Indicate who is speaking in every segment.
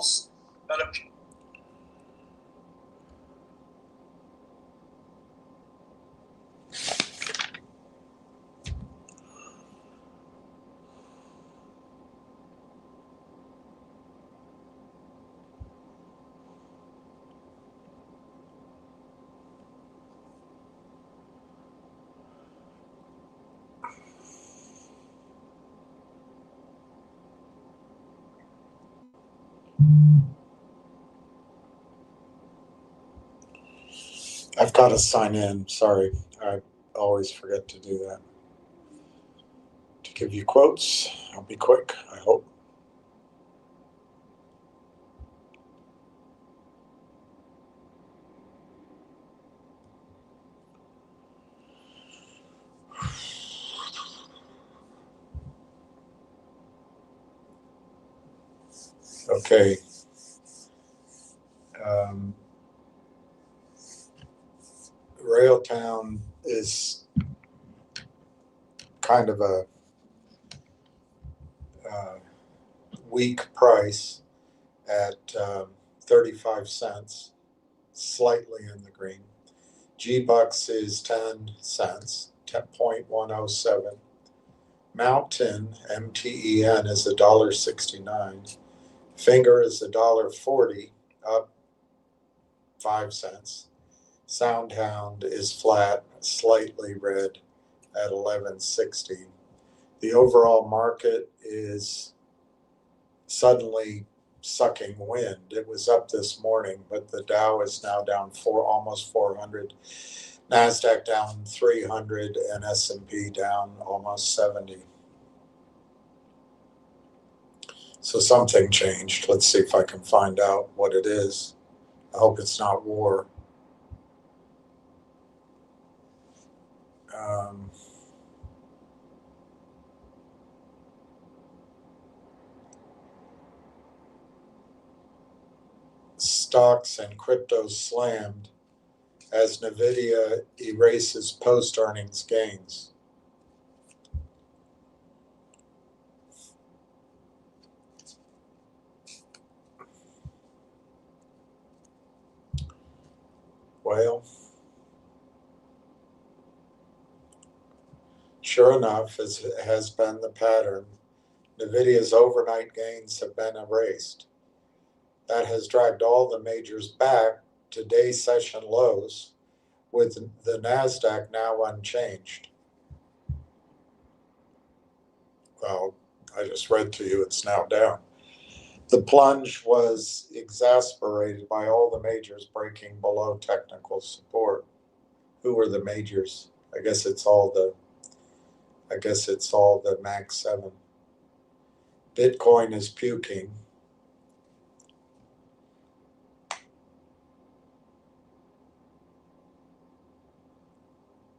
Speaker 1: calls.
Speaker 2: I've got to sign in. Sorry, I always forget to do that. To give you quotes, I'll be quick, I hope. Okay. Railtown is kind of a weak price at 35 cents, slightly in the green. G-Bucks is 10 cents, 10.107. Mountain, MTEN, is $1.69. Finger is $1.40, up 5 cents. Soundhound is flat, slightly red at 11.60. The overall market is suddenly sucking wind. It was up this morning, but the Dow is now down almost 400. NASDAQ down 300 and S&P down almost 70. So something changed. Let's see if I can find out what it is. I hope it's not war. Stocks and crypto slammed as NVIDIA erases post-earnings gains. Well, sure enough, as has been the pattern, NVIDIA's overnight gains have been erased. That has dragged all the majors back to day session lows, with the NASDAQ now unchanged. Well, I just read to you it's now down. The plunge was exacerbated by all the majors breaking below technical support. Who were the majors? I guess it's all the Mag 7. Bitcoin is puking.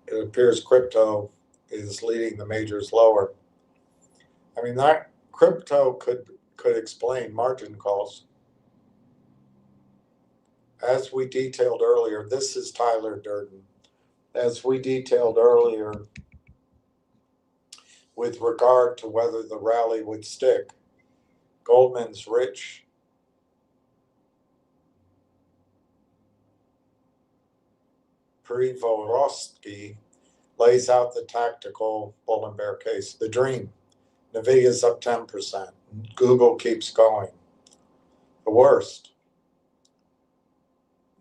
Speaker 2: It appears crypto is leading the majors lower. I mean, that crypto could explain margin calls. As we detailed earlier, this is Tyler Durden. As we detailed earlier, with regard to whether the rally would stick, Goldman's Rich Privorovsky lays out the tactical bull and bear case. The dream. NVIDIA's up 10%. Google keeps going. The worst.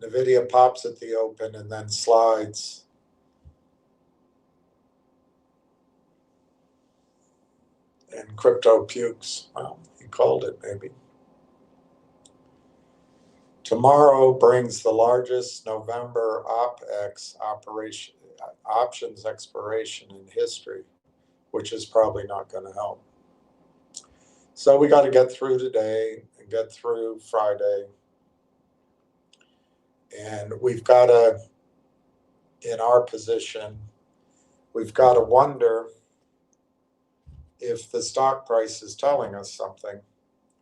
Speaker 2: NVIDIA pops at the open and then slides. And crypto pukes. Well, he called it maybe. Tomorrow brings the largest November options expiration in history, which is probably not going to help. So we got to get through today and get through Friday. And we've got to, in our position, we've got to wonder if the stock price is telling us something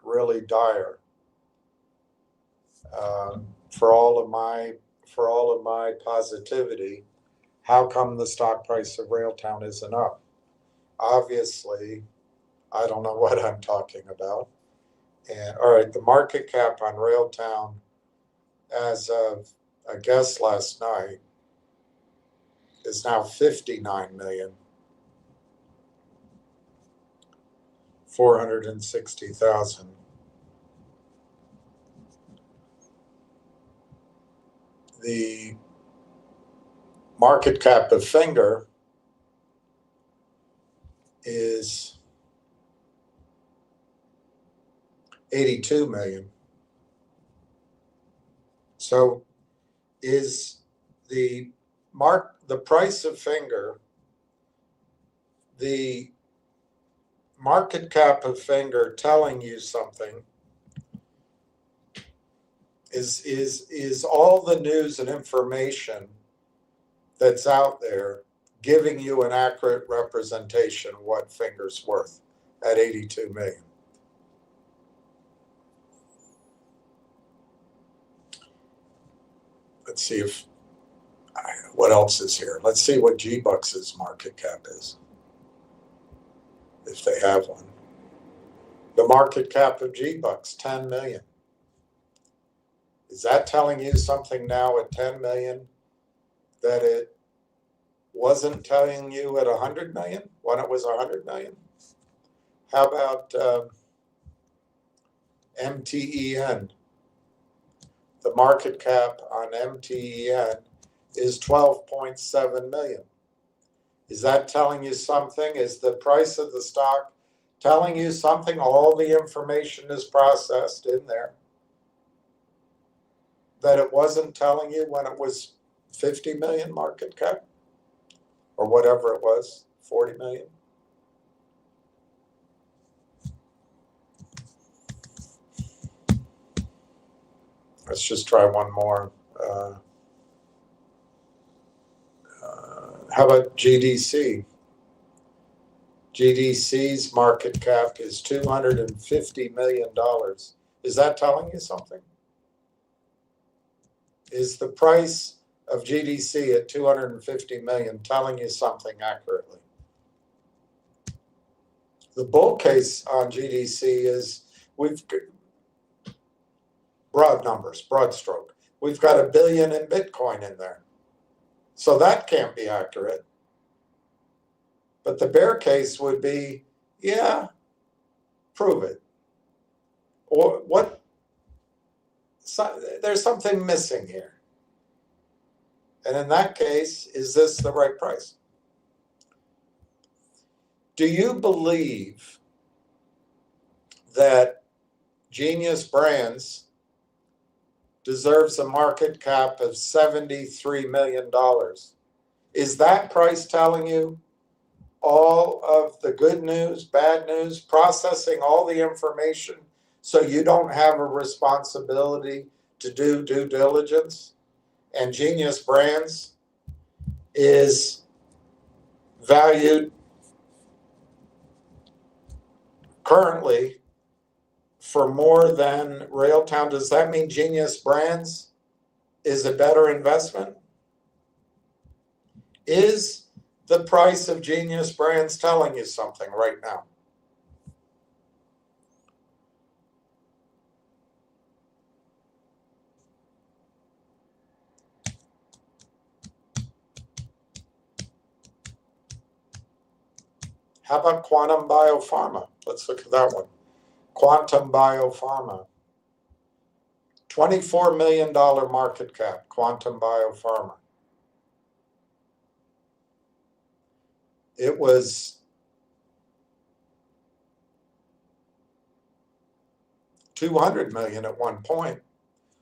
Speaker 2: really dire. For all of my positivity, how come the stock price of Railtown isn't up? Obviously, I don't know what I'm talking about. And all right, the market cap on Railtown as of, I guess, last night is now 59,460,000. The market cap of Finger is 82 million. So is the price of Finger, the market cap of Finger telling you something? Is all the news and information that's out there giving you an accurate representation of what Finger's worth at 82 million? Let's see if what else is here. Let's see what G-Bucks's market cap is, if they have one. The market cap of G-Bucks, 10 million. Is that telling you something now at 10 million that it wasn't telling you at 100 million when it was 100 million? How about MTEN? The market cap on MTEN is 12.7 million. Is that telling you something? Is the price of the stock telling you something? All the information is processed in there that it wasn't telling you when it was 50 million market cap or whatever it was, 40 million. Let's just try one more. How about GDC? GDC's market cap is $250 million. Is that telling you something? Is the price of GDC at 250 million telling you something accurately? The bull case on GDC is broad numbers, broad stroke. We've got $1 billion in Bitcoin in there. So that can't be accurate. But the bear case would be, yeah, prove it. Or what? There's something missing here. And in that case, is this the right price? Do you believe that Genius Brands deserves a market cap of $73 million? Is that price telling you all of the good news, bad news, processing all the information so you don't have a responsibility to do due diligence? And Genius Brands is valued currently for more than Railtown. Does that mean Genius Brands is a better investment? Is the price of Genius Brands telling you something right now? How about Quantum Biopharma? Let's look at that one. Quantum Biopharma. $24 million market cap, Quantum Biopharma. It was $200 million at one point.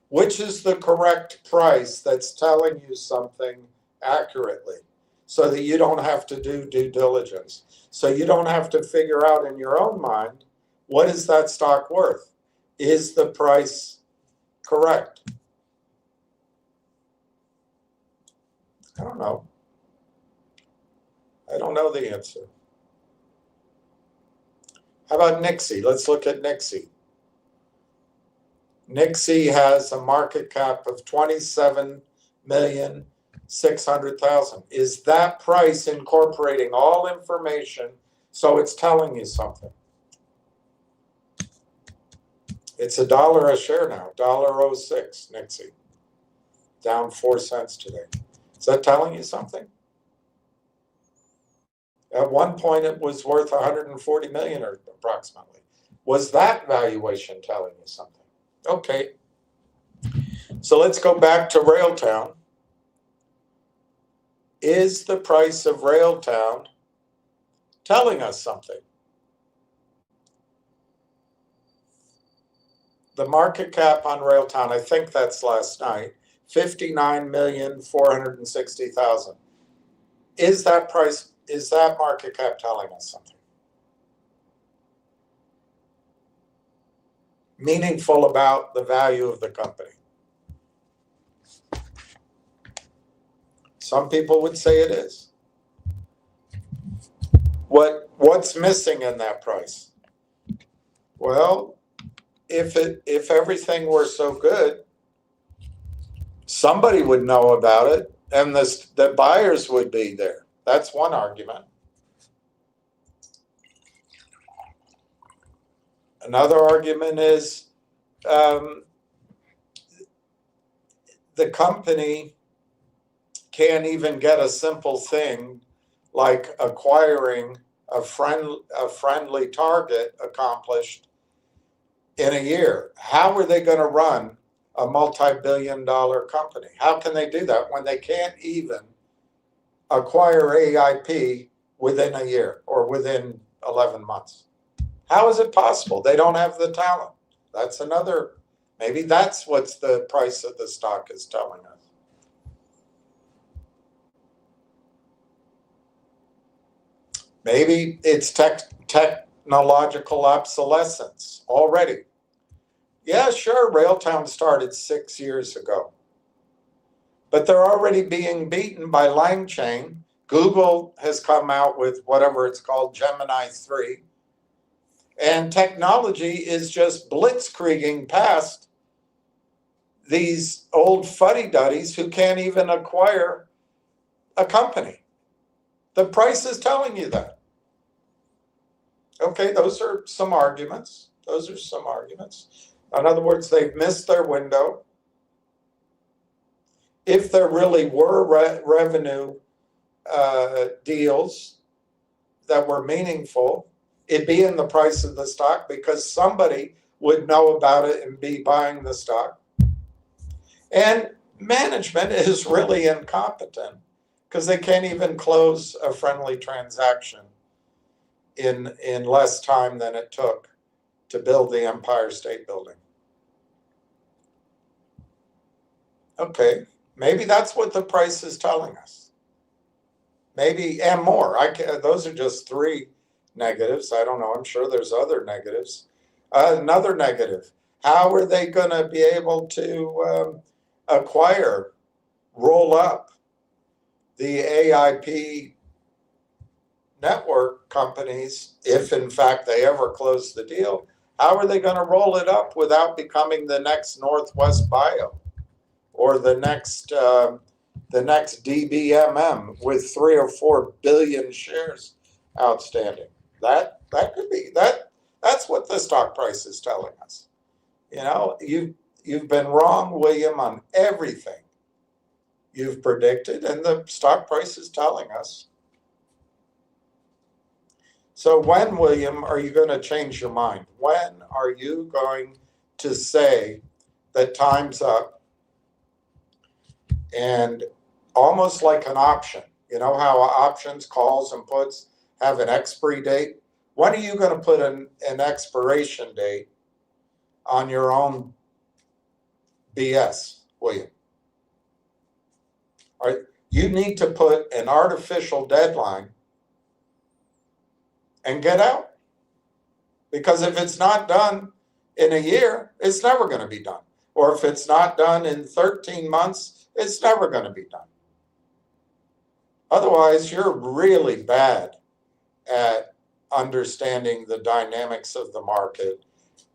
Speaker 2: Which is the correct price that's telling you something accurately so that you don't have to do due diligence? So you don't have to figure out in your own mind, what is that stock worth? Is the price correct? I don't know. I don't know the answer. How about Nixie? Let's look at Nixie. Nixie has a market cap of $27,600,000. Is that price incorporating all information so it's telling you something? It's $1 a share now, $1.06, Nixie. Down 4 cents today. Is that telling you something? At one point, it was worth 140 million or approximately. Was that valuation telling you something? Okay. So let's go back to Railtown. Is the price of Railtown telling us something? The market cap on Railtown, I think that's last night, 59,460,000. Is that market cap telling us something meaningful about the value of the company? Some people would say it is. What's missing in that price? Well, if everything were so good, somebody would know about it, and the buyers would be there. That's one argument. Another argument is the company can't even get a simple thing like acquiring a friendly target accomplished in a year. How are they going to run a multi-billion-dollar company? How can they do that when they can't even acquire AIP within a year or within 11 months? How is it possible? They don't have the talent. That's another, maybe that's what the price of the stock is telling us. Maybe it's technological obsolescence already. Yeah, sure, Railtown started 6 years ago, but they're already being beaten by LangChain. Google has come out with whatever it's called, Gemini 3, and technology is just blitzkrieging past these old fuddy-duddies who can't even acquire a company. The price is telling you that. Okay, those are some arguments. In other words, they've missed their window. If there really were revenue deals that were meaningful, it'd be in the price of the stock because somebody would know about it and be buying the stock. And management is really incompetent because they can't even close a friendly transaction in less time than it took to build the Empire State Building. Okay, maybe that's what the price is telling us. Maybe, and more. Those are just 3 negatives. I don't know. I'm sure there's other negatives. Another negative. How are they going to be able to roll up the AIP network companies, if in fact they ever close the deal? How are they going to roll it up without becoming the next Northwest Bio or the next DBMM with 3 or 4 billion shares outstanding? That could be that. That's what the stock price is telling us. You know, you've been wrong, William, on everything you've predicted, and the stock price is telling us. So when, William, are you going to change your mind? When are you going to say that time's up? And almost like an option, you know how options, calls, and puts have an expiry date? When are you going to put an expiration date on your own BS, William? You need to put an artificial deadline and get out. Because if it's not done in a year, it's never going to be done. Or if it's not done in 13 months, it's never going to be done. Otherwise, you're really bad at understanding the dynamics of the market,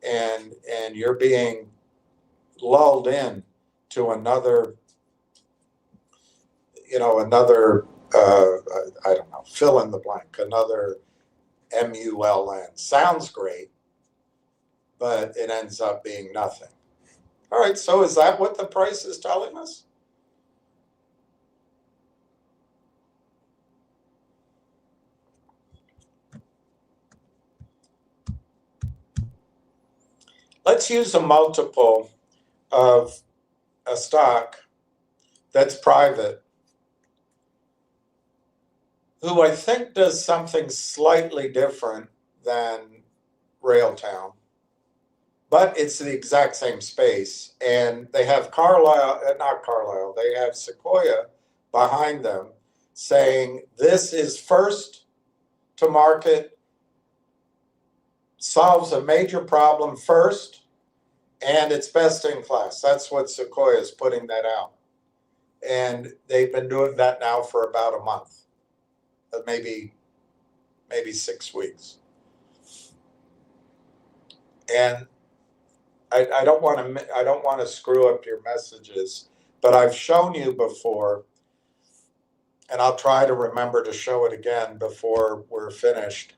Speaker 2: and you're being lulled in to another I don't know, fill in the blank, another MULN. Sounds great, but it ends up being nothing. All right, so is that what the price is telling us? Let's use a multiple of a stock that's private, who I think does something slightly different than Railtown, but it's the exact same space. And they have they have Sequoia behind them saying this is first to market, solves a major problem first, and it's best in class. That's what Sequoia is putting that out. And they've been doing that now for about a month, maybe 6 weeks. And I don't want to screw up your messages, but I've shown you before, and I'll try to remember to show it again before we're finished.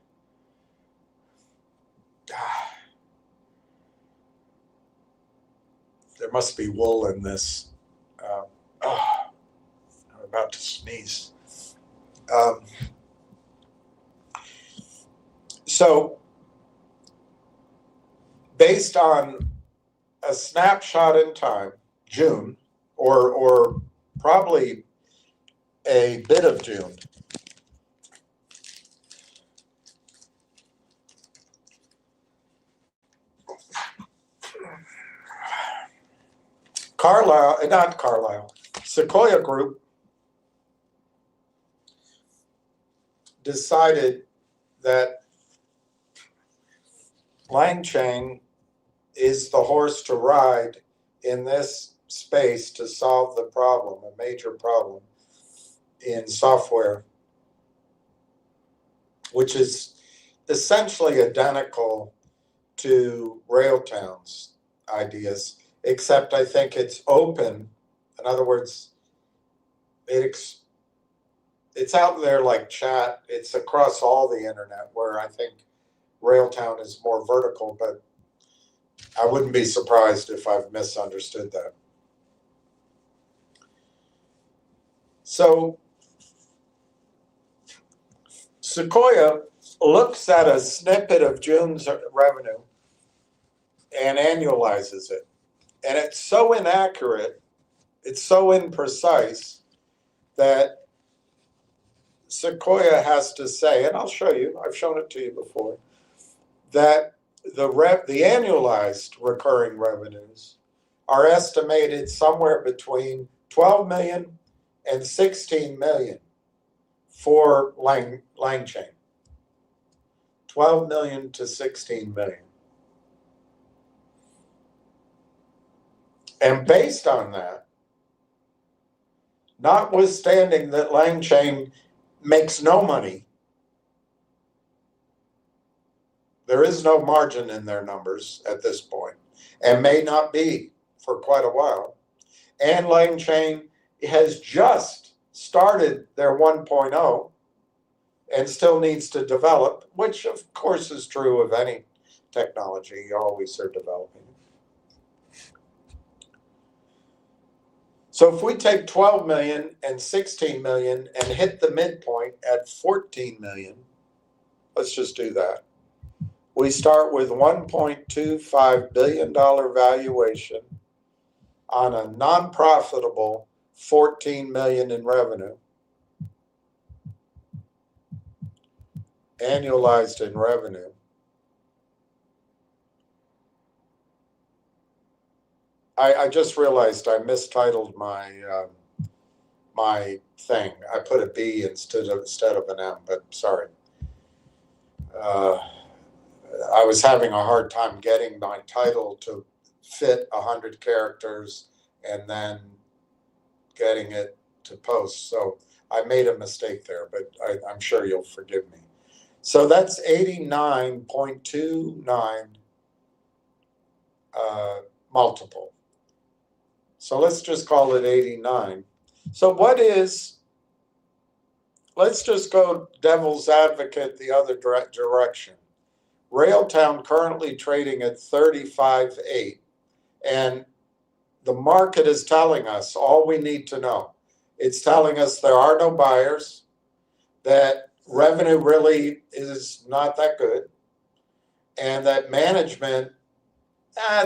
Speaker 2: There must be wool in this. I'm about to sneeze. So, based on a snapshot in time, June, or probably a bit of June, Sequoia Group decided that LangChain is the horse to ride in this space to solve the problem, a major problem in software, which is essentially identical to Railtown's ideas, except I think it's open. In other words, it's out there like chat. It's across all the internet, where I think Railtown is more vertical, but I wouldn't be surprised if I've misunderstood that. So Sequoia looks at a snippet of June's revenue and annualizes it. And it's so inaccurate, it's so imprecise that Sequoia has to say, and I'll show you, I've shown it to you before, that the annualized recurring revenues are estimated somewhere between 12 million and 16 million for LangChain. 12 million to 16 million. And based on that, notwithstanding that LangChain makes no money, there is no margin in their numbers at this point, and may not be for quite a while. And LangChain has just started their 1.0 and still needs to develop, which of course is true of any technology. You always are developing. So if we take 12 million and 16 million and hit the midpoint at 14 million, let's just do that. We start with $1.25 billion valuation on a non-profitable 14 million in revenue, annualized in revenue. I just realized I mistitled my thing. I put a B instead of an M, but sorry. I was having a hard time getting my title to fit 100 characters and then getting it to post. So I made a mistake there, but I'm sure you'll forgive me. So that's 89.29 multiple. So let's just call it 89. So let's just go devil's advocate the other direction. Railtown currently trading at 35.8, and the market is telling us all we need to know. It's telling us there are no buyers, that revenue really is not that good, and that management,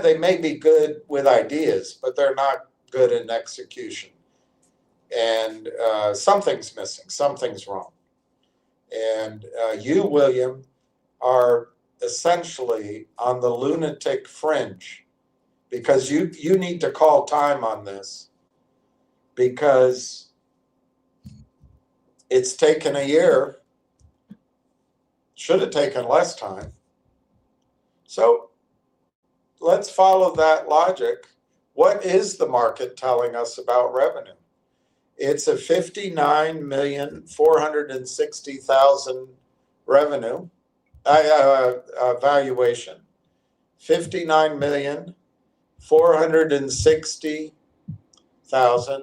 Speaker 2: they may be good with ideas, but they're not good in execution. And something's missing, something's wrong. And you, William, are essentially on the lunatic fringe, because you need to call time on this, because it's taken a year, should have taken less time. So let's follow that logic. What is the market telling us about revenue? It's a 59,460,000 revenue valuation. 59,460,000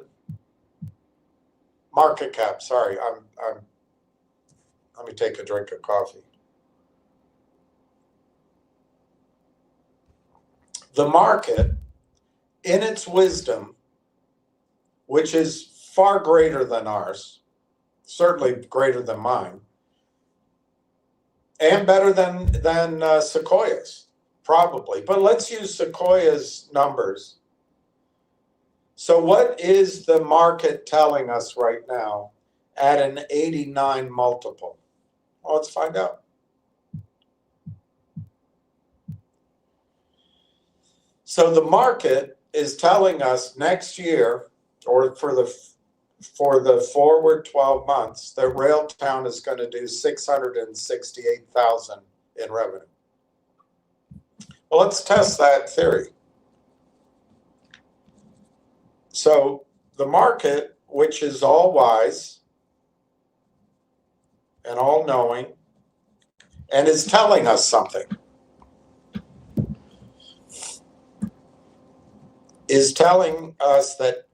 Speaker 2: market cap. Sorry, let me take a drink of coffee. The market, in its wisdom, which is far greater than ours, certainly greater than mine, and better than Sequoia's, probably. But let's use Sequoia's numbers. So what is the market telling us right now at an 89 multiple? Well, let's find out. So the market is telling us next year, or for the forward 12 months, that Railtown is going to do 668,000 in revenue. Well, let's test that theory. So the market, which is all wise and all knowing, and is telling us something, is telling us that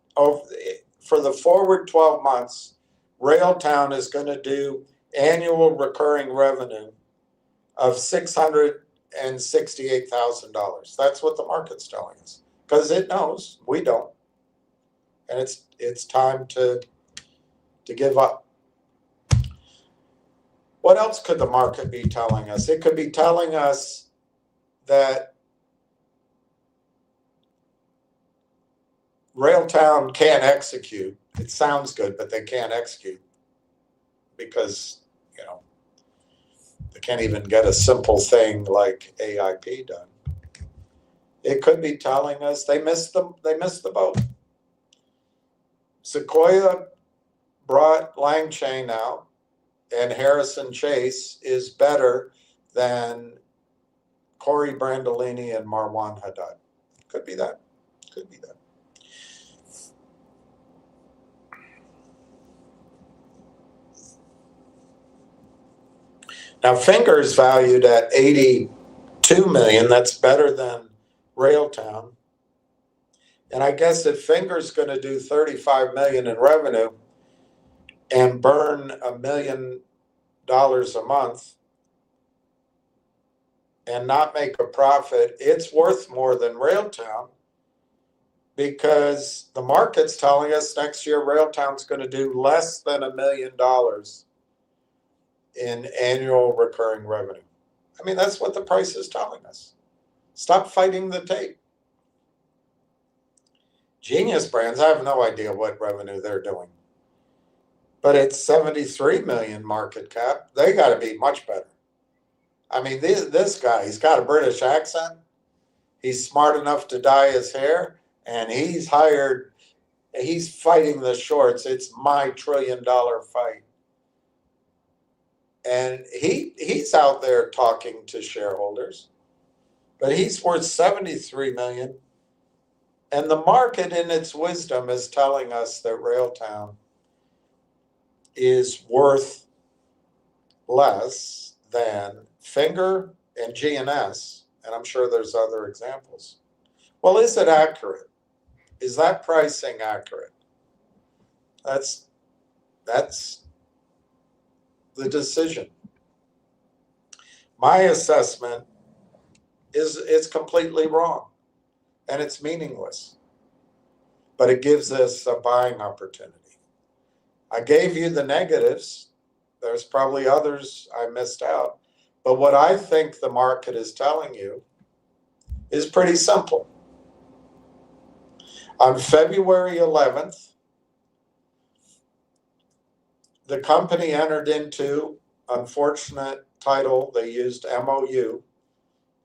Speaker 2: for the forward 12 months, Railtown is going to do annual recurring revenue of $668,000. That's what the market's telling us, because it knows we don't, and it's time to give up. What else could the market be telling us? It could be telling us that Railtown can't execute. It sounds good, but they can't execute because, they can't even get a simple thing like AIP done. It could be telling us they missed the boat. Sequoia brought Lang Chain out, and Harrison Chase is better than Corey Brandolini and Marwan Haddad. Could be that. Could be that. Now, Finger's valued at 82 million. That's better than Railtown. And I guess if Finger's going to do 35 million in revenue and burn $1 million a month and not make a profit, it's worth more than Railtown, because the market's telling us next year Railtown's going to do less than $1 million in annual recurring revenue. I mean, that's what the price is telling us. Stop fighting the tape. Genius Brands, I have no idea what revenue they're doing, but it's 73 million market cap. They got to be much better. I mean, this guy, he's got a British accent. He's smart enough to dye his hair, and he's fighting the shorts. It's my $1 trillion fight. And he's out there talking to shareholders, but he's worth 73 million. And the market, in its wisdom, is telling us that Railtown is worth less than Finger and GNS, and I'm sure there's other examples. Well, is it accurate? Is that pricing accurate? That's the decision. My assessment is it's completely wrong and it's meaningless, but it gives us a buying opportunity. I gave you the negatives. There's probably others I missed out. But what I think the market is telling you is pretty simple. On February 11th, the company entered into, unfortunate title, they used MOU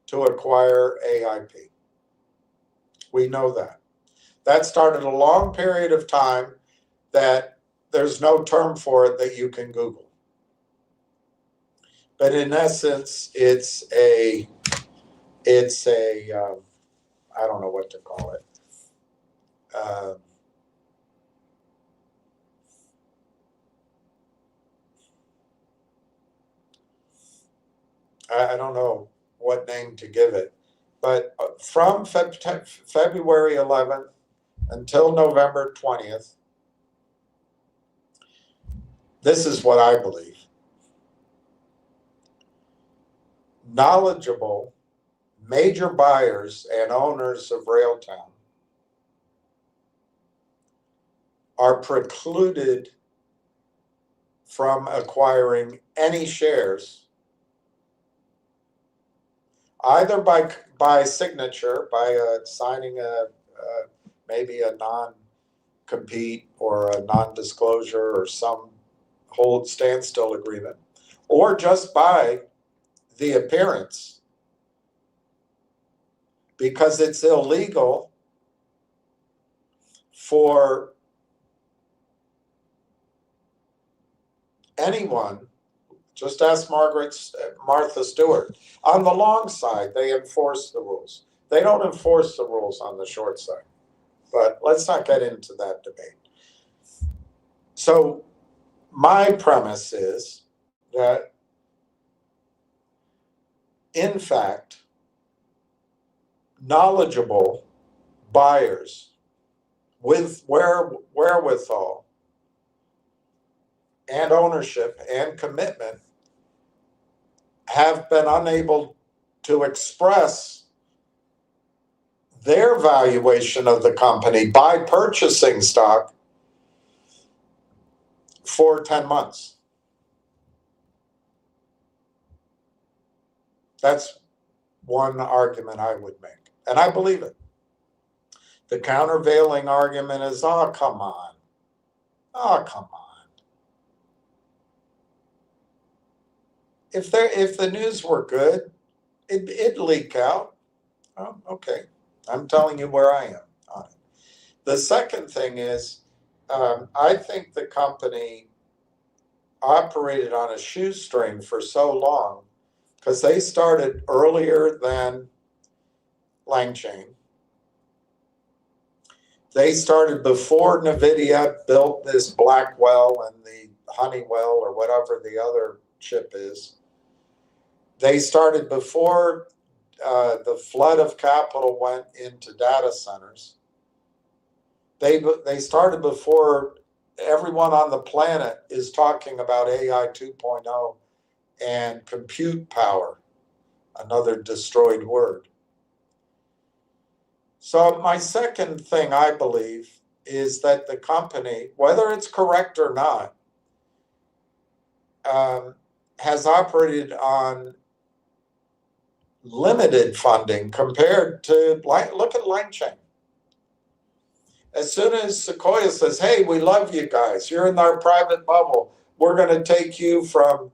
Speaker 2: to acquire AIP. We know that. That started a long period of time that there's no term for it that you can Google. But in essence, it's a I don't know what to call it. I don't know what name to give it, but from February 11th until November 20th, this is what I believe. Knowledgeable major buyers and owners of Railtown are precluded from acquiring any shares, either by signature, by signing maybe a non-compete or a non-disclosure or some hold standstill agreement, or just by the appearance, because it's illegal for anyone. Just ask Martha Stewart. On the long side, they enforce the rules. They don't enforce the rules on the short side. But let's not get into that debate. So my premise is that, in fact, knowledgeable buyers with wherewithal and ownership and commitment have been unable to express their valuation of the company by purchasing stock for 10 months. That's one argument I would make, and I believe it. The countervailing argument is, oh, come on. Oh, come on. If the news were good, it'd leak out. Oh, okay. I'm telling you where I am on it. The second thing is, I think the company operated on a shoestring for so long because they started earlier than Langchain. They started before NVIDIA built this Blackwell and the Honeywell or whatever the other chip is. They started before the flood of capital went into data centers. They started before everyone on the planet is talking about AI 2.0 and compute power, another destroyed word. So my second thing I believe is that the company, whether it's correct or not, has operated on limited funding compared to, look at Langchain. As soon as Sequoia says, hey, we love you guys, you're in our private bubble, we're going to take you from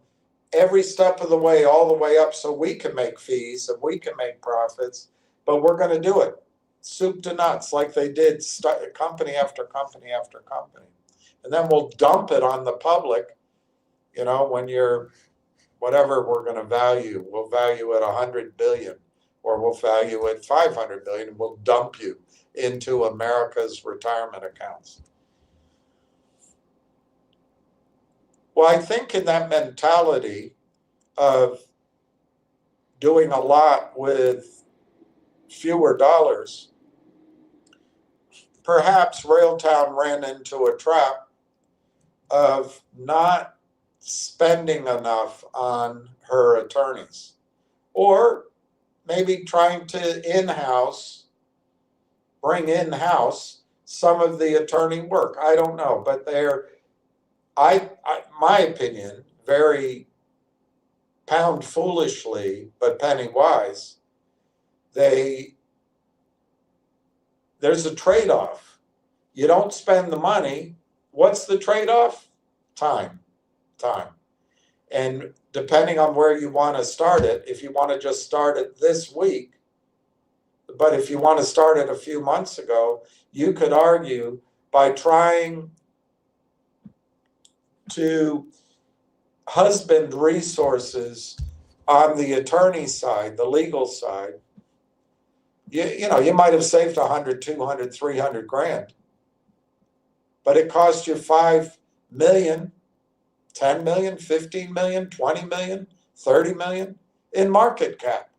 Speaker 2: every step of the way all the way up so we can make fees and we can make profits, but we're going to do it soup to nuts like they did company after company after company. And then we'll dump it on the public, when you're whatever we're going to value. We'll value at 100 billion or we'll value at 500 billion and we'll dump you into America's retirement accounts. Well, I think in that mentality of doing a lot with fewer dollars, perhaps Railtown ran into a trap of not spending enough on her attorneys. or maybe trying to bring in-house some of the attorney work. I don't know, but they're, my opinion, very pound foolishly, but penny wise. There's a trade-off. You don't spend the money. What's the trade-off? Time. And depending on where you want to start it, if you want to just start it this week, but if you want to start it a few months ago, you could argue by trying to husband resources on the attorney side, the legal side, you might have saved 100, 200, 300 grand, but it cost you 5 million, 10 million, 15 million, 20 million, 30 million in market cap.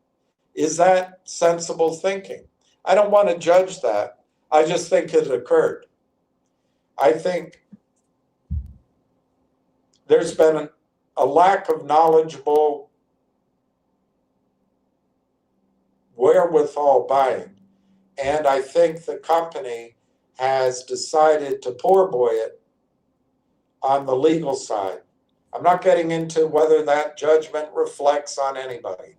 Speaker 2: Is that sensible thinking? I don't want to judge that. I just think it occurred. I think there's been a lack of knowledgeable wherewithal buying. And I think the company has decided to poor boy it on the legal side. I'm not getting into whether that judgment reflects on anybody.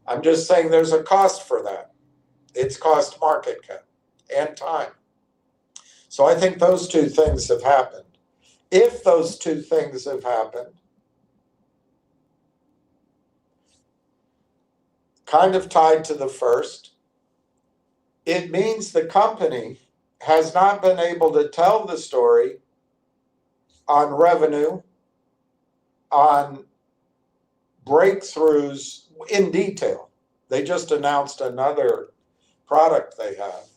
Speaker 2: I'm just saying there's a cost for that. It's cost market cap and time. So I think those two things have happened. If those two things have happened, kind of tied to the first, it means the company has not been able to tell the story on revenue, on breakthroughs in detail. They just announced another product they have.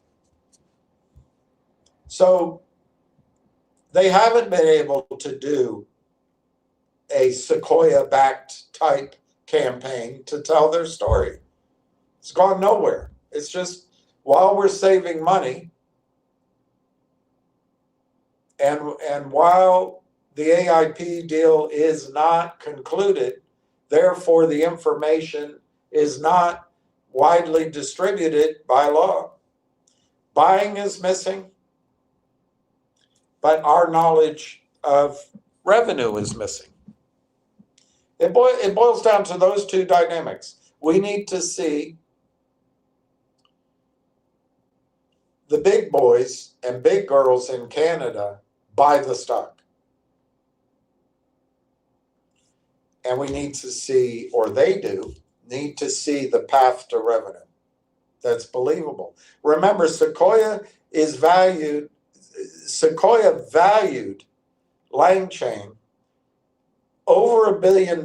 Speaker 2: So they haven't been able to do a Sequoia-backed type campaign to tell their story. It's gone nowhere. It's just, while we're saving money and while the AIP deal is not concluded, therefore the information is not widely distributed by law. Buying is missing, but our knowledge of revenue is missing. It boils down to those two dynamics. We need to see the big boys and big girls in Canada buy the stock. And we need to see, or they do, need to see the path to revenue that's believable. Remember, Sequoia valued LangChain over $1 billion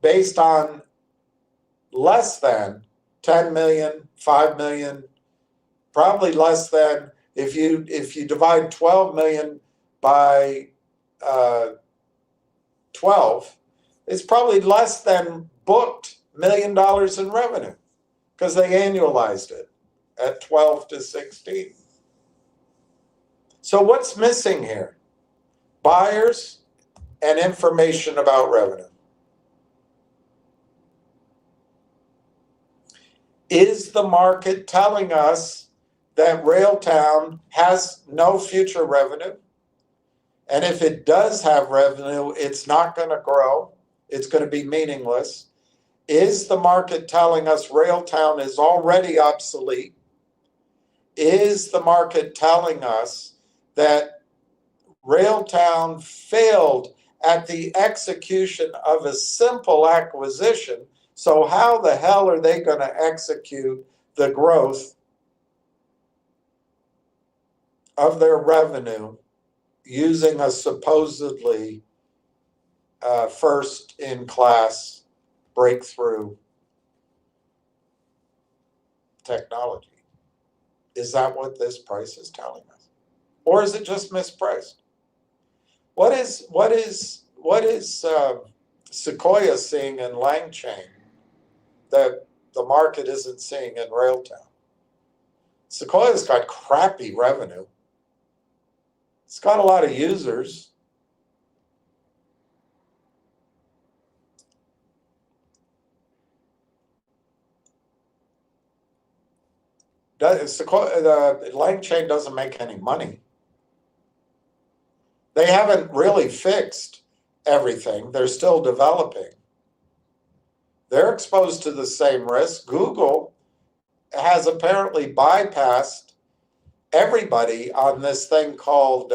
Speaker 2: based on less than 10 million, 5 million, probably less than, if you divide 12 million by 12, it's probably less than booked $1 million in revenue because they annualized it at 12 to 16. So what's missing here? Buyers and information about revenue. Is the market telling us that Railtown has no future revenue? And if it does have revenue, it's not going to grow. It's going to be meaningless. Is the market telling us Railtown is already obsolete? Is the market telling us that Railtown failed at the execution of a simple acquisition? So how the hell are they going to execute the growth of their revenue using a supposedly first-in-class breakthrough technology? Is that what this price is telling us? Or is it just mispriced? What is Sequoia seeing in LangChain that the market isn't seeing in Railtown? Sequoia's got crappy revenue. It's got a lot of users. The Lang chain doesn't make any money. They haven't really fixed everything. They're still developing. They're exposed to the same risk. Google has apparently bypassed everybody on this thing called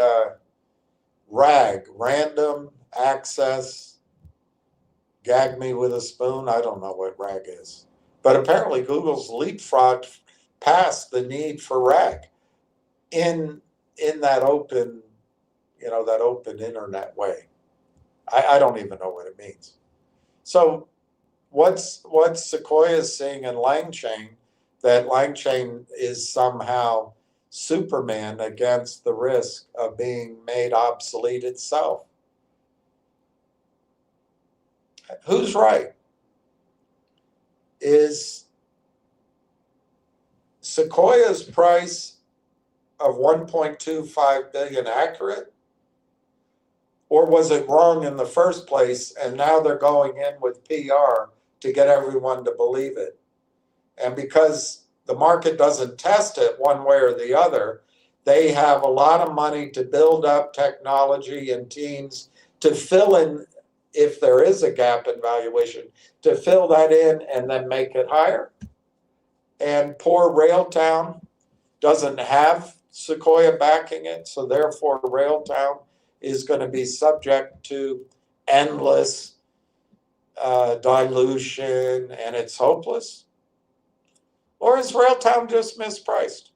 Speaker 2: RAG, Random Access, gag me with a spoon. I don't know what RAG is. But apparently Google's leapfrogged past the need for RAG in that open, that open internet way. I don't even know what it means. So what's Sequoia seeing in LangChain, that LangChain is somehow Superman against the risk of being made obsolete itself? Who's right? Is Sequoia's price of 1.25 billion accurate? Or was it wrong in the first place, and now they're going in with PR to get everyone to believe it? And because the market doesn't test it one way or the other, they have a lot of money to build up technology and teams to fill in, if there is a gap in valuation, to fill that in and then make it higher. And poor Railtown doesn't have Sequoia backing it, so therefore Railtown is going to be subject to endless dilution, and it's hopeless? Or is Railtown just mispriced?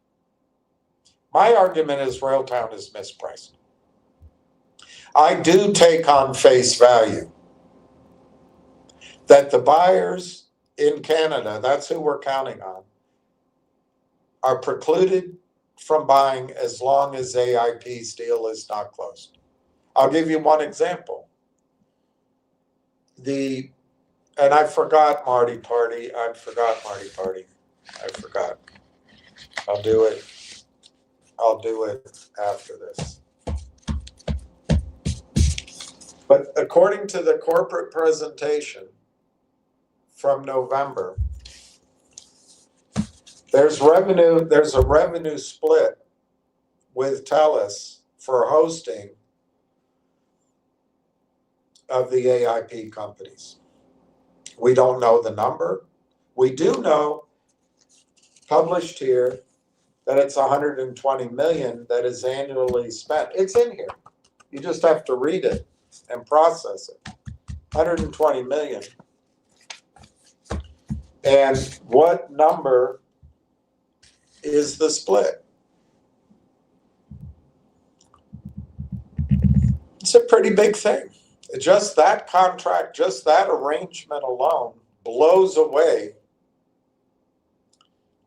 Speaker 2: My argument is Railtown is mispriced. I do take on face value that the buyers in Canada, that's who we're counting on, are precluded from buying as long as AIP's deal is not closed. I'll give you one example. And I forgot Marty Party. I forgot. I'll do it after this. But according to the corporate presentation from November, there's a revenue split with TELUS for hosting of the AIP companies. We don't know the number. We do know, published here, that it's 120 million that is annually spent. It's in here. You just have to read it and process it. 120 million. And what number is the split? It's a pretty big thing. Just that contract, just that arrangement alone blows away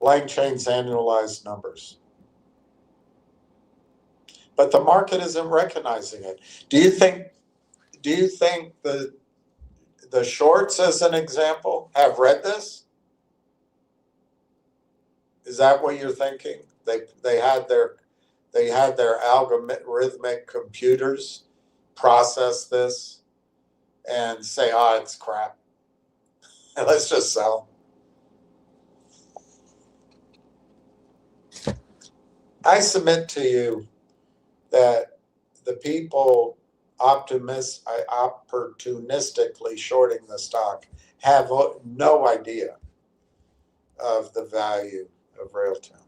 Speaker 2: LangChain's annualized numbers. But the market isn't recognizing it. Do you think the shorts, as an example, have read this? Is that what you're thinking? They had their algorithmic computers process this and say, it's crap. And let's just sell. I submit to you that the people opportunistically shorting the stock have no idea of the value of Railtown.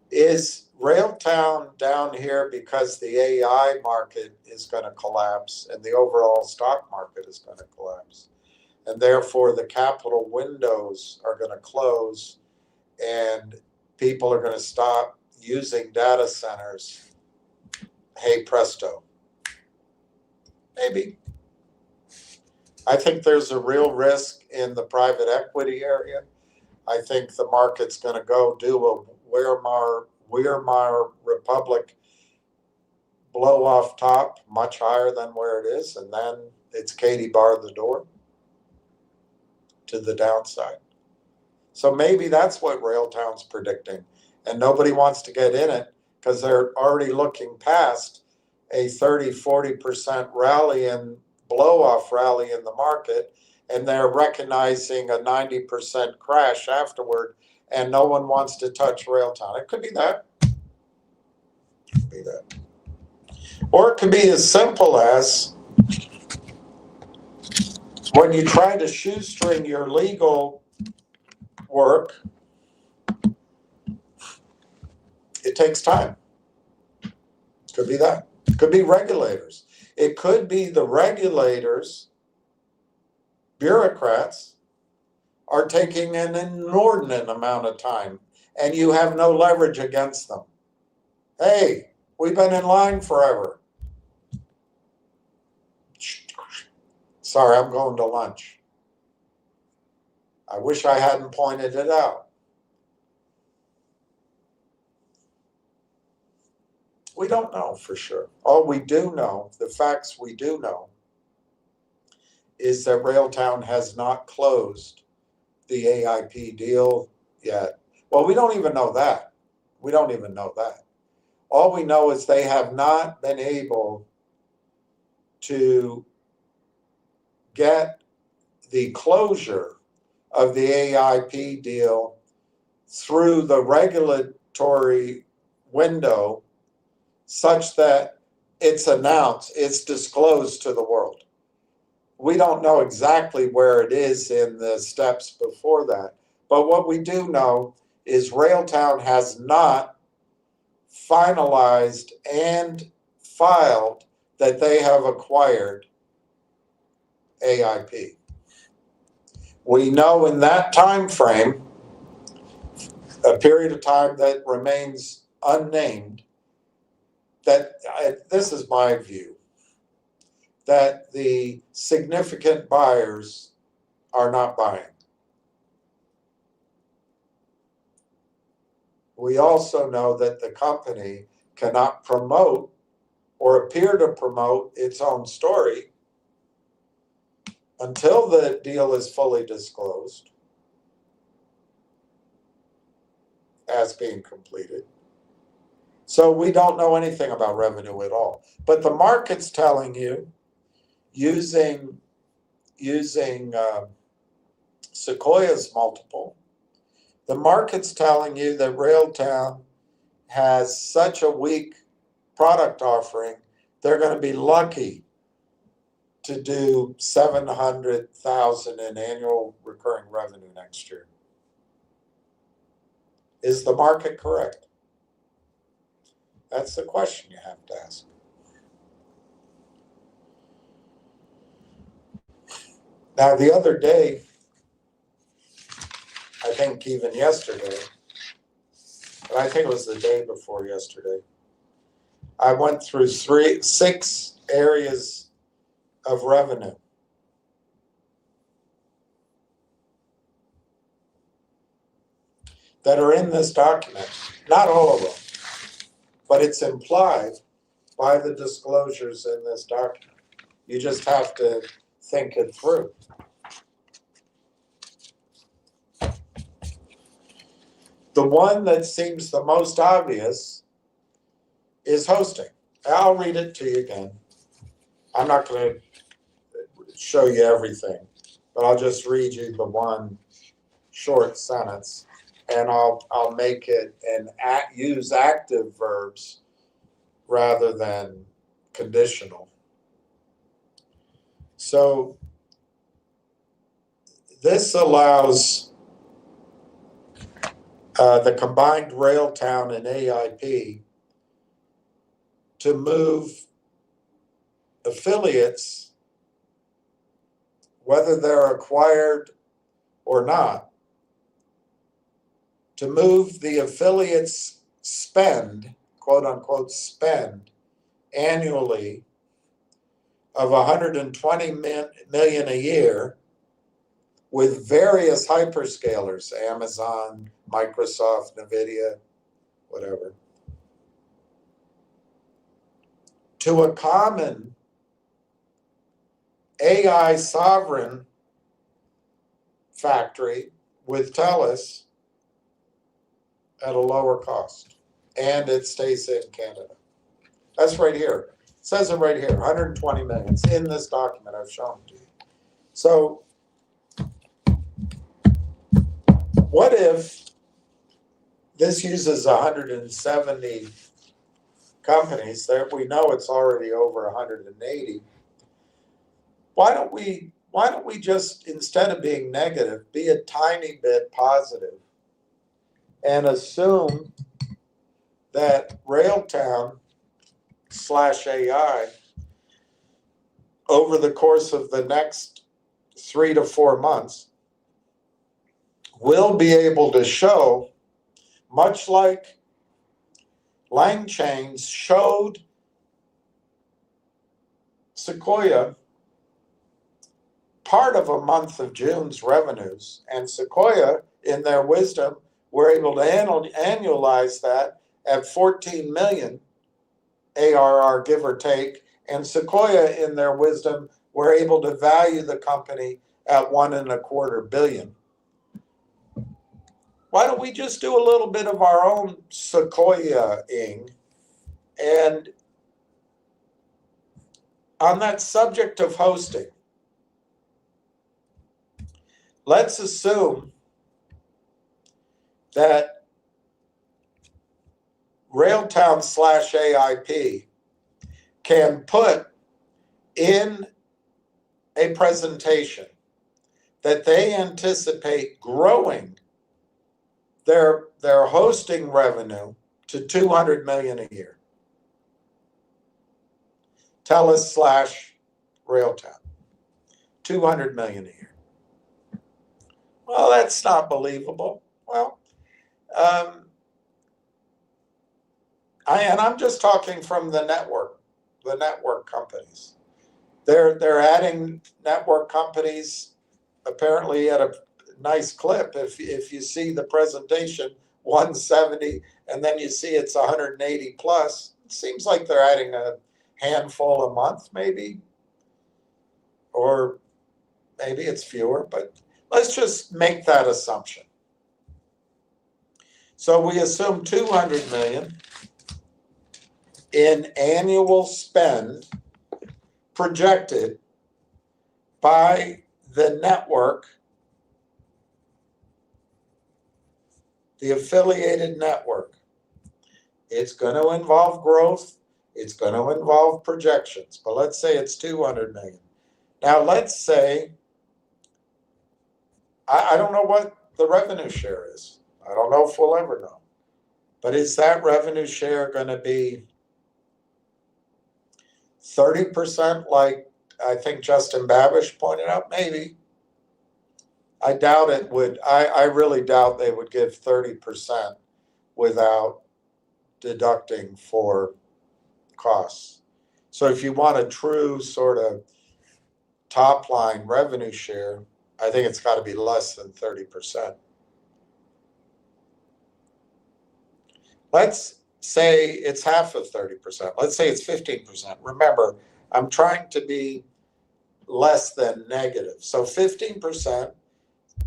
Speaker 2: Is Railtown down here because the AI market is going to collapse and the overall stock market is going to collapse, and therefore the capital windows are going to close and people are going to stop using data centers? Hey presto. Maybe. I think there's a real risk in the private equity area. I think the market's going to go do a Weimar Republic blow off top much higher than where it is, and then it's Katie bar the door to the downside. So maybe that's what Railtown's predicting, and nobody wants to get in it because they're already looking past a 30-40% rally and blow-off rally in the market, and they're recognizing a 90% crash afterward, and no one wants to touch Railtown. It could be that. It could be that. Or it could be as simple as when you try to shoestring your legal work, it takes time. Could be that. Could be regulators. It could be the regulators, bureaucrats, are taking an inordinate amount of time, and you have no leverage against them. Hey, we've been in line forever. Sorry, I'm going to lunch. I wish I hadn't pointed it out. We don't know for sure. All we do know, the facts we do know, is that Railtown has not closed the AIP deal yet. Well, we don't even know that. We don't even know that. All we know is they have not been able to get the closure of the AIP deal through the regulatory window such that it's announced, it's disclosed to the world. We don't know exactly where it is in the steps before that, but what we do know is Railtown has not finalized and filed that they have acquired AIP. We know in that time frame, a period of time that remains unnamed, that this is my view, that the significant buyers are not buying. We also know that the company cannot promote or appear to promote its own story until the deal is fully disclosed as being completed. So we don't know anything about revenue at all. But the market's telling you, using Sequoia's multiple, the market's telling you that Railtown has such a weak product offering, they're going to be lucky to do $700,000 in annual recurring revenue next year. Is the market correct? That's the question you have to ask. Now, the other day, I think even yesterday, but I think it was the day before yesterday, I went through 6 areas of revenue. That are in this document. Not all of them, but it's implied by the disclosures in this document. You just have to think it through. The one that seems the most obvious is hosting. I'll read it to you again. I'm not going to show you everything, but I'll just read you the one short sentence, and I'll make it and use active verbs rather than conditional. So this allows the combined Railtown and AIP to move affiliates, whether they're acquired or not, to move the affiliates' spend, quote unquote spend, annually of $120 million a year with various hyperscalers, Amazon, Microsoft, NVIDIA, whatever, to a common AI sovereign factory with TELUS at a lower cost. And it stays in Canada. That's right here. It says it right here, 120 million. It's in this document I've shown to you. So what if This uses 170 companies. There, we know it's already over 180. Why don't we just, instead of being negative, be a tiny bit positive and assume that Railtown/AI over the course of the next 3 to 4 months will be able to show, much like Lang Chains showed Sequoia part of a month of June's revenues, and Sequoia, in their wisdom, were able to annualize that at 14 million ARR, give or take, and Sequoia, in their wisdom, were able to value the company at $1.25 billion. Why don't we just do a little bit of our own Sequoia-ing? And on that subject of hosting, let's assume that Railtown/AIP can put in a presentation that they anticipate growing their hosting revenue to $200 million a year. TELUS/Railtown, $200 million a year. Well, that's not believable. Well, I'm just talking from the network companies. They're adding network companies apparently at a nice clip. If you see the presentation, 170, and then you see it's 180 plus, it seems like they're adding a handful a month, maybe, or maybe it's fewer, but let's just make that assumption. So we assume 200 million in annual spend projected by the network, the affiliated network. It's going to involve growth. It's going to involve projections, but let's say it's 200 million. Now let's say, I don't know what the revenue share is. I don't know if we'll ever know. But is that revenue share going to be 30% like I think Justin Babish pointed out? Maybe. I doubt it would. I really doubt they would give 30% without deducting for costs. So if you want a true sort of top line revenue share, I think it's got to be less than 30%. Let's say it's half of 30%. Let's say it's 15%. Remember, I'm trying to be less than negative. So 15%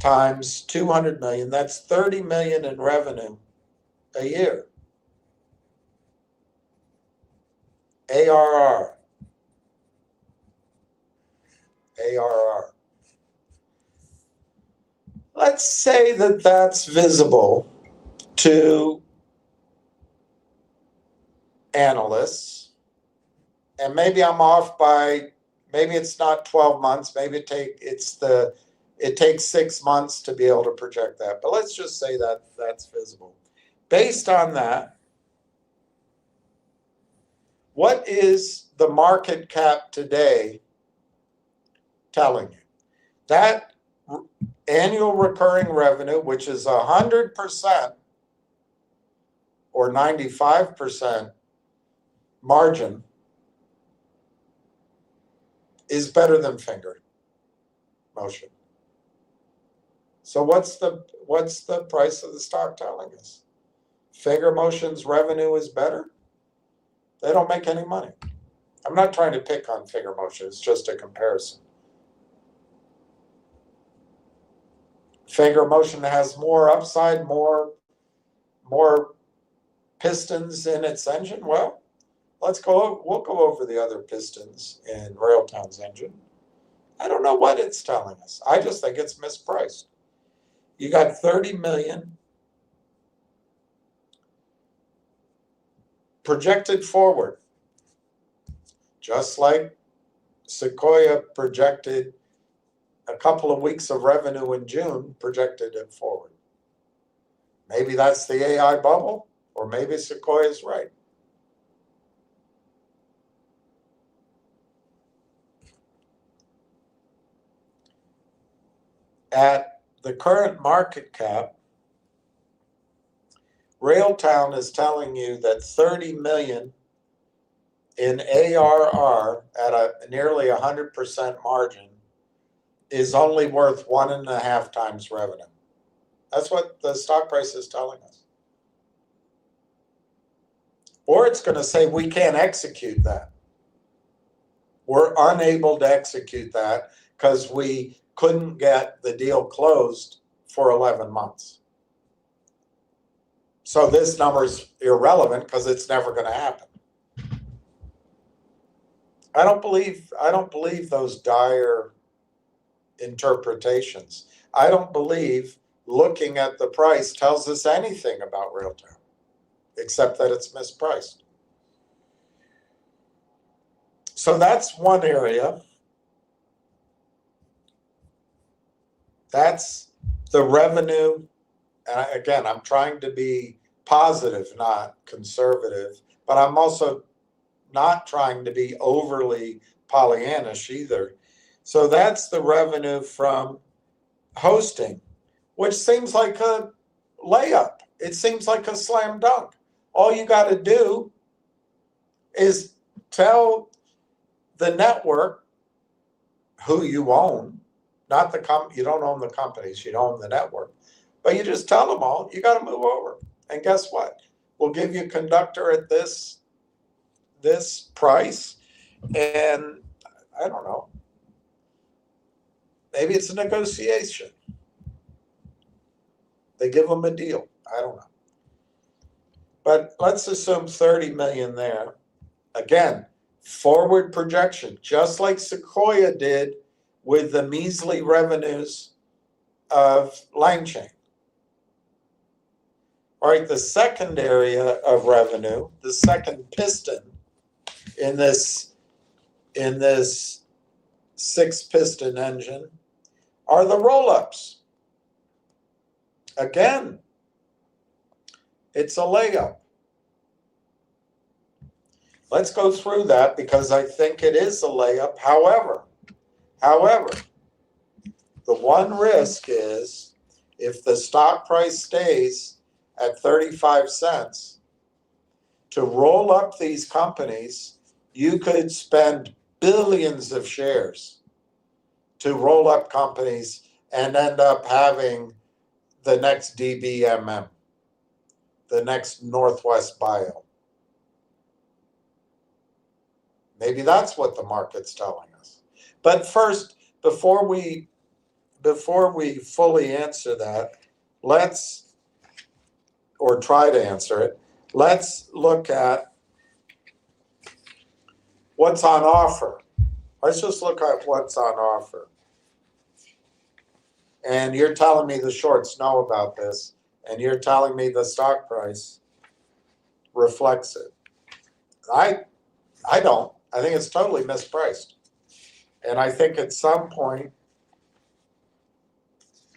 Speaker 2: times 200 million, that's 30 million in revenue a year. ARR. Let's say that that's visible to analysts, and maybe I'm off by, maybe it's not 12 months, maybe it takes 6 months to be able to project that, but let's just say that that's visible. Based on that, what is the market cap today telling you? That annual recurring revenue, which is 100% or 95% margin, is better than finger motion. So what's the price of the stock telling us? Finger motion's revenue is better? They don't make any money. I'm not trying to pick on finger motion, it's just a comparison. Finger motion has more upside, more pistons in its engine. Well, we'll go over the other pistons in Railtown's engine. I don't know what it's telling us. I just think it's mispriced. You got 30 million projected forward, just like Sequoia projected a couple of weeks of revenue in June, projected it forward. Maybe that's the AI bubble, or maybe Sequoia's right. At the current market cap, Railtown is telling you that 30 million in ARR at a nearly 100% margin is only worth 1.5 times revenue. That's what the stock price is telling us. Or it's going to say we can't execute that. We're unable to execute that because we couldn't get the deal closed for 11 months. So this number's irrelevant because it's never going to happen. I don't believe those dire interpretations. I don't believe looking at the price tells us anything about Railtown, except that it's mispriced. So that's one area. That's the revenue. And again, I'm trying to be positive, not conservative, but I'm also not trying to be overly Pollyannish either. So that's the revenue from hosting, which seems like a layup. It seems like a slam dunk. All you got to do is tell the network who you own, not the you don't own the companies, you own the network, but you just tell them all, you got to move over. And guess what? We'll give you conductor at this price, and I don't know, maybe it's a negotiation. They give them a deal. I don't know. But let's assume 30 million there. Again, forward projection, just like Sequoia did with the measly revenues of LangChain. All right, the second area of revenue, the second piston in this 6-piston engine are the roll-ups. Again, it's a layup. Let's go through that because I think it is a layup. However, the one risk is if the stock price stays at 35 cents, to roll up these companies, you could spend billions of shares to roll up companies and end up having the next DBMM, the next Northwest Bio. Maybe that's what the market's telling us. But first, before we fully answer that, or try to answer it, let's look at what's on offer. Let's just look at what's on offer. And you're telling me the shorts know about this, and you're telling me the stock price reflects it. I don't. I think it's totally mispriced. And I think at some point,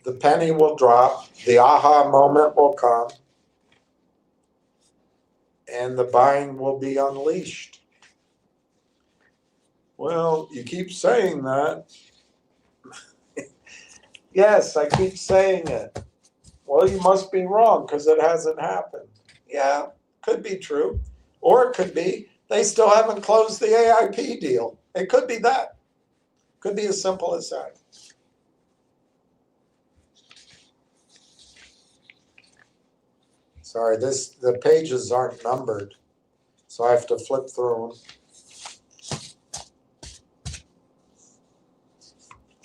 Speaker 2: the penny will drop, the aha moment will come, and the buying will be unleashed. Well, you keep saying that. Yes, I keep saying it. Well, you must be wrong because it hasn't happened. Yeah, could be true. Or it could be they still haven't closed the AIP deal. It could be that. Could be as simple as that. Sorry, the pages aren't numbered, so I have to flip through them.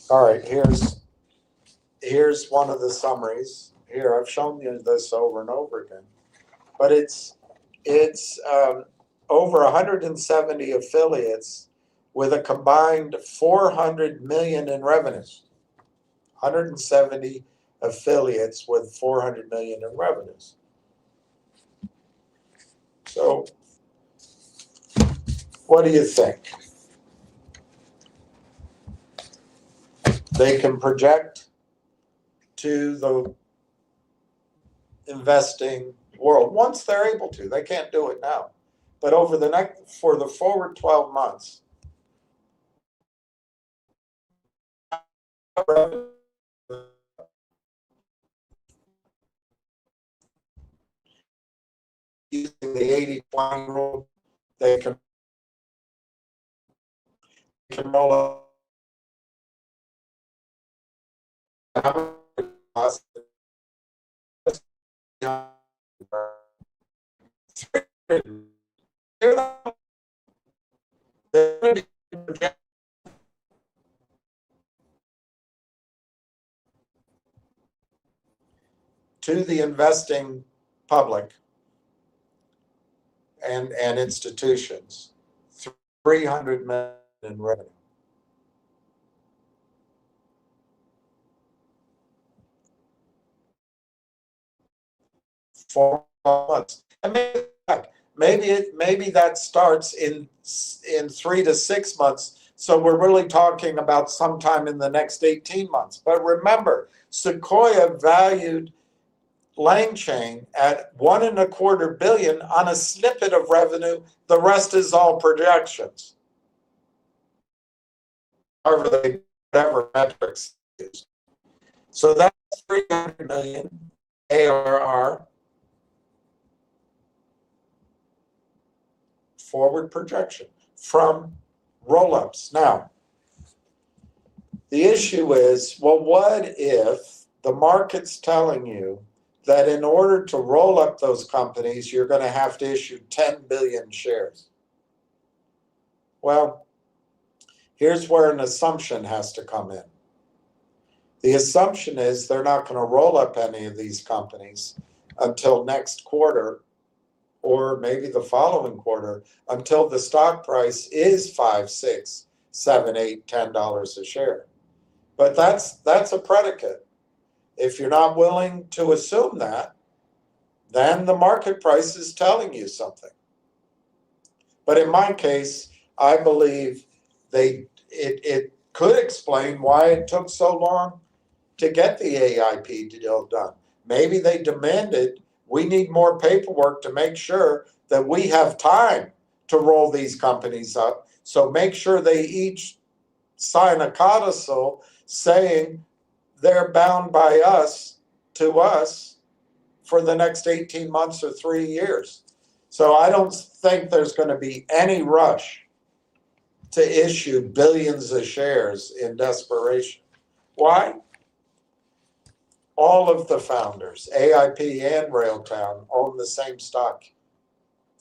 Speaker 2: All right, here's one of the summaries. Here, I've shown you this over and over again, but it's over 170 affiliates with a combined 400 million in revenues. 170 affiliates with 400 million in revenues. So What do you think? They can project to the investing world once they're able to. They can't do it now. But over the next, for the forward 12 months, using the 80-20 rule, they can roll up to the investing public and institutions, 300 million in revenue. For months. And maybe that starts in 3 to 6 months. So we're really talking about sometime in the next 18 months. But remember, Sequoia valued LangChain at $1.25 billion on a snippet of revenue. The rest is all projections. Whatever metrics is. So that's 300 million ARR forward projection from roll-ups. Now, the issue is, well, what if the market's telling you that in order to roll up those companies, you're going to have to issue 10 billion shares? Well, here's where an assumption has to come in. The assumption is they're not going to roll up any of these companies until next quarter, or maybe the following quarter, until the stock price is $5, $6, $7, $8, $10 a share. But that's a predicate. If you're not willing to assume that, then the market price is telling you something. But in my case, I believe it could explain why it took so long to get the AIP deal done. Maybe they demanded, we need more paperwork to make sure that we have time to roll these companies up. So make sure they each sign a codicil saying they're bound by us to us for the next 18 months or 3 years. So I don't think there's going to be any rush to issue billions of shares in desperation. Why? All of the founders, AIP and Railtown, own the same stock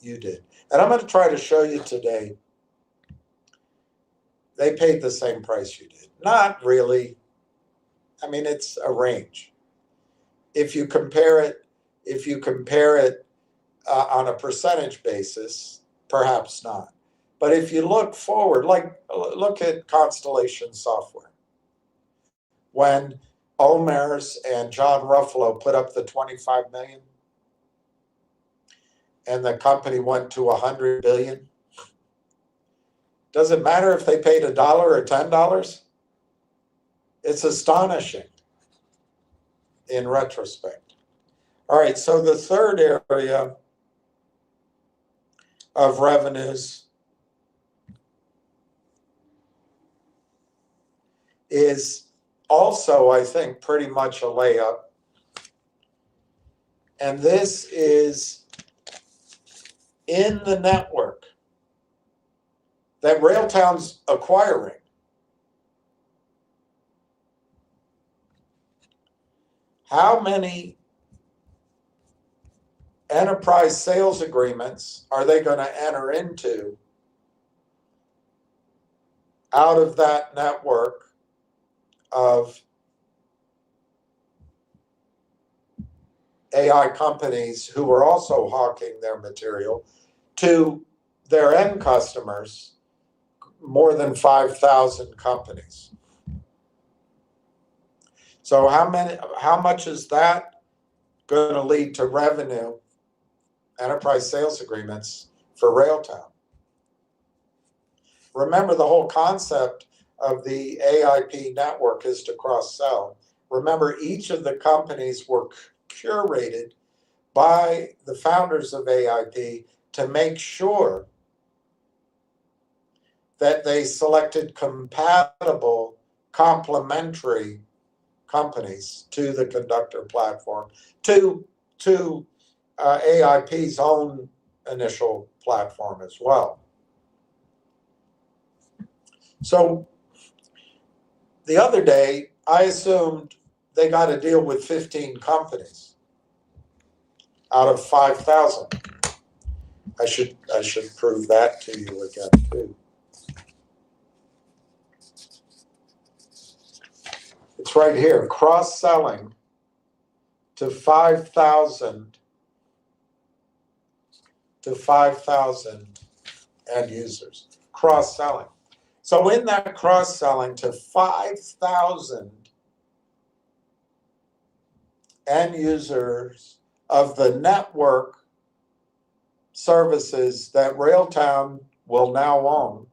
Speaker 2: you did. And I'm going to try to show you today, they paid the same price you did. Not really. I mean, it's a range. If you compare it on a percentage basis, perhaps not. But if you look forward, like look at Constellation Software. When Omer's and John Ruffalo put up the 25 million and the company went to 100 billion, does it matter if they paid $1 or $10? It's astonishing in retrospect. All right, so the third area of revenues is also, I think, pretty much a layup. And this is in the network that Railtown's acquiring. How many enterprise sales agreements are they going to enter into out of that network of AI companies who are also hawking their material to their end customers, more than 5,000 companies? So how much is that going to lead to revenue, enterprise sales agreements for Railtown? Remember, the whole concept of the AIP network is to cross-sell. Remember, each of the companies were curated by the founders of AIP to make sure that they selected compatible, complementary companies to the Conductor platform, to AIP's own initial platform as well. So the other day, I assumed they got a deal with 15 companies out of 5,000. I should prove that to you again too. It's right here, cross-selling to 5,000 end users, cross-selling. So in that cross-selling to 5,000 end users of the network services that Railtown will now own,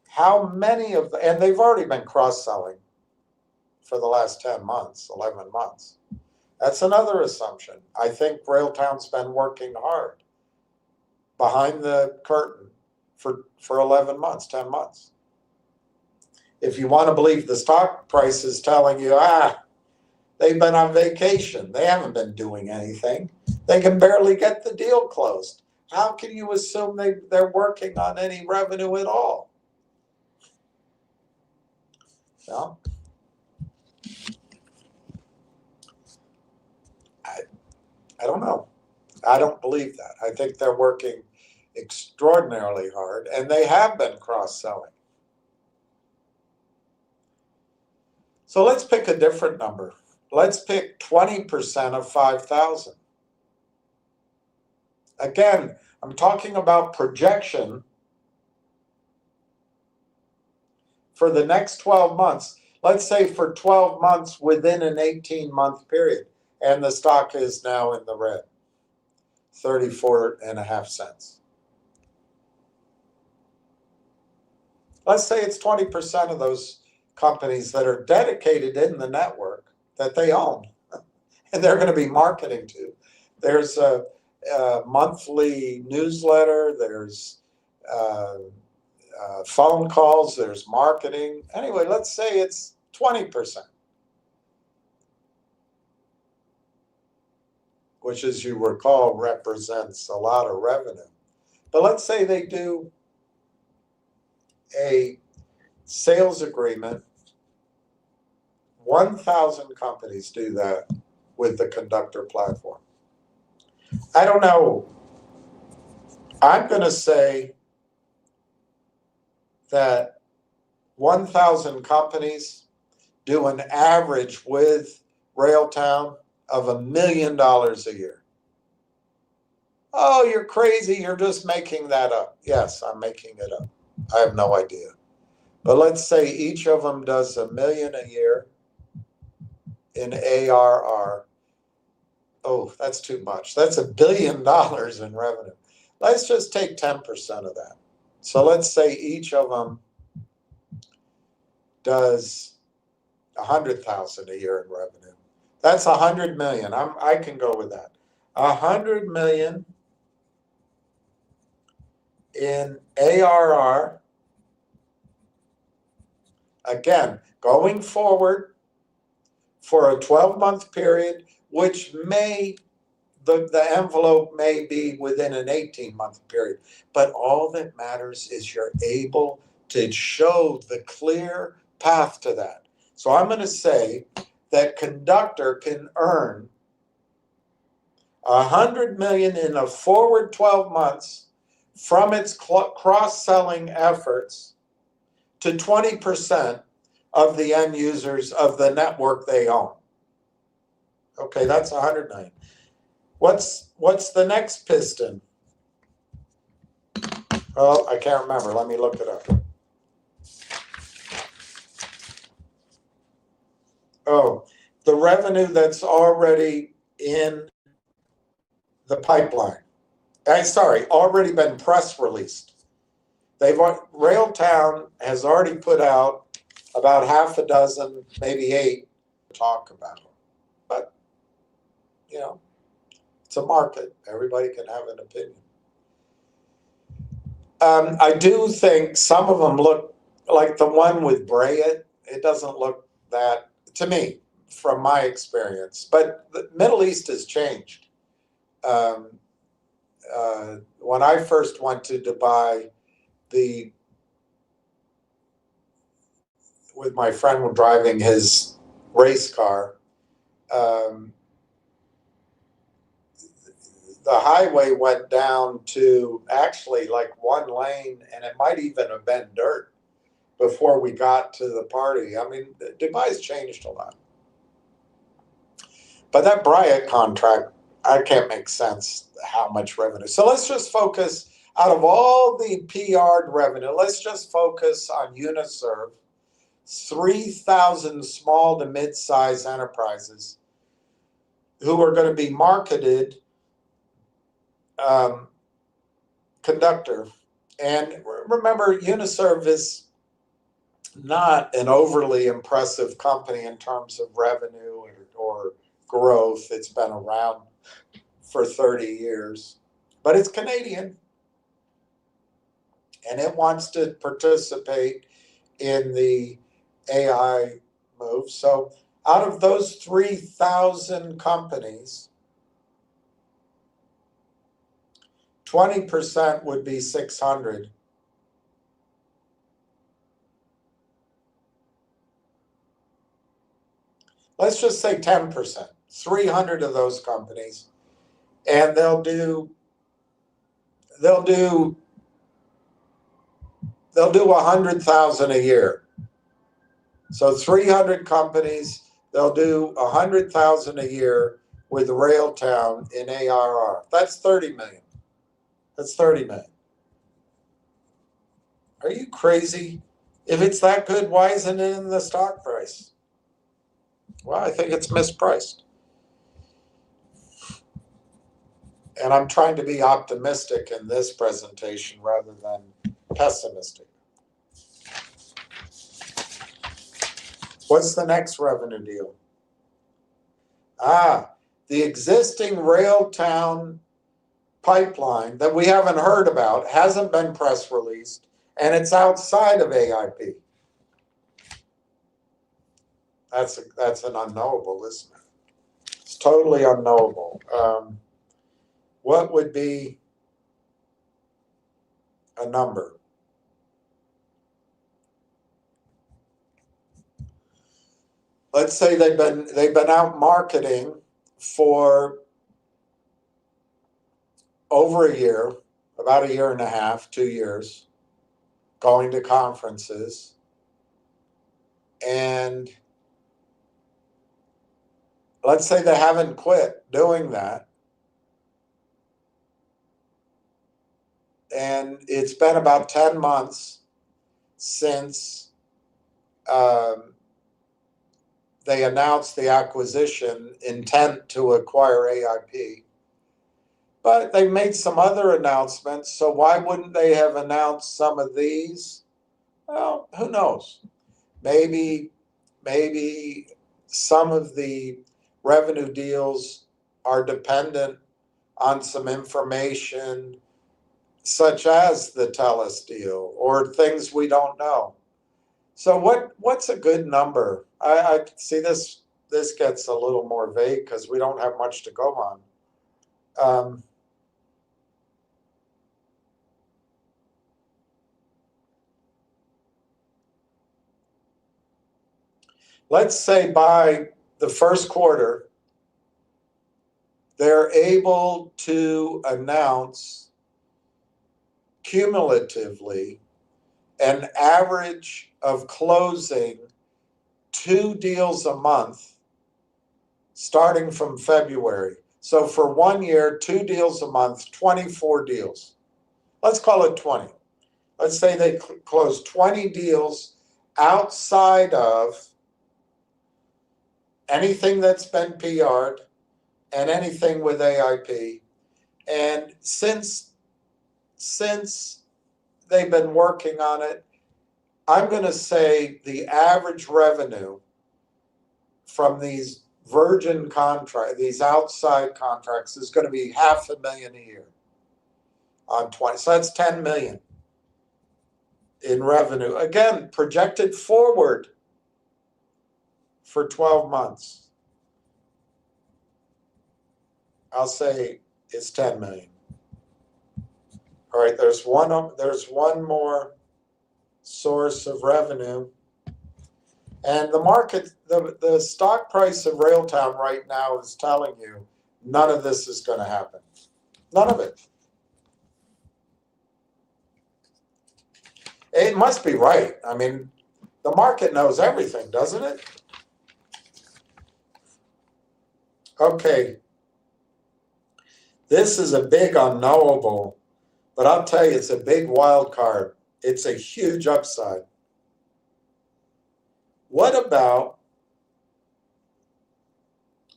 Speaker 2: how many of them, and they've already been cross-selling for the last 10 months, 11 months. That's another assumption. I think Railtown's been working hard behind the curtain for 11 months, 10 months. If you want to believe the stock price is telling you, they've been on vacation. They haven't been doing anything. They can barely get the deal closed. How can you assume they're working on any revenue at all? Well, I don't know. I don't believe that. I think they're working extraordinarily hard, and they have been cross-selling. So let's pick a different number. Let's pick 20% of 5,000. Again, I'm talking about projection for the next 12 months. Let's say for 12 months within an 18-month period, and the stock is now in the red, 34.5 cents. Let's say it's 20% of those companies that are dedicated in the network that they own, and they're going to be marketing to. There's a monthly newsletter, there's phone calls, there's marketing. Anyway, let's say it's 20%, which, as you recall, represents a lot of revenue. But let's say they do a sales agreement. 1,000 companies do that with the Conductor platform. I don't know. I'm going to say that 1,000 companies do an average with Railtown of $1 million a year. Oh, you're crazy. You're just making that up. Yes, I'm making it up. I have no idea. But let's say each of them does $1 million a year in ARR. Oh, that's too much. That's $1 billion in revenue. Let's just take 10% of that. So let's say each of them does 100,000 a year in revenue. That's 100 million. I can go with that. 100 million in ARR. Again, going forward for a 12-month period, which may, the envelope may be within an 18-month period. But all that matters is you're able to show the clear path to that. So I'm going to say that Conductor can earn 100 million in a forward 12 months from its cross-selling efforts to 20% of the end users of the network they own. Okay, that's 100 million. What's the next piston? Oh, I can't remember. Let me look it up. Oh, the revenue that's already in the pipeline. Sorry, already been press released. Railtown has already put out about half a dozen, maybe 8, to talk about. But, you know, it's a market. Everybody can have an opinion. I do think some of them look like the one with Brayett. It doesn't look that, to me, from my experience. But the Middle East has changed. When I first went to Dubai, with my friend driving his race car, the highway went down to actually like one lane, and it might even have been dirt before we got to the party. I mean, Dubai's changed a lot. But that Brayett contract, I can't make sense how much revenue. So let's just focus, out of all the PR'd revenue, let's just focus on Uniserv, 3,000 small to mid-size enterprises who are going to be marketed conductor. And remember, Uniserv is not an overly impressive company in terms of revenue or growth. It's been around for 30 years, but it's Canadian, and it wants to participate in the AI move. So out of those 3,000 companies, 20% would be 600. Let's just say 10%, 300 of those companies, and they'll do 100,000 a year. So 300 companies, they'll do 100,000 a year with Railtown in ARR. That's 30 million. That's 30 million. Are you crazy? If it's that good, why isn't it in the stock price? Well, I think it's mispriced. And I'm trying to be optimistic in this presentation rather than pessimistic. What's the next revenue deal? The existing Railtown pipeline that we haven't heard about, hasn't been press released, and it's outside of AIP. That's an unknowable, isn't it? It's totally unknowable. What would be a number? Let's say they've been out marketing for over a year, about a year and a half, 2 years, going to conferences, and let's say they haven't quit doing that, and it's been about 10 months since they announced the acquisition intent to acquire AIP. But they made some other announcements, so why wouldn't they have announced some of these? Well, who knows? Maybe some of the revenue deals are dependent on some information, such as the TELUS deal, or things we don't know. So what's a good number? I see this gets a little more vague because we don't have much to go on. Let's say by the first quarter, they're able to announce cumulatively an average of closing 2 deals a month starting from February. So for 1 year, 2 deals a month, 24 deals. Let's call it 20. Let's say they close 20 deals outside of anything that's been PR'd and anything with AIP. And since they've been working on it. I'm going to say the average revenue from these virgin contracts, these outside contracts, is going to be $500,000 a year on 20. So that's 10 million in revenue. Again, projected forward for 12 months. I'll say it's 10 million. All right, there's one more source of revenue. And the market, the stock price of Railtown right now is telling you none of this is going to happen. None of it. It must be right. I mean, the market knows everything, doesn't it? Okay. This is a big unknowable, but I'll tell you, it's a big wild card. It's a huge upside. What about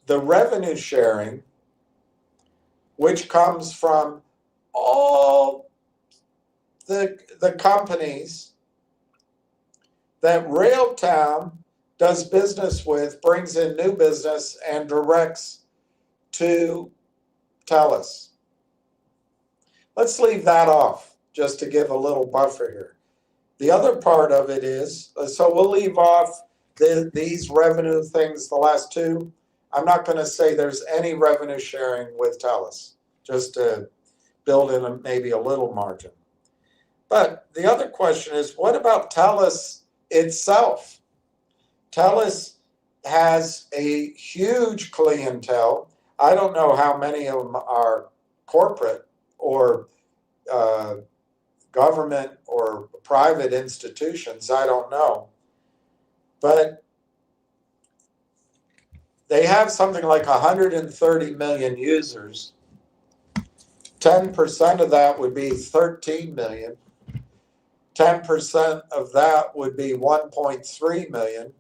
Speaker 2: the revenue sharing, which comes from all the companies that Railtown does business with, brings in new business, and directs to TELUS? Let's leave that off just to give a little buffer here. The other part of it is, so we'll leave off these revenue things, the last two. I'm not going to say there's any revenue sharing with TELUS, just to build in maybe a little margin. But the other question is, what about TELUS itself? TELUS has a huge clientele. I don't know how many of them are corporate or government or private institutions, I don't know. But they have something like 130 million users. 10% of that would be 13 million. 10% of that would be 1.3 million.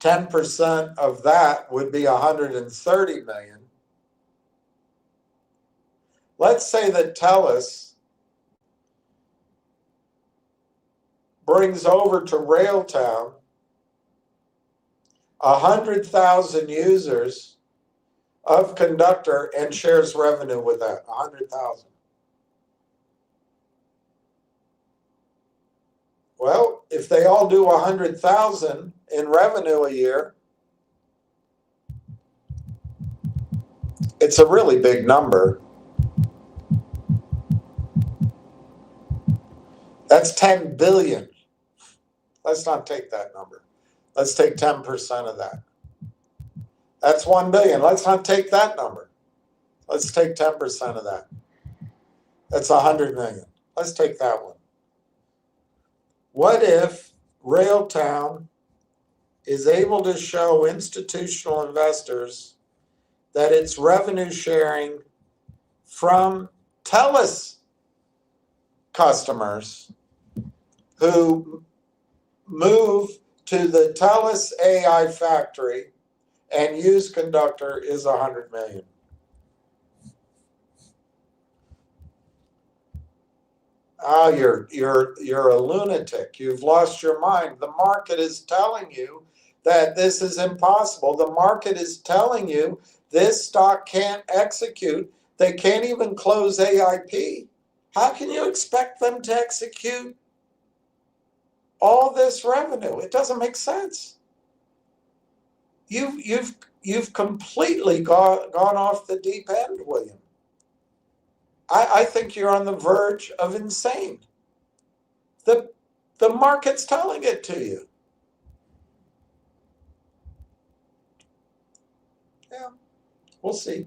Speaker 2: 10% of that would be 130 million. Let's say that TELUS brings over to Railtown 100,000 users of Conductor and shares revenue with that, 100,000. Well, if they all do 100,000 in revenue a year, it's a really big number. That's 10 billion. Let's not take that number. Let's take 10% of that. That's 1 billion. Let's not take that number. Let's take 10% of that. That's 100 million. Let's take that one. What if Railtown is able to show institutional investors that it's revenue sharing from TELUS customers who move to the TELUS AI factory and use Conductor is 100 million. Oh, you're a lunatic. You've lost your mind. The market is telling you that this is impossible. The market is telling you this stock can't execute. They can't even close AIP. How can you expect them to execute all this revenue? It doesn't make sense. You've completely gone off the deep end, William. I think you're on the verge of insane. The market's telling it to you. Yeah, we'll see.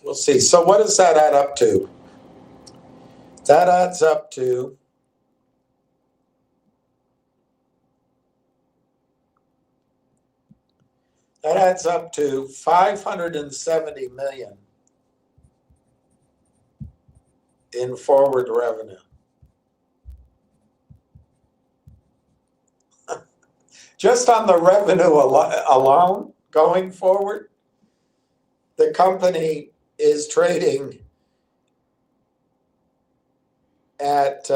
Speaker 2: We'll see. So what does that add up to? That adds up to $570 million in forward revenue. Just on the revenue alone going forward, the company is trading at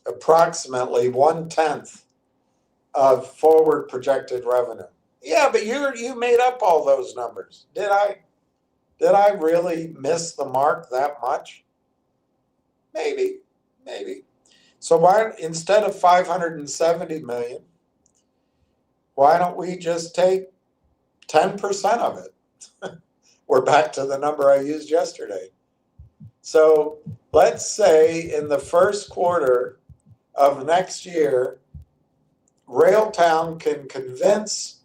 Speaker 2: approximately 1/10 of forward projected revenue. Yeah, but you made up all those numbers. Did I really miss the mark that much? Maybe. So why, instead of 570 million, why don't we just take 10% of it? We're back to the number I used yesterday. So let's say in the first quarter of next year, Railtown can convince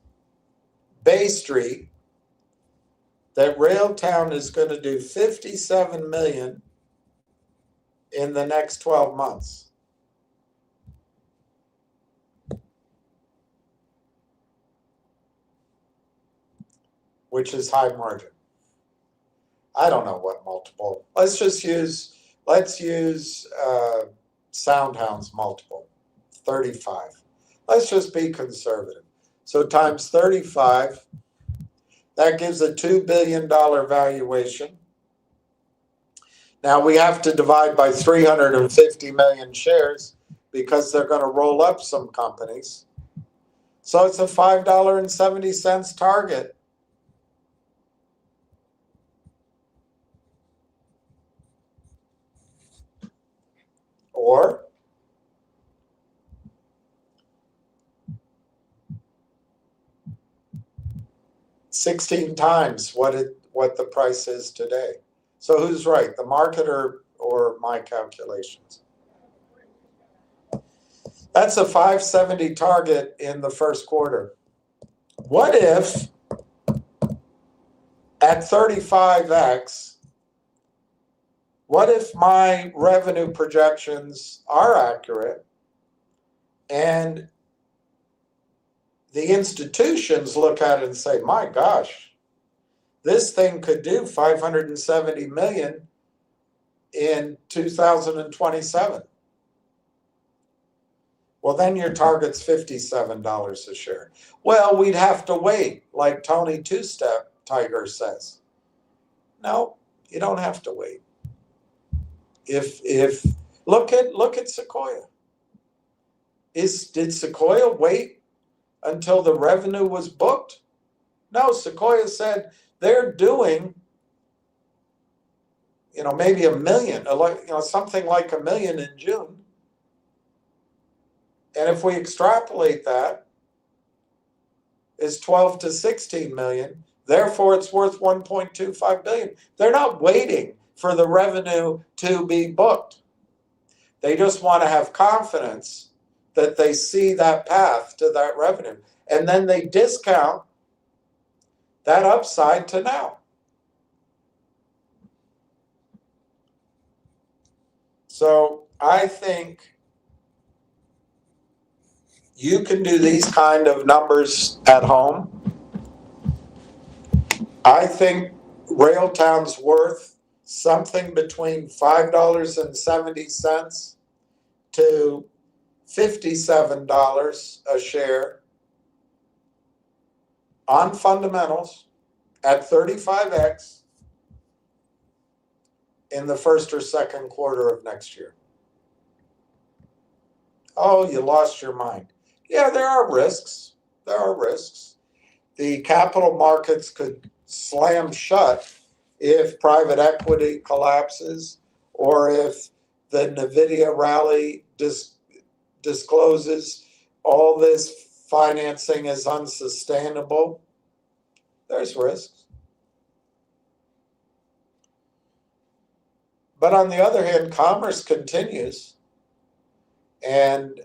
Speaker 2: Bay Street that Railtown is going to do 57 million in the next 12 months. Which is high margin. I don't know what multiple. Let's use Soundhound's multiple, 35. Let's just be conservative. So times 35, that gives a $2 billion valuation. Now we have to divide by 350 million shares because they're going to roll up some companies. So it's a $5.70 target. Or $16 times what the price is today. So who's right, the market or my calculations? That's a 570 target in the first quarter. What if at 35x, what if my revenue projections are accurate and the institutions look at it and say, my gosh, this thing could do 570 million in 2027. Well, then your target's $57 a share. Well, we'd have to wait, like Tony Two-Step Tiger says. No, you don't have to wait. If look at Sequoia. Did Sequoia wait until the revenue was booked? No, Sequoia said they're doing, maybe a million, something like $1 million in June. And if we extrapolate that, it's 12 to 16 million. Therefore, it's worth 1.25 billion. They're not waiting for the revenue to be booked. They just want to have confidence that they see that path to that revenue. And then they discount that upside to now. So I think you can do these kind of numbers at home. I think Railtown's worth something between $5.70 to $57 a share on fundamentals at 35x in the first or second quarter of next year. Oh, you lost your mind. Yeah, there are risks. The capital markets could slam shut if private equity collapses or if the NVIDIA rally discloses all this financing is unsustainable. There's risks. But on the other hand, commerce continues. And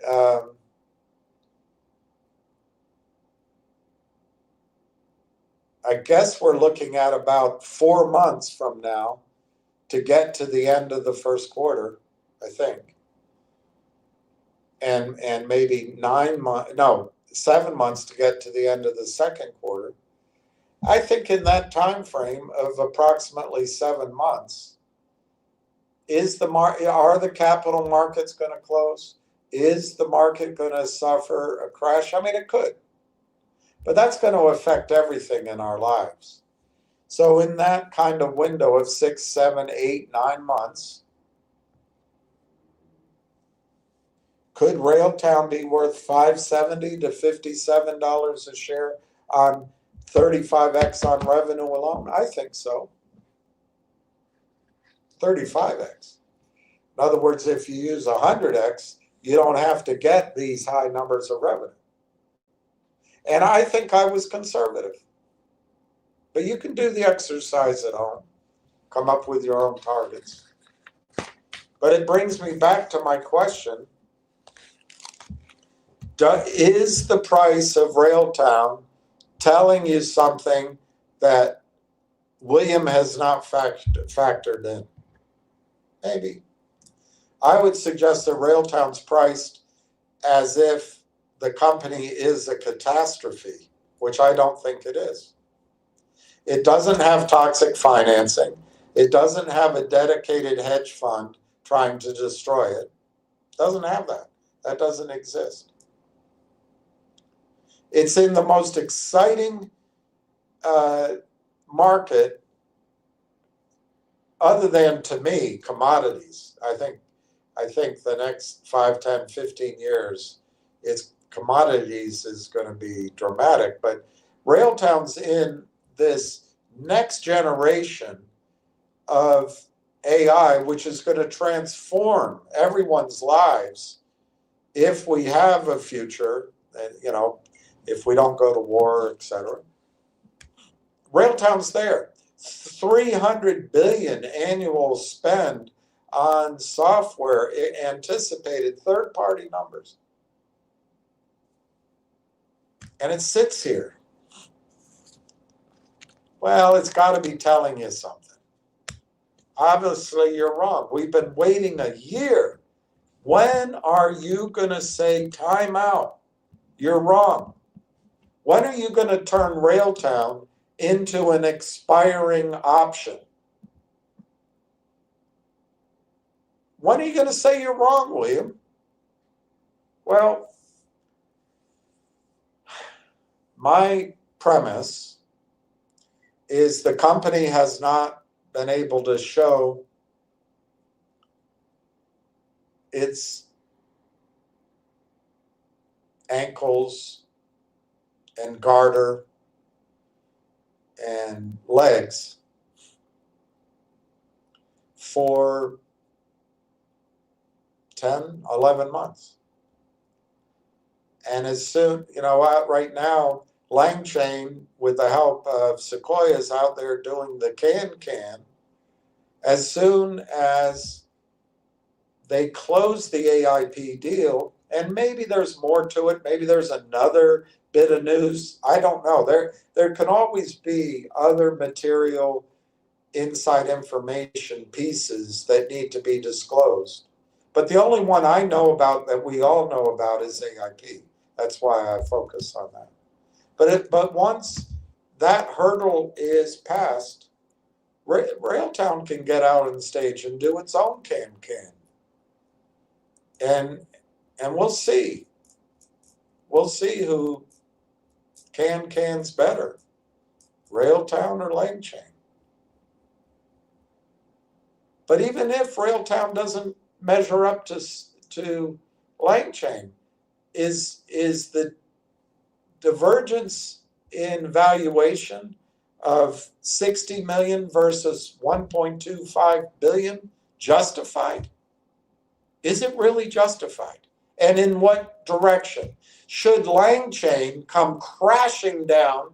Speaker 2: I guess we're looking at about 4 months from now to get to the end of the first quarter, I think. And maybe 7 months to get to the end of the second quarter. I think in that time frame of approximately 7 months, are the capital markets going to close? Is the market going to suffer a crash? I mean, it could. But that's going to affect everything in our lives. So in that kind of window of 6, 7, 8, 9 months, could Railtown be worth $5.70 to $57 a share on 35x on revenue alone? I think so. 35x. In other words, if you use 100x, you don't have to get these high numbers of revenue. And I think I was conservative. But you can do the exercise at home, come up with your own targets. But it brings me back to my question. Is the price of Railtown telling you something that William has not factored in? Maybe. I would suggest that Railtown's priced as if the company is a catastrophe, which I don't think it is. It doesn't have toxic financing. It doesn't have a dedicated hedge fund trying to destroy it. It doesn't have that. That doesn't exist. It's in the most exciting market other than, to me, commodities. I think the next 5, 10, 15 years, it's commodities is going to be dramatic. But Railtown's in this next generation of AI, which is going to transform everyone's lives if we have a future, if we don't go to war, etc. Railtown's there. 300 billion annual spend on software, anticipated third-party numbers. And it sits here. Well, it's got to be telling you something. Obviously, you're wrong. We've been waiting a year. When are you going to say time out? You're wrong. When are you going to turn Railtown into an expiring option? When are you going to say you're wrong, William? Well, my premise is the company has not been able to show its ankles and garter and legs for 10, 11 months. And as soon, right now, LangChain, with the help of Sequoia, is out there doing the can. As soon as they close the AIP deal, and maybe there's more to it, maybe there's another bit of news, I don't know. There can always be other material, inside information pieces that need to be disclosed. But the only one I know about that we all know about is AIP. That's why I focus on that. But once that hurdle is passed, Railtown can get out on the stage and do its own can. And we'll see. We'll see who can's better, Railtown or LangChain. But even if Railtown doesn't measure up to LangChain, is the divergence in valuation of 60 million versus 1.25 billion justified? Is it really justified? And in what direction? Should LangChain come crashing down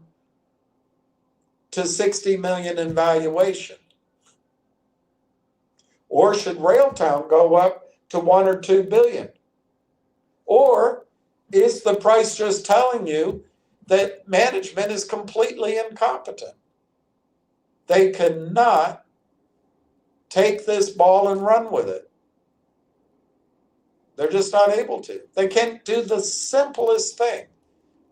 Speaker 2: to 60 million in valuation? Or should Railtown go up to 1 or 2 billion? Or is the price just telling you that management is completely incompetent? They cannot take this ball and run with it. They're just not able to. They can't do the simplest thing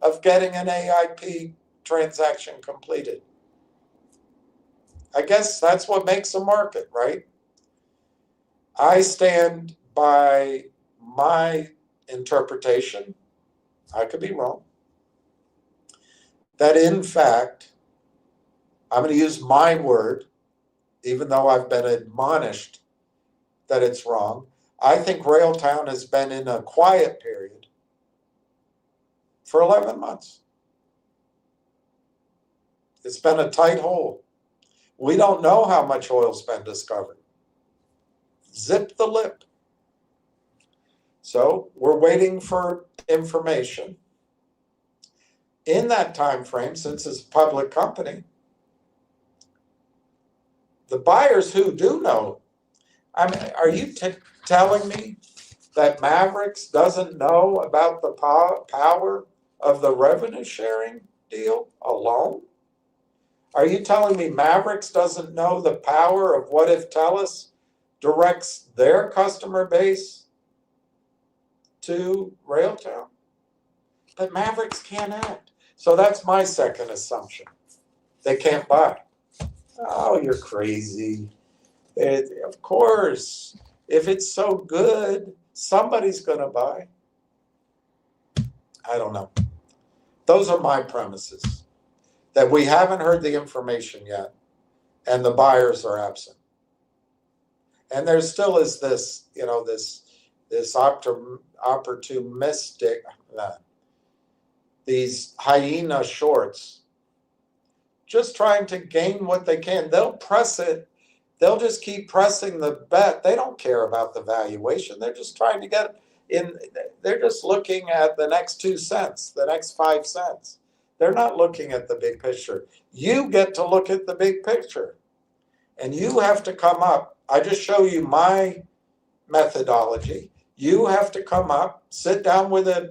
Speaker 2: of getting an AIP transaction completed. I guess that's what makes a market, right? I stand by my interpretation. I could be wrong. that in fact, I'm going to use my word, even though I've been admonished that it's wrong. I think Railtown has been in a quiet period for 11 months. It's been a tight hole. We don't know how much oil's been discovered. Zip the lip. So we're waiting for information. In that time frame, since it's a public company, the buyers who do know, I mean, are you telling me that Mavericks doesn't know about the power of the revenue sharing deal alone? Are you telling me Mavericks doesn't know the power of what if TELUS directs their customer base to Railtown? But Mavericks can't act. So that's my second assumption. They can't buy. Oh, you're crazy. Of course, if it's so good, somebody's going to buy. I don't know. Those are my premises. That we haven't heard the information yet, and the buyers are absent. And there still is this, this opportunistic, these hyena shorts, just trying to gain what they can. They'll press it. They'll just keep pressing the bet. They don't care about the valuation. They're just trying to get in. They're just looking at the next 2 cents, the next 5 cents. They're not looking at the big picture. You get to look at the big picture. And you have to come up. I just show you my methodology. You have to come up, sit down with a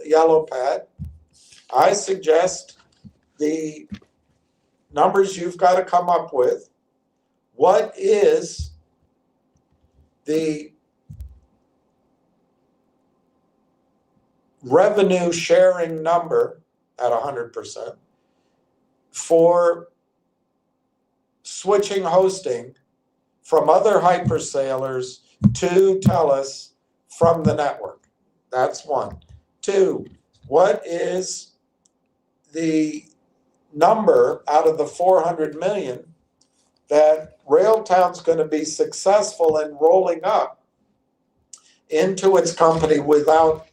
Speaker 2: yellow pad. I suggest the numbers you've got to come up with. What is the revenue sharing number at 100% for switching hosting from other hyperscalers to TELUS from the network? That's one. Two, what is the number out of the 400 million that Railtown's going to be successful in rolling up into its company without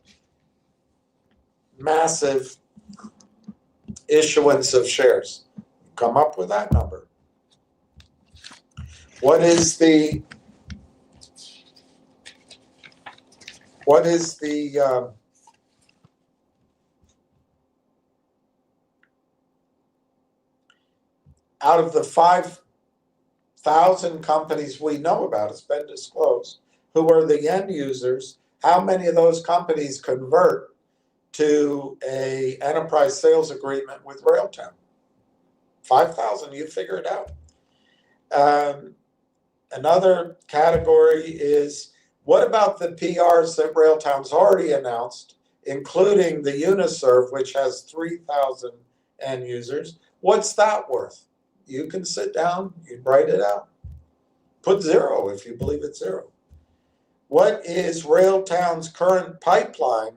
Speaker 2: massive issuance of shares? Come up with that number. What is the out of the 5,000 companies we know about, it's been disclosed, who are the end users, how many of those companies convert to a enterprise sales agreement with Railtown? 5,000, you figure it out. Another category is, what about the PRs that Railtown's already announced, including the Uniserve, which has 3,000 end users? What's that worth? You can sit down, you write it out. Put 0 if you believe it's 0. What is Railtown's current pipeline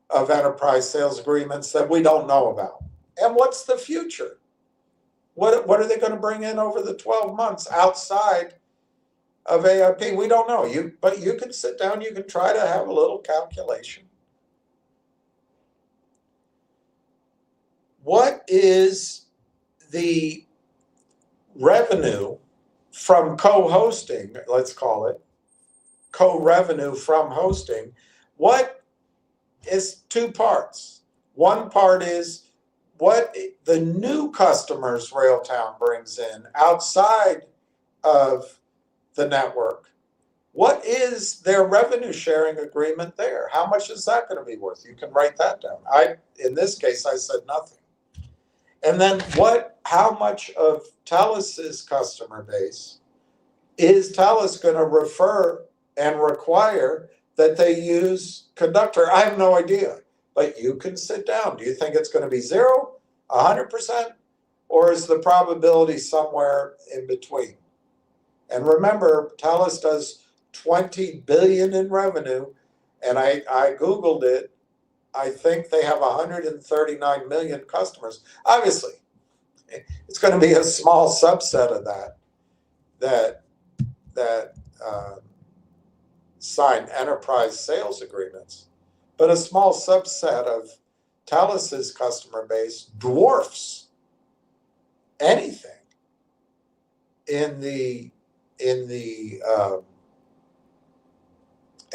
Speaker 2: of enterprise sales agreements that we don't know about? And what's the future? What are they going to bring in over the 12 months outside of AIP? We don't know. But you can sit down, you can try to have a little calculation. What is the revenue from co-hosting, let's call it, co-revenue from hosting? What is 2 parts? One part is what the new customers Railtown brings in outside of the network. What is their revenue sharing agreement there? How much is that going to be worth? You can write that down. In this case, I said nothing. And then how much of TELUS's customer base is TELUS going to refer and require that they use Conductor? I have no idea. But you can sit down. Do you think it's going to be 0, 100%, or is the probability somewhere in between? And remember, TELUS does $20 billion in revenue, and I Googled it. I think they have 139 million customers. Obviously, it's going to be a small subset of that sign enterprise sales agreements, but a small subset of Telus's customer base dwarfs anything in the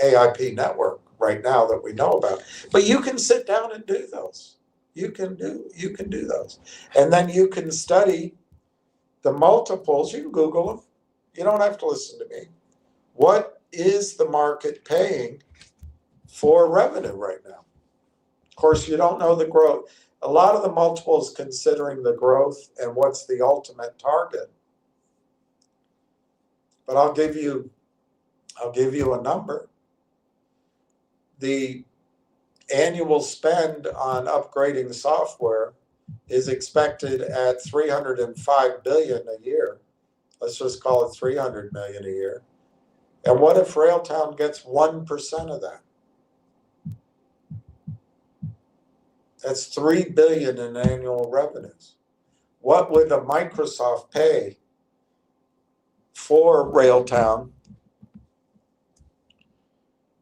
Speaker 2: AIP network right now that we know about. But you can sit down and do those. You can do those, and then you can study the multiples. You can Google them. You don't have to listen to me. What is the market paying for revenue right now? Of course, you don't know the growth. A lot of the multiples considering the growth and what's the ultimate target. But I'll give you a number. The annual spend on upgrading software is expected at $305 billion a year. Let's just call it 300 million a year. And what if Railtown gets 1% of that? That's $3 billion in annual revenues. What would a Microsoft pay for Railtown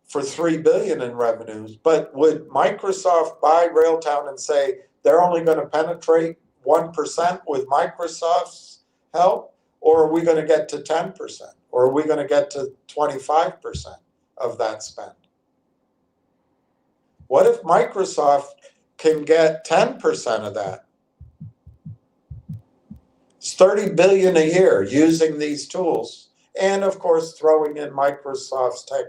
Speaker 2: for $3 billion in revenues? But would Microsoft buy Railtown and say they're only going to penetrate 1% with Microsoft's help? Or are we going to get to 10%? Or are we going to get to 25% of that spend? What if Microsoft can get 10% of that? It's $30 billion a year using these tools, and of course throwing in Microsoft's tech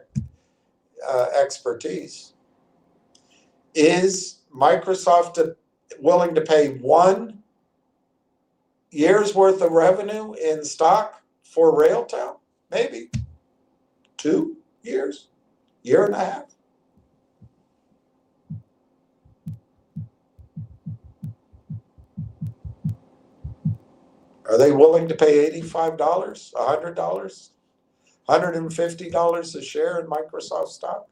Speaker 2: expertise. Is Microsoft willing to pay 1 year's worth of revenue in stock for Railtown? Maybe 2 years, year and a half. Are they willing to pay $85, $100, $150 a share in Microsoft stock?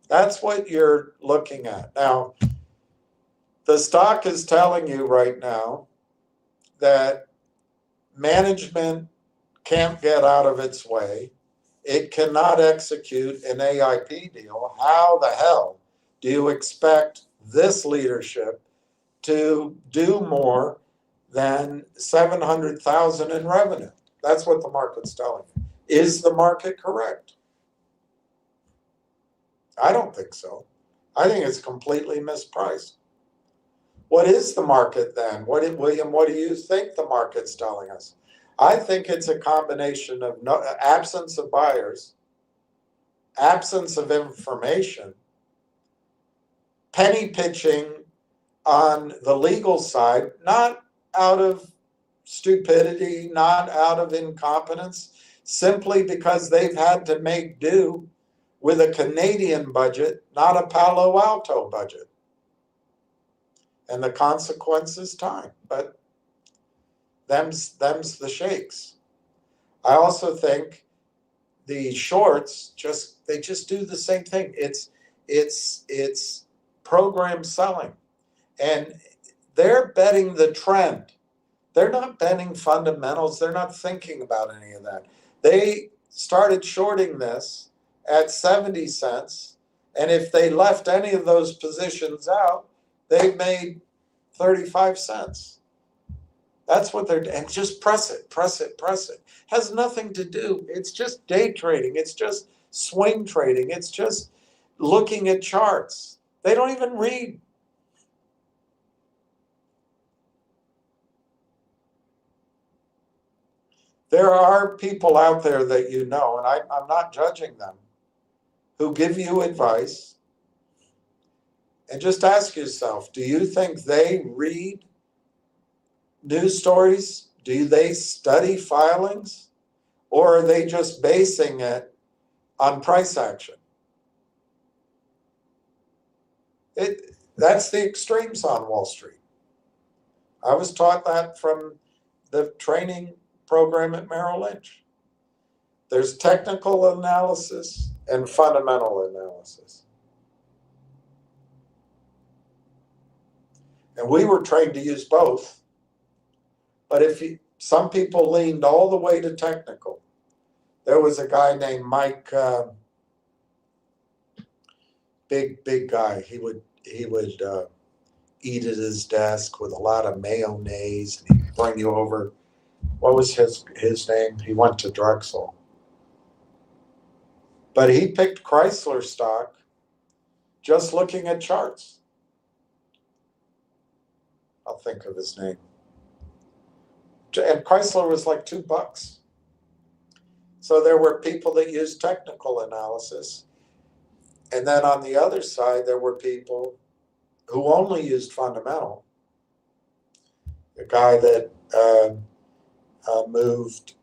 Speaker 2: That's what you're looking at. Now, the stock is telling you right now that management can't get out of its way. It cannot execute an AIP deal. How the hell do you expect this leadership to do more than 700,000 in revenue? That's what the market's telling you. Is the market correct? I don't think so. I think it's completely mispriced. What is the market then? William, what do you think the market's telling us? I think it's a combination of absence of buyers, absence of information, penny pitching on the legal side, not out of stupidity, not out of incompetence, simply because they've had to make do with a Canadian budget, not a Palo Alto budget. And the consequence is time, but them's the shakes. I also think the shorts just do the same thing. It's program selling, and they're betting the trend. They're not betting fundamentals. They're not thinking about any of that. They started shorting this at 70 cents, and if they left any of those positions out, they made 35 cents. That's what they're doing. And just press it. Has nothing to do. It's just day trading. It's just swing trading. It's just looking at charts. They don't even read. There are people out there that you know, and I'm not judging them, who give you advice. And just ask yourself, do you think they read news stories? Do they study filings? Or are they just basing it on price action? That's the extremes on Wall Street. I was taught that from the training program at Merrill Lynch. There's technical analysis and fundamental analysis. And we were trained to use both. But some people leaned all the way to technical. There was a guy named Mike, big guy. He would eat at his desk with a lot of mayonnaise, and he'd bring you over. What was his name? He went to Drexel. But he picked Chrysler stock just looking at charts. I'll think of his name. And Chrysler was like $2. So there were people that used technical analysis. And then on the other side, there were people who only used fundamental. The guy that moved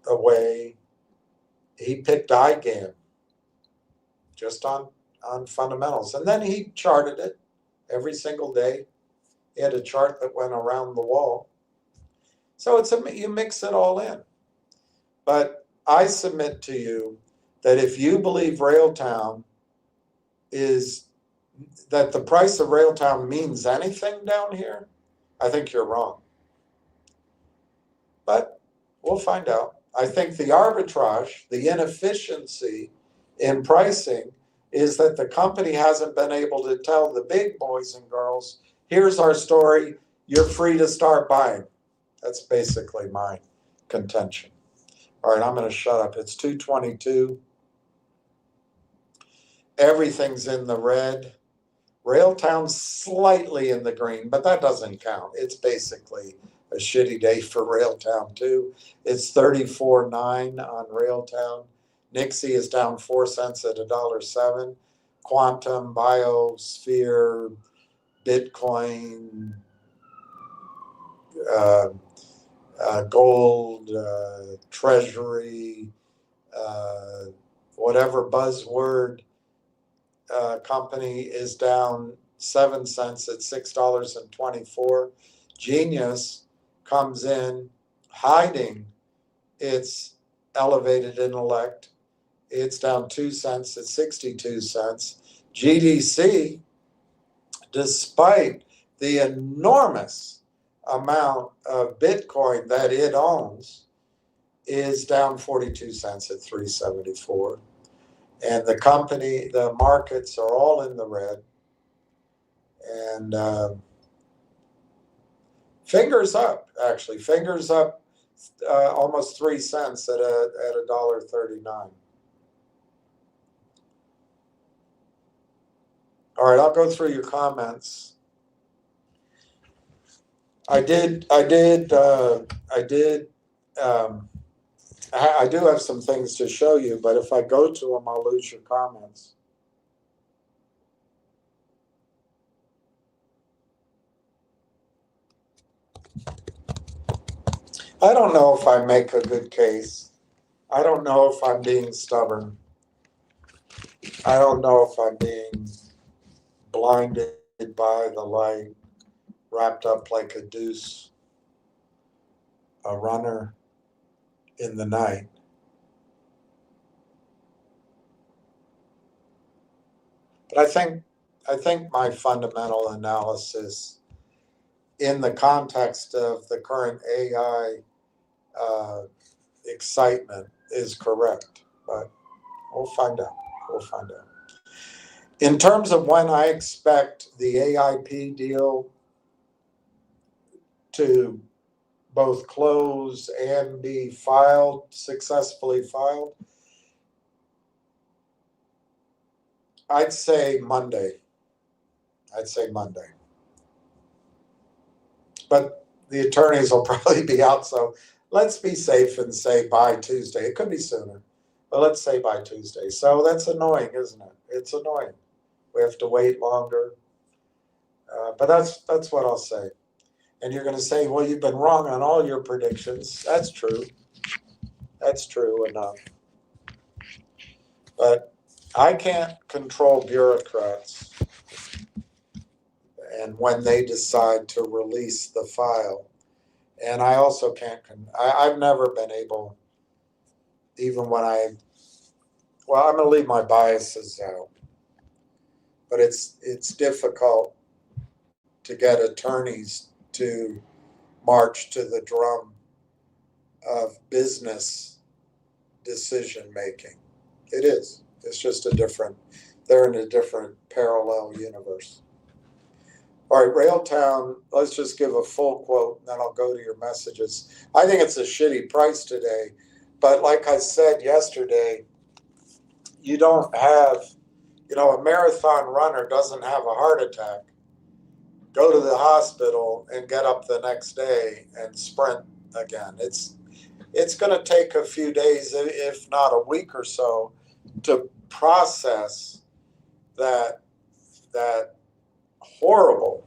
Speaker 2: away, he picked IGAN just on fundamentals. And then he charted it every single day. He had a chart that went around the wall. So you mix it all in. But I submit to you that if you believe Railtown that the price of Railtown means anything down here, I think you're wrong. But we'll find out. I think the arbitrage, the inefficiency in pricing is that the company hasn't been able to tell the big boys and girls, here's our story, you're free to start buying. That's basically my contention. All right, I'm going to shut up. It's 2:22. Everything's in the red. Railtown's slightly in the green, but that doesn't count. It's basically a shitty day for Railtown too. It's 34.9 on Railtown. Nixie is down 4 cents at $1.07. Quantum, Biosphere, Bitcoin, gold, treasury, whatever buzzword company is down 7 cents at $6.24. Genius comes in hiding its elevated intellect. It's down 2 cents at 62 cents. GDC, despite the enormous amount of Bitcoin that it owns, is down 42 cents at 374. And the markets are all in the red. And fingers up, actually. Fingers up almost 3 cents at $1.39. All right, I'll go through your comments. I do have some things to show you, but if I go to them, I'll lose your comments. I don't know if I make a good case. I don't know if I'm being stubborn. I don't know if I'm being blinded by the light, wrapped up like a deuce, a runner in the night. But I think my fundamental analysis in the context of the current AI excitement is correct, but we'll find out. In terms of when I expect the AIP deal to both close and be successfully filed, I'd say Monday. But the attorneys will probably be out, so let's be safe and say by Tuesday. It could be sooner, but let's say by Tuesday. So that's annoying, isn't it? It's annoying. We have to wait longer. But that's what I'll say. And you're going to say, well, you've been wrong on all your predictions. That's true. That's true enough. But I can't control bureaucrats and when they decide to release the file. And I also can't, I've never been able, even when I'm going to leave my biases out, but it's difficult to get attorneys to march to the drum of business decision making. It is. It's just they're in a different parallel universe. All right, Railtown, let's just give a full quote and then I'll go to your messages. I think it's a shitty price today, but like I said yesterday, you don't have, a marathon runner doesn't have a heart attack, go to the hospital and get up the next day and sprint again. It's going to take a few days, if not a week or so, to process that horrible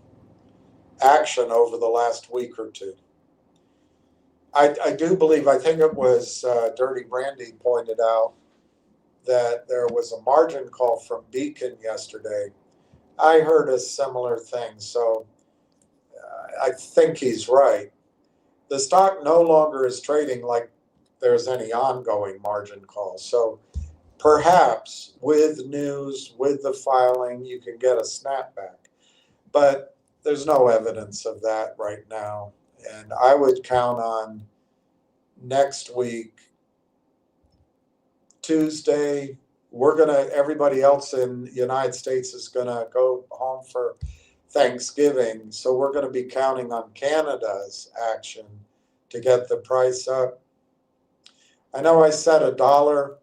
Speaker 2: action over the last week or two. I do believe, I think it was Dirty Randy pointed out that there was a margin call from Beacon yesterday. I heard a similar thing, so I think he's right. The stock no longer is trading like there's any ongoing margin call. So perhaps with news, with the filing, you can get a snapback. But there's no evidence of that right now. And I would count on next week, Tuesday, everybody else in the United States is gonna go home for Thanksgiving. So we're gonna be counting on Canada's action to get the price up. I know I said $1.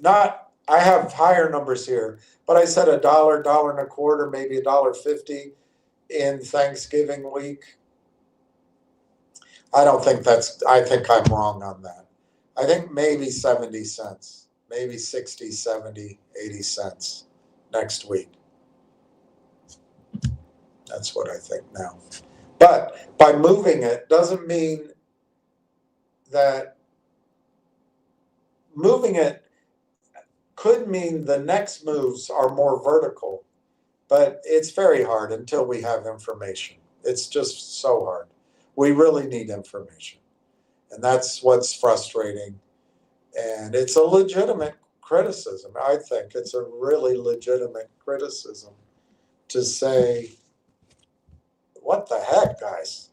Speaker 2: I have higher numbers here, but I said $1, $1.25, maybe $1.50 in Thanksgiving week. I think I'm wrong on that. I think maybe 70 cents, maybe 60, 70, 80 cents next week. That's what I think now. But by moving it doesn't mean that moving it could mean the next moves are more vertical, but it's very hard until we have information. It's just so hard. We really need information. And that's what's frustrating. And it's a legitimate criticism. I think it's a really legitimate criticism to say, what the heck, guys?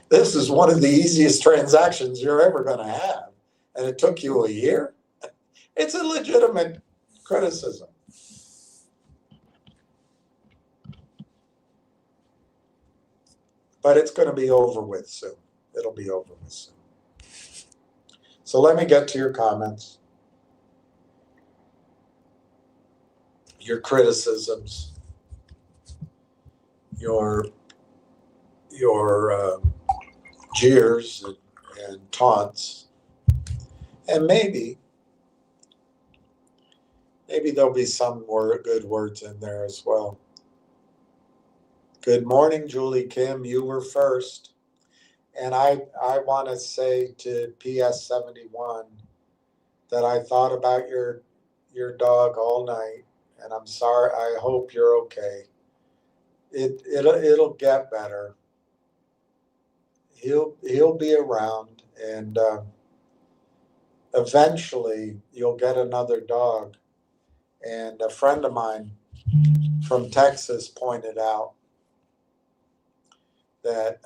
Speaker 2: This is one of the easiest transactions you're ever going to have. And it took you a year? It's a legitimate criticism. But it's going to be over with soon. It'll be over with soon. So let me get to your comments, your criticisms, your jeers and taunts, and maybe there'll be some more good words in there as well. Good morning, Julie Kim. You were first. And I want to say to PS71 that I thought about your dog all night, and I'm sorry. I hope you're okay. It'll get better. He'll be around, and eventually you'll get another dog. And a friend of mine from Texas pointed out that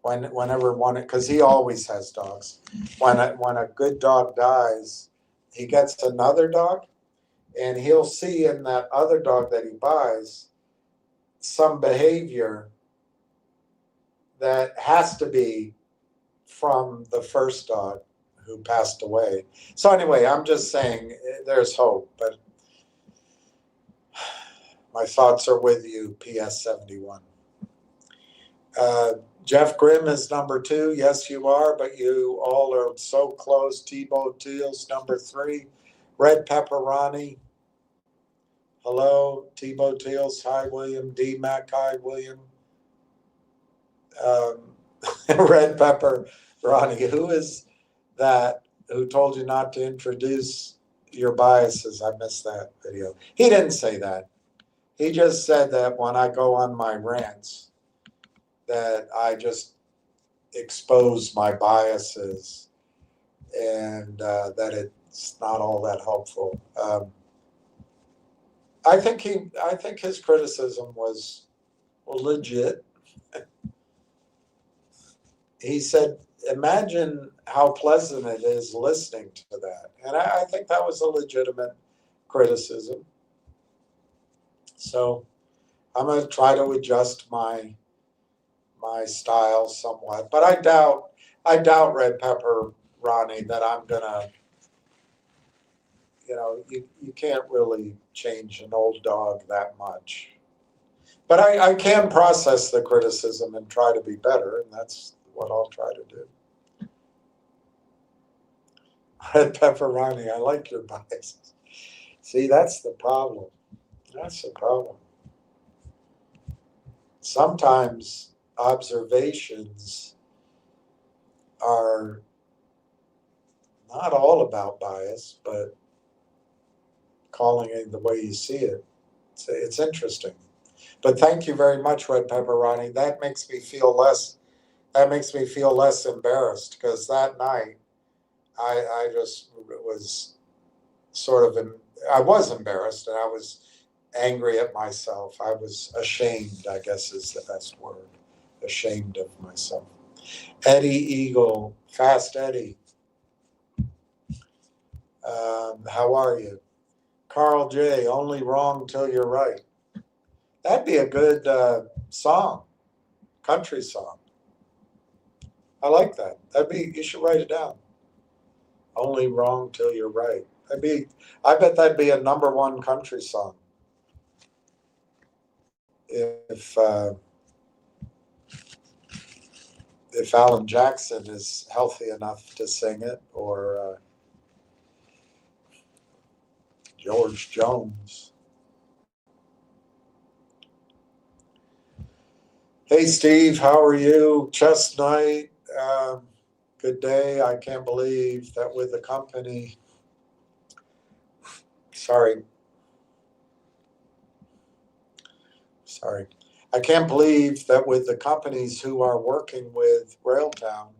Speaker 2: whenever one, because he always has dogs, when a good dog dies, he gets another dog, and he'll see in that other dog that he buys some behavior that has to be from the first dog who passed away. So anyway, I'm just saying there's hope, but my thoughts are with you, PS71. Jeff Grimm is number 2. Yes, you are, but you all are so close. Tebow Teals, number 3. Red Pepperoni. Hello, Tebow Teals. Hi, William. D Mac. Hi, William. Red Pepperoni. Who is that who told you not to introduce your biases? I missed that video. He didn't say that. He just said that when I go on my rants, that I just expose my biases and that it's not all that helpful. I think his criticism was legit. He said, imagine how pleasant it is listening to that. And I think that was a legitimate criticism. So I'm going to try to adjust my style somewhat. But I doubt, Red Pepper, Ronnie, that I'm going to, you can't really change an old dog that much. But I can process the criticism and try to be better, and that's what I'll try to do. Red Pepperoni, I like your bias. See, that's the problem. That's the problem. Sometimes observations are not all about bias, but calling it the way you see it. It's interesting. But thank you very much, Red Pepperoni. That makes me feel less embarrassed, because that night I just was I was embarrassed, and I was angry at myself. I was ashamed, I guess is the best word. Ashamed of myself. Eddie Eagle, Fast Eddie. How are you? Carl J, only wrong till you're right. That'd be a good song, country song. I like that. You should write it down. Only wrong till you're right. I bet that'd be a #1 country song. If Alan Jackson is healthy enough to sing it, or George Jones. Hey Steve, how are you? Chestnut, good day. I can't believe that with the company. Sorry. I can't believe that with the companies who are working with Railtown,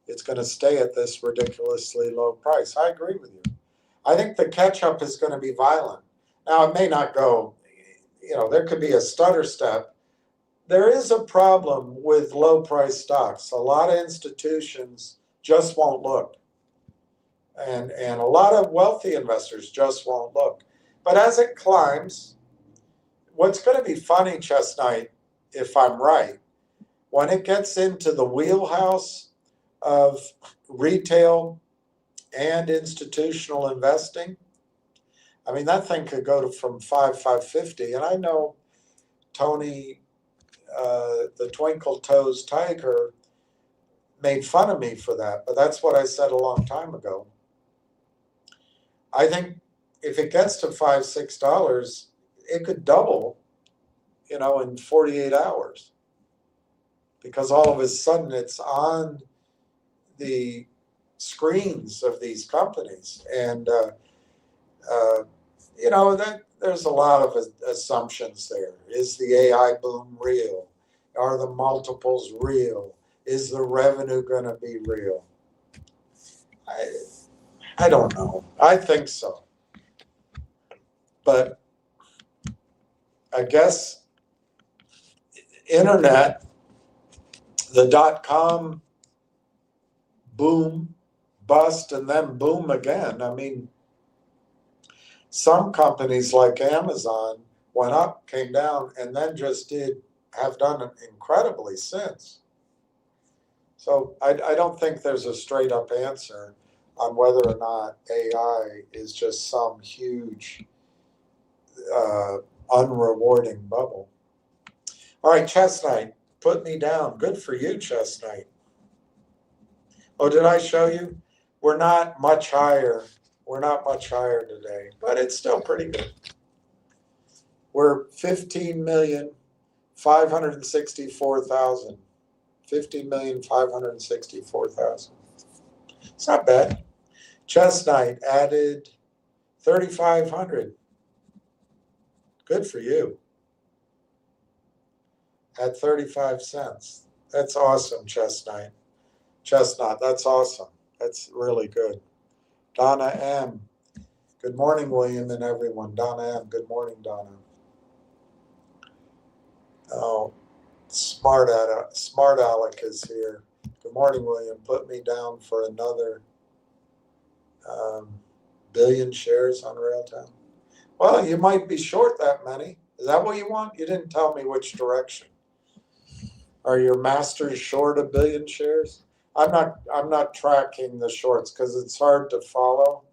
Speaker 2: it's going to stay at this ridiculously low price. I agree with you. I think the catch-up is going to be violent. Now, it may not go, there could be a stutter step. There is a problem with low-price stocks. A lot of institutions just won't look. And a lot of wealthy investors just won't look. But as it climbs, what's going to be funny, Chestnut, if I'm right, when it gets into the wheelhouse of retail and institutional investing, I mean, that thing could go from $550. And I know Tony, the Twinkle Toes Tiger, made fun of me for that, but that's what I said a long time ago. I think if it gets to $5, $6, it could double, in 48 hours. Because all of a sudden it's on the screens of these companies. And, that there's a lot of assumptions there. Is the AI boom real? Are the multiples real? Is the revenue going to be real? I don't know. I think so. But I guess internet, the .com boom, bust, and then boom again. I mean, some companies like Amazon went up, came down, and then just have done it incredibly since. So I don't think there's a straight up answer on whether or not AI is just some huge unrewarding bubble. All right, Chestnut, put me down. Good for you, Chestnut. Oh, did I show you? We're not much higher. We're not much higher today, but it's still pretty good. We're 15,564,000. 15,564,000. It's not bad. Chestnut added 3,500. Good for you. At 35 cents. That's awesome, Chestnut. That's awesome. That's really good. Donna M. Good morning, William and everyone. Donna M. Good morning, Donna. Oh, Smart Alec is here. Good morning, William. Put me down for another billion shares on Railtown. Well, you might be short that many. Is that what you want? You didn't tell me which direction. Are your masters short a billion shares? I'm not tracking the shorts because it's hard to follow.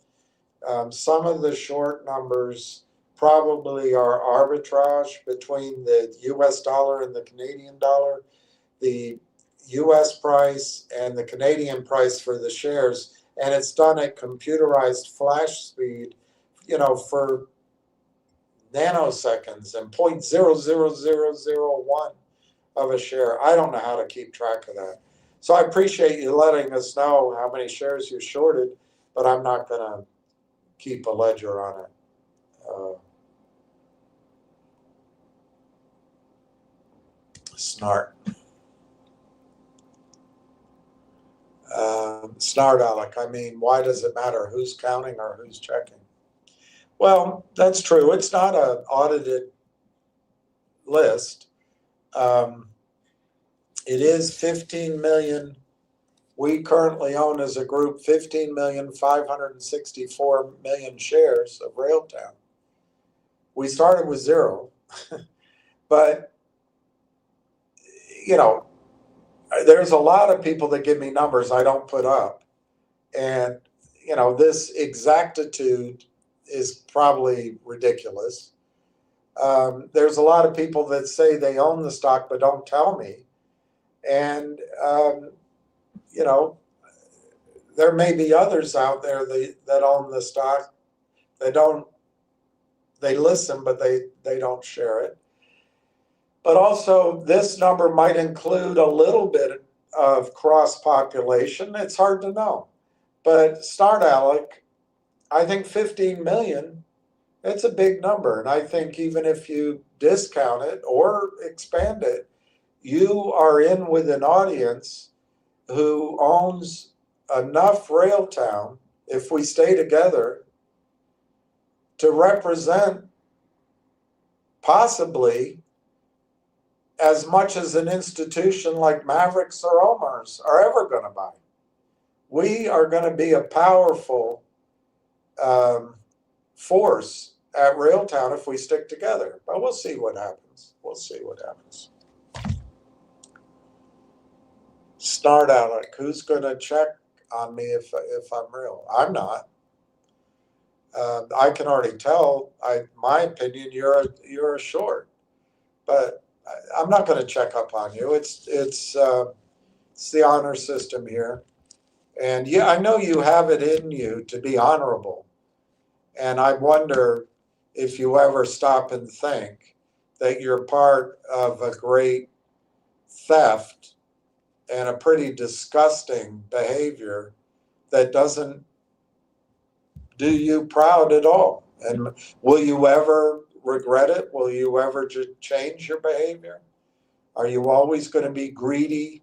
Speaker 2: Some of the short numbers probably are arbitrage between the US dollar and the Canadian dollar, the US price and the Canadian price for the shares, and it's done at computerized flash speed, for nanoseconds and 0.00001 of a share. I don't know how to keep track of that. So I appreciate you letting us know how many shares you shorted, but I'm not going to keep a ledger on it. Snart. Snart, Alec. I mean, why does it matter who's counting or who's checking? Well, that's true. It's not an audited list. It is 15 million. We currently own as a group 15,564,000,000 shares of Railtown. We started with 0, but there's a lot of people that give me numbers I don't put up, and this exactitude is probably ridiculous. There's a lot of people that say they own the stock but don't tell me, and there may be others out there that own the stock. They listen, but they don't share it. But also, this number might include a little bit of cross-population. It's hard to know. But Start Alec, I think 15 million, it's a big number. And I think even if you discount it or expand it, you are in with an audience who owns enough Railtown, if we stay together, to represent possibly as much as an institution like Mavericks or Omars are ever going to buy. We are going to be a powerful force at Railtown if we stick together. But we'll see what happens. We'll see what happens. Start Alec, who's going to check on me if I'm real? I'm not. I can already tell. My opinion, you're a short, but I'm not going to check up on you. It's the honor system here, and yeah, I know you have it in you to be honorable, and I wonder if you ever stop and think that you're part of a great theft and a pretty disgusting behavior that doesn't do you proud at all. And will you ever regret it? Will you ever change your behavior? Are you always going to be greedy,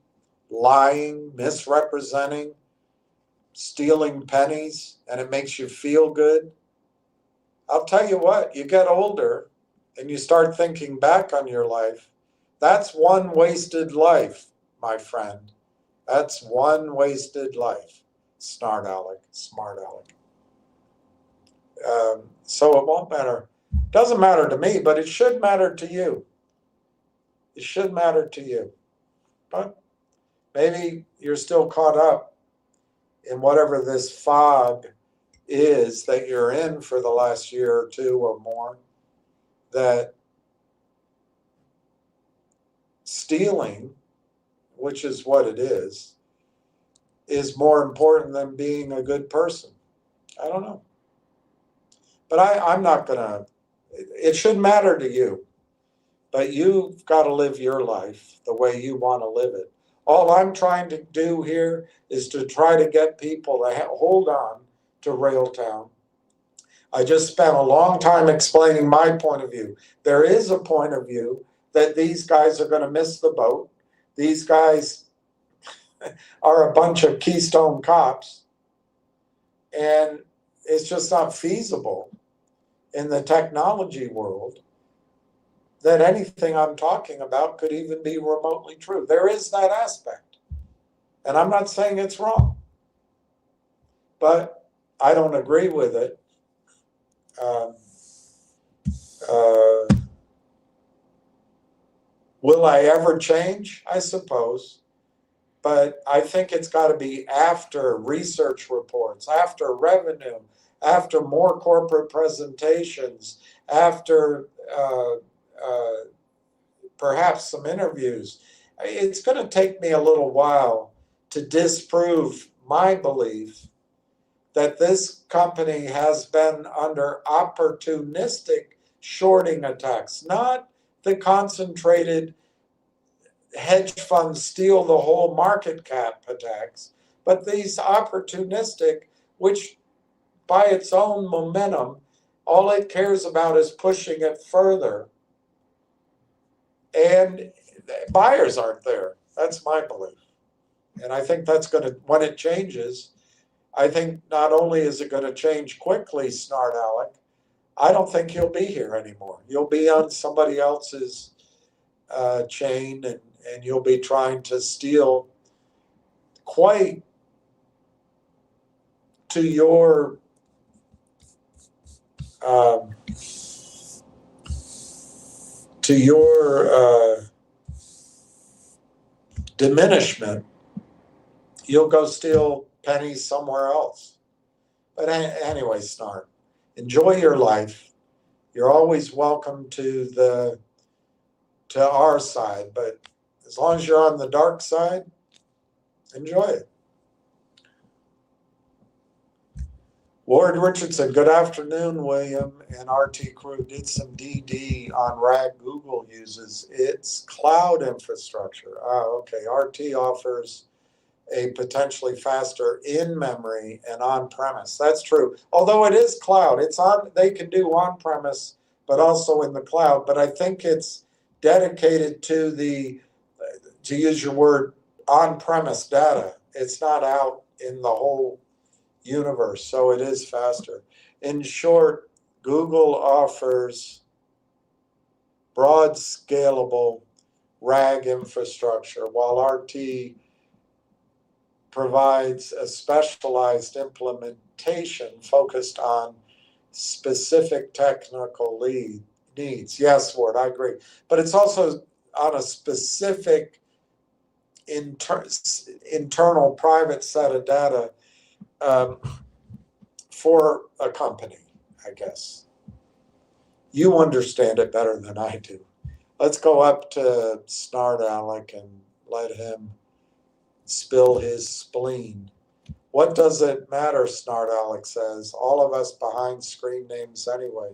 Speaker 2: lying, misrepresenting, stealing pennies, and it makes you feel good? I'll tell you what, you get older and you start thinking back on your life. That's one wasted life, my friend. That's one wasted life. Smart Alec. So it won't matter. Doesn't matter to me, but it should matter to you. It should matter to you. But maybe you're still caught up in whatever this fog is that you're in for the last year or two or more, that stealing, which is what it is more important than being a good person. I don't know. But I'm not going to, it should matter to you. But you've got to live your life the way you want to live it. All I'm trying to do here is to try to get people to hold on to Railtown. I just spent a long time explaining my point of view. There is a point of view that these guys are going to miss the boat. These guys are a bunch of Keystone cops. And it's just not feasible in the technology world that anything I'm talking about could even be remotely true. There is that aspect. And I'm not saying it's wrong, but I don't agree with it. Will I ever change? I suppose. But I think it's got to be after research reports, after revenue, after more corporate presentations, after perhaps some interviews. It's going to take me a little while to disprove my belief that this company has been under opportunistic shorting attacks, not the concentrated hedge funds steal the whole market cap attacks, but these opportunistic, which by its own momentum, all it cares about is pushing it further. And buyers aren't there. That's my belief. And I think that's going to, when it changes, I think not only is it going to change quickly, Snart Alec, I don't think you'll be here anymore. You'll be on somebody else's chain, and you'll be trying to steal quite to your diminishment. You'll go steal pennies somewhere else. But anyway, Snart, enjoy your life. You're always welcome to our side, but as long as you're on the dark side, enjoy it. Lord Richardson, good afternoon, William and RT crew. Did some DD on RAG Google uses. It's cloud infrastructure. Okay. RT offers a potentially faster in-memory and on-premise. That's true. Although it is cloud, it's on. They can do on-premise, but also in the cloud. But I think it's dedicated to to use your word, on-premise data. It's not out in the whole universe, so it is faster. In short, Google offers broad, scalable RAG infrastructure, while RT provides a specialized implementation focused on specific technical needs. Yes, Ward, I agree. But it's also on a specific internal private set of data for a company, I guess. You understand it better than I do. Let's go up to Snart Alec and let him spill his spleen. What does it matter, Snart Alec says. All of us behind screen names anyway.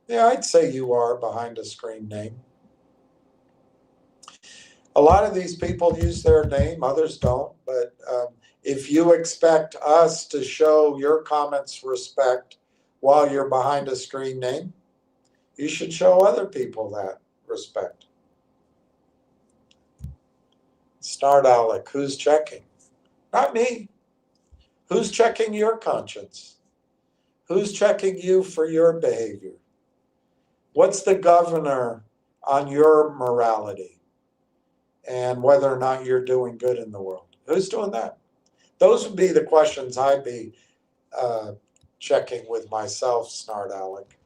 Speaker 2: Yeah, I'd say you are behind a screen name. A lot of these people use their name, others don't, but if you expect us to show your comments respect while you're behind a screen name, you should show other people that respect. Snart Alec, who's checking? Not me. Who's checking your conscience? Who's checking you for your behavior? What's the governor on your morality and whether or not you're doing good in the world? Who's doing that? Those would be the questions I'd be checking with myself, Snart Alec.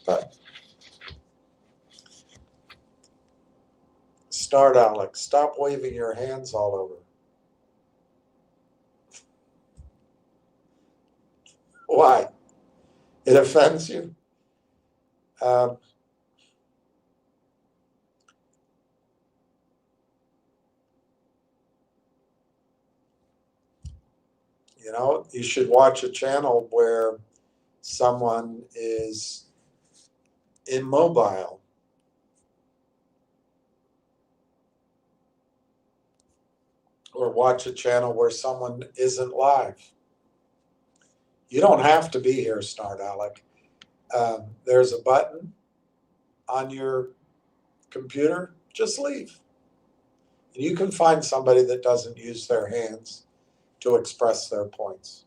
Speaker 2: But Snart Alec, stop waving your hands all over. Why? It offends you? You know, you should watch a channel where someone is immobile. Or watch a channel where someone isn't live. You don't have to be here, Snart Alec. There's a button on your computer, just leave. And you can find somebody that doesn't use their hands to express their points.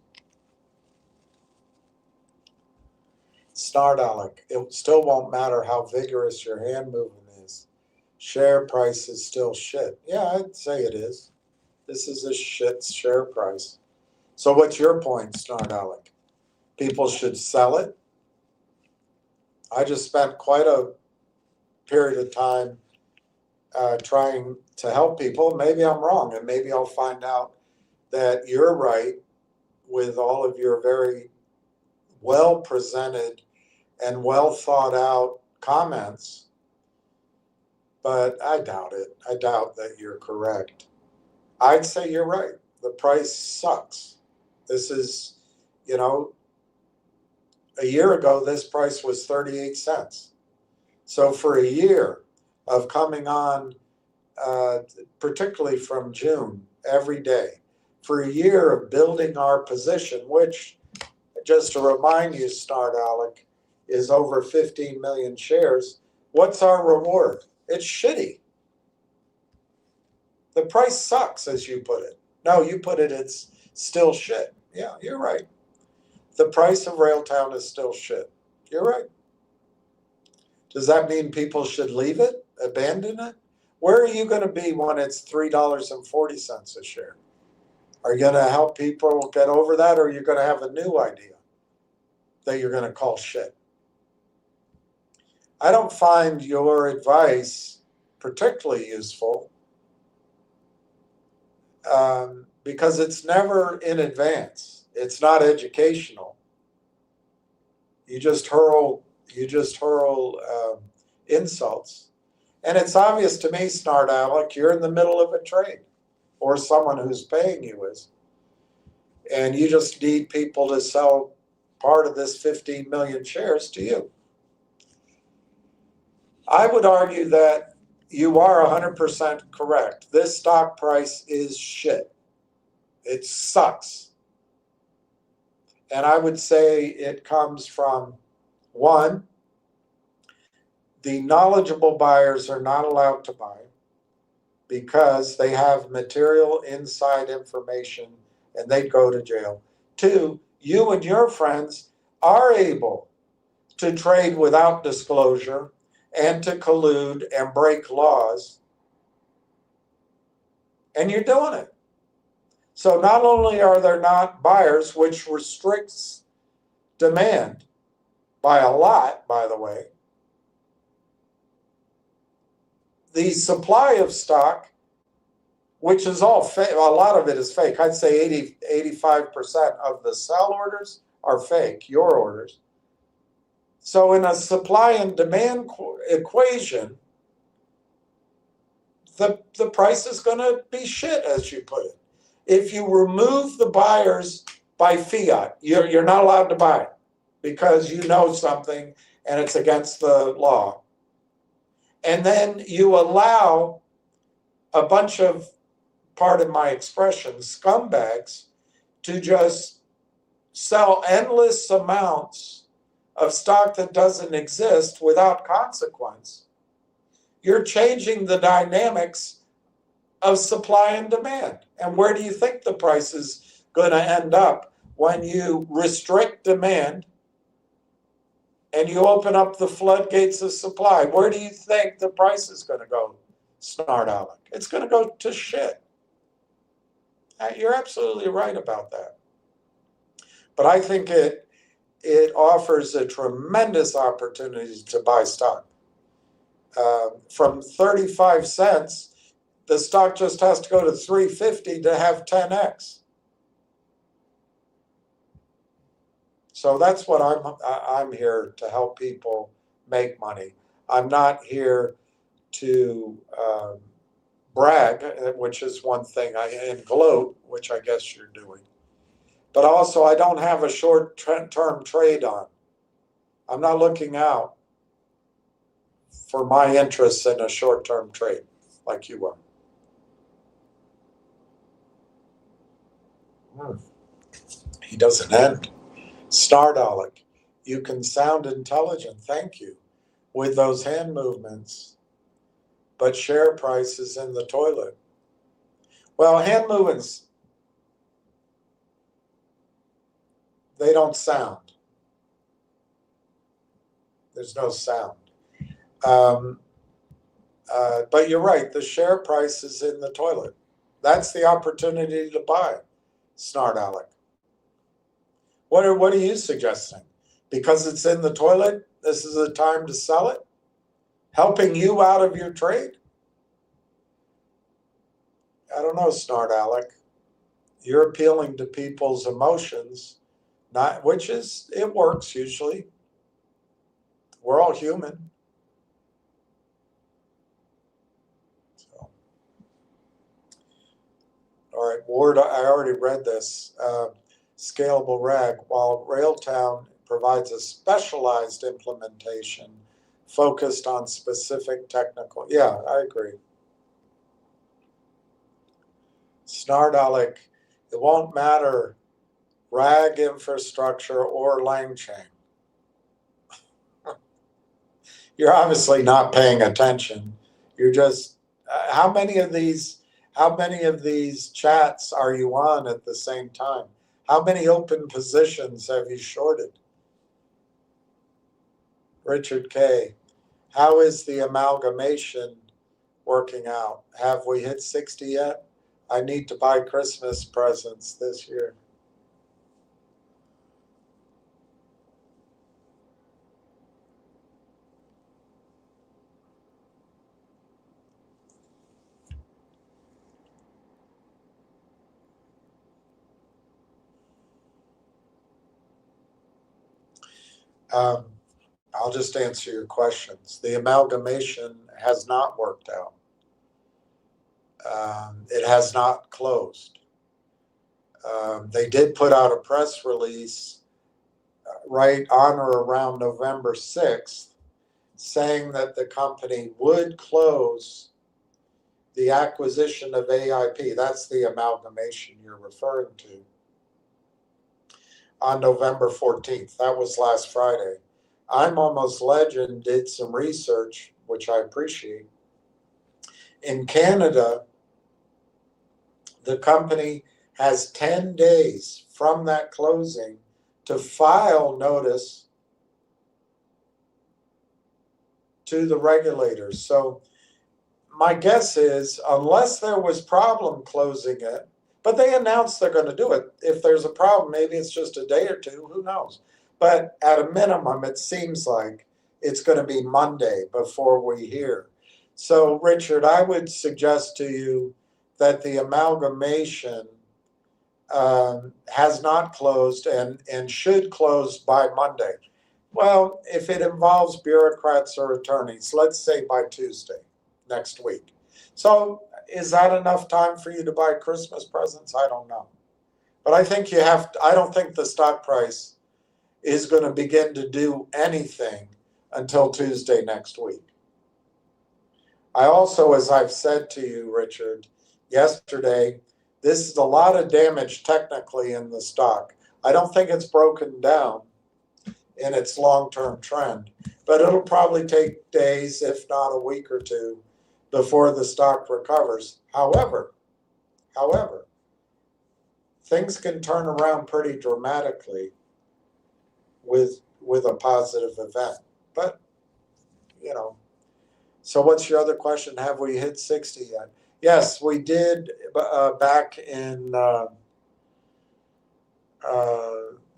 Speaker 2: Snarl-Alec, it still won't matter how vigorous your hand movement is. Share price is still shit. Yeah, I'd say it is. This is a shit share price. So what's your point, Snarl-Alec? People should sell it? I just spent quite a period of time trying to help people. Maybe I'm wrong, and maybe I'll find out that you're right with all of your very well presented and well thought out comments. But I doubt it. I doubt that you're correct. I'd say you're right. The price sucks. This is, a year ago, this price was 38 cents. So for a year of coming on, particularly from June, every day, for a year of building our position, which, just to remind you, Snarl-Alec, is over 15 million shares, what's our reward? It's shitty. The price sucks, as you put it. No, you put it, it's still shit. Yeah, you're right. The price of Railtown is still shit. You're right. Does that mean people should leave it, abandon it? Where are you going to be when it's $3.40 a share? Are you going to help people get over that, or are you going to have a new idea that you're going to call shit? I don't find your advice particularly useful because it's never in advance. It's not educational. You just hurl insults. And it's obvious to me, Snarl-Alec, you're in the middle of a trade, or someone who's paying you is. And you just need people to sell part of this 15 million shares to you. I would argue that you are 100% correct. This stock price is shit. It sucks. And I would say it comes from, one, the knowledgeable buyers are not allowed to buy because they have material inside information and they go to jail. Two, you and your friends are able to trade without disclosure and to collude and break laws, and you're doing it. So not only are there not buyers, which restricts demand by a lot, by the way, the supply of stock, which is all fake, a lot of it is fake. I'd say 85% of the sell orders are fake, your orders. So in a supply and demand equation, the price is going to be shit, as you put it. If you remove the buyers by fiat, you're not allowed to buy because you know something and it's against the law. And then you allow a bunch of, pardon my expression, scumbags to just sell endless amounts of stock that doesn't exist without consequence. You're changing the dynamics of supply and demand. And where do you think the price is going to end up when you restrict demand and you open up the floodgates of supply? Where do you think the price is going to go, Snarl-Alec? It's going to go to shit. You're absolutely right about that. But I think it offers a tremendous opportunity to buy stock. From 35 cents, the stock just has to go to 350 to have 10x. So that's what I'm here to help people make money. I'm not here to brag, which is one thing, and gloat, which I guess you're doing. But also, I don't have a short-term trade on. I'm not looking out for my interests in a short-term trade like you are. He doesn't end. Snarl-Alec, you can sound intelligent, thank you, with those hand movements, but share price is in the toilet. Well, hand movements, they don't sound. There's no sound. But you're right, the share price is in the toilet. That's the opportunity to buy, Snart Alec. What are you suggesting? Because it's in the toilet, this is a time to sell it? Helping you out of your trade? I don't know, Snart Alec. You're appealing to people's emotions, it works usually. We're all human. So. All right, Ward, I already read this. Scalable RAG, while Railtown provides a specialized implementation focused on specific technical. Yeah, I agree. Snart Alec, it won't matter RAG infrastructure or LangChain. You're obviously not paying attention. You're just, how many of these chats are you on at the same time? How many open positions have you shorted? Richard K. How is the amalgamation working out? Have we hit 60 yet? I need to buy Christmas presents this year. I'll just answer your questions. The amalgamation has not worked out. It has not closed. They did put out a press release right on or around November 6th saying that the company would close the acquisition of AIP. That's the amalgamation you're referring to. On November 14th. That was last Friday. I'm Almost Legend did some research, which I appreciate. In Canada, the company has 10 days from that closing to file notice to the regulators. So my guess is, unless there was problem closing it, but they announced they're going to do it. If there's a problem, maybe it's just a day or two, who knows? But at a minimum, it seems like it's going to be Monday before we hear. So, Richard, I would suggest to you that the amalgamation has not closed and should close by Monday. Well, if it involves bureaucrats or attorneys, let's say by Tuesday next week. So is that enough time for you to buy Christmas presents? I don't know. But I think you have to, I don't think the stock price is going to begin to do anything until Tuesday next week. I also, as I've said to you, Richard, yesterday, this is a lot of damage technically in the stock. I don't think it's broken down in its long-term trend, but it'll probably take days, if not a week or two, before the stock recovers. However, things can turn around pretty dramatically with a positive event. But, you know, so what's your other question? Have we hit 60 yet? Yes, we did back in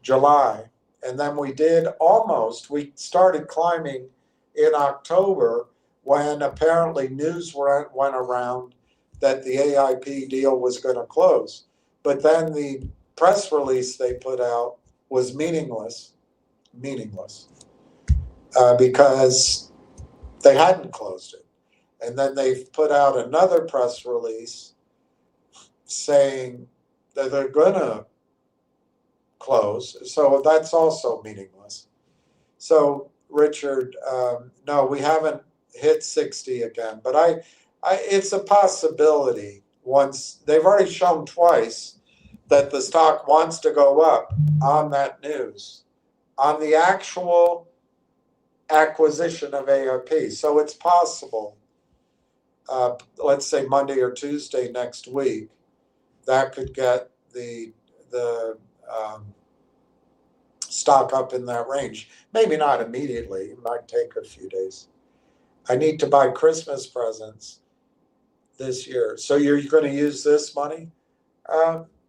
Speaker 2: July. And then we started climbing in October when apparently news went around that the AIP deal was going to close. But then the press release they put out was meaningless, because they hadn't closed it. And then they've put out another press release saying that they're going to close. So that's also meaningless. So, Richard, no, we haven't hit 60 again, but it's a possibility. Once they've already shown twice that the stock wants to go up on that news, on the actual acquisition of AIP. So it's possible, let's say Monday or Tuesday next week, that could get the stock up in that range. Maybe not immediately, it might take a few days. I need to buy Christmas presents this year. So you're going to use this money?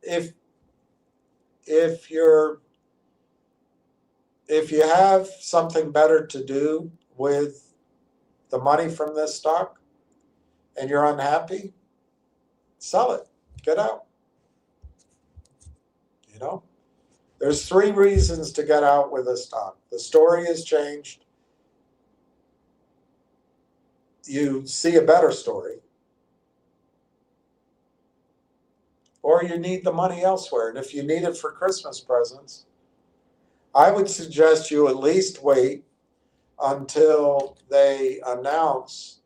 Speaker 2: If you have something better to do with the money from this stock and you're unhappy, sell it, get out. You know, there's 3 reasons to get out with a stock. The story has changed. You see a better story, or you need the money elsewhere. And if you need it for Christmas presents, I would suggest you at least wait until they announce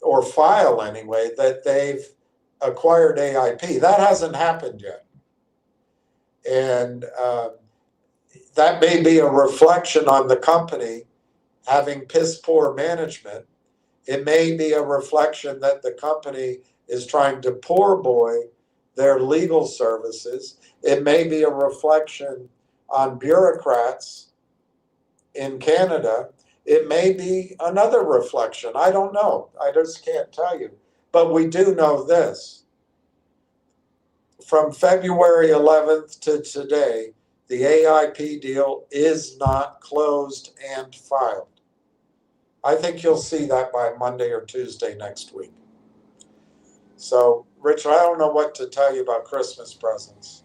Speaker 2: or file anyway that they've acquired AIP. That hasn't happened yet. And that may be a reflection on the company having piss poor management. It may be a reflection that the company is trying to poor boy their legal services. It may be a reflection on bureaucrats in Canada. It may be another reflection. I don't know. I just can't tell you. But we do know this. From February 11th to today, the AIP deal is not closed and filed. I think you'll see that by Monday or Tuesday next week. So, Richard, I don't know what to tell you about Christmas presents.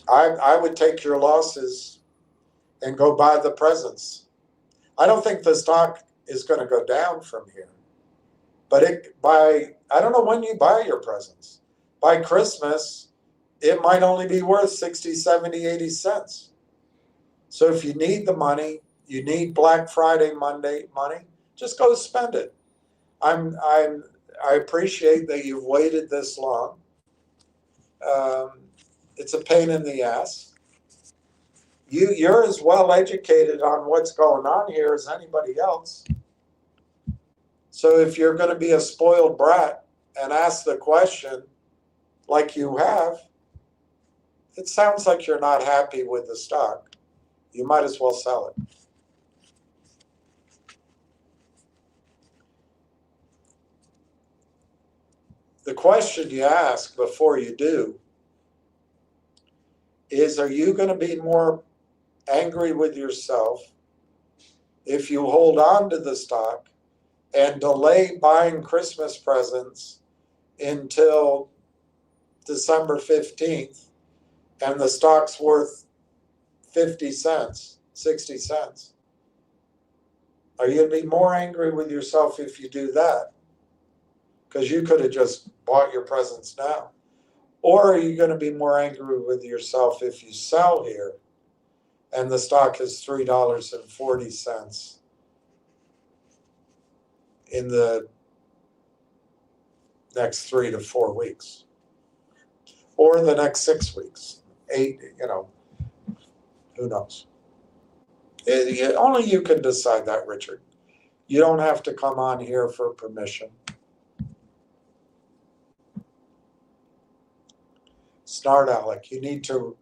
Speaker 2: I would take your losses and go buy the presents. I don't think the stock is going to go down from here. But I don't know when you buy your presents. By Christmas, it might only be worth 60, 70, 80 cents. So if you need the money, you need Black Friday, Monday money, just go spend it. I appreciate that you've waited this long. It's a pain in the ass. You're as well educated on what's going on here as anybody else. So if you're going to be a spoiled brat and ask the question like you have, it sounds like you're not happy with the stock. You might as well sell it. The question you ask before you do is, are you going to be more angry with yourself if you hold on to the stock and delay buying Christmas presents until December 15th and the stock's worth 50 cents, 60 cents? Are you going to be more angry with yourself if you do that? Because you could have just bought your presents now. Or are you going to be more angry with yourself if you sell here and the stock is $3.40 in the next 3 to 4 weeks? Or the next 6 weeks, 8, who knows? Only you can decide that, Richard. You don't have to come on here for permission. Snart Alec, you need to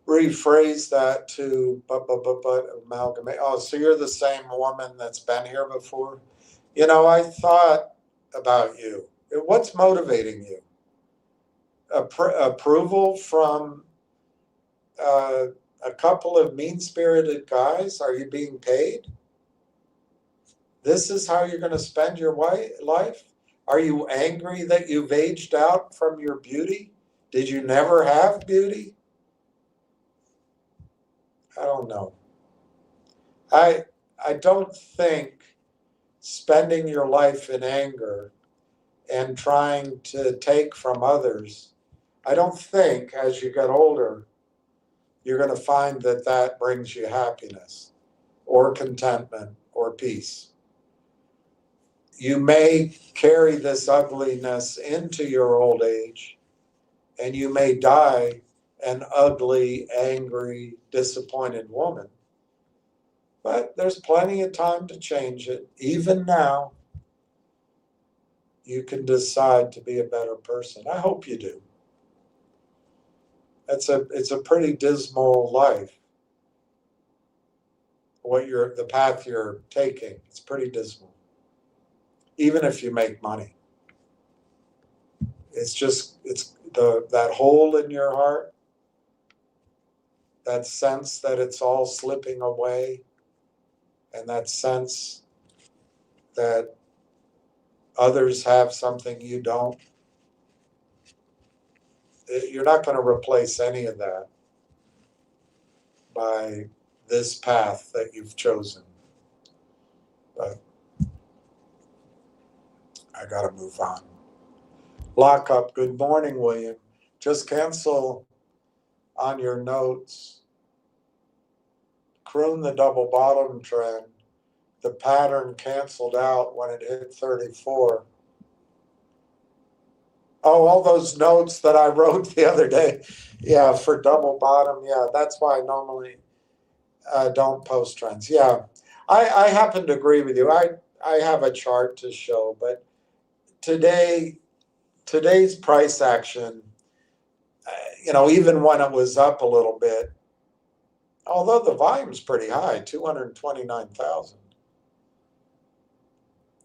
Speaker 2: rephrase that to amalgamate. Oh, so you're the same woman that's been here before? I thought about you. What's motivating you? Approval from a couple of mean-spirited guys? Are you being paid? This is how you're going to spend your life? Are you angry that you've aged out from your beauty? Did you never have beauty? I don't know. I don't think spending your life in anger and trying to take from others, I don't think as you get older, you're going to find that brings you happiness or contentment or peace. You may carry this ugliness into your old age, and you may die an ugly, angry, disappointed woman. But there's plenty of time to change it. Even now, you can decide to be a better person. I hope you do. It's a pretty dismal life. The path you're taking, it's pretty dismal. Even if you make money. It's that hole in your heart, that sense that it's all slipping away, and that sense that others have something you don't. You're not going to replace any of that by this path that you've chosen. But I got to move on. Lockup, good morning, William. Just cancel on your notes. Croon the double bottom trend. The pattern canceled out when it hit 34. Oh, all those notes that I wrote the other day. Yeah, for double bottom. Yeah, that's why I normally don't post trends. Yeah, I happen to agree with you. I have a chart to show, but today's price action, even when it was up a little bit, although the volume's pretty high, 229,000.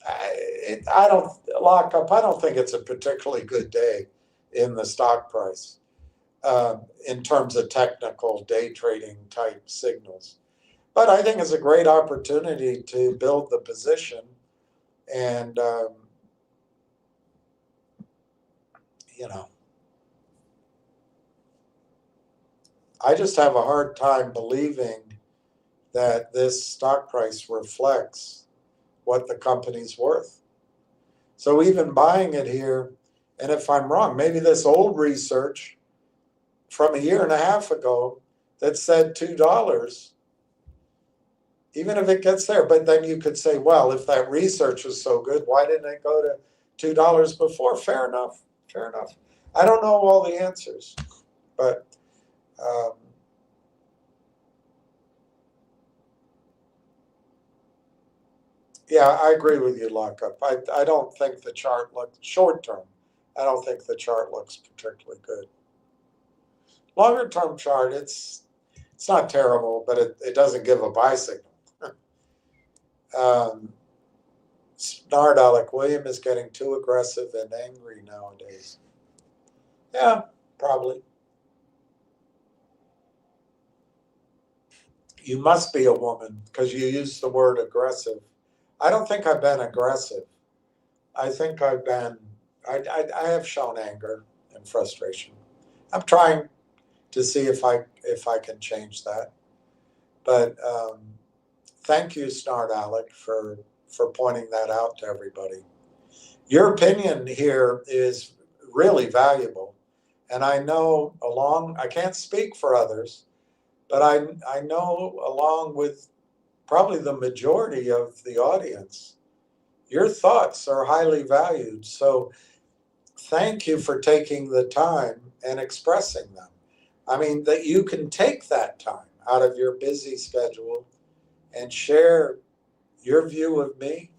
Speaker 2: I don't think it's a particularly good day in the stock price in terms of technical day trading type signals. But I think it's a great opportunity to build the position. And, I just have a hard time believing that this stock price reflects what the company's worth. So even buying it here, and if I'm wrong, maybe this old research from a year and a half ago that said $2, even if it gets there, but then you could say, well, if that research was so good, why didn't it go to $2 before? Fair enough. I don't know all the answers, but yeah, I agree with you, Lockup. I don't think the chart looks short term. I don't think the chart looks particularly good. Longer term chart, it's not terrible, but it doesn't give a buy signal. Snarl, William is getting too aggressive and angry nowadays. Yeah, probably. You must be a woman because you used the word aggressive. I don't think I've been aggressive. I think I have shown anger and frustration. I'm trying to see if I can change that. But thank you, Snart Alec, for pointing that out to everybody. Your opinion here is really valuable. And I know I can't speak for others, but I know along with probably the majority of the audience, your thoughts are highly valued. So thank you for taking the time and expressing them. I mean, that you can take that time out of your busy schedule and share your view of me,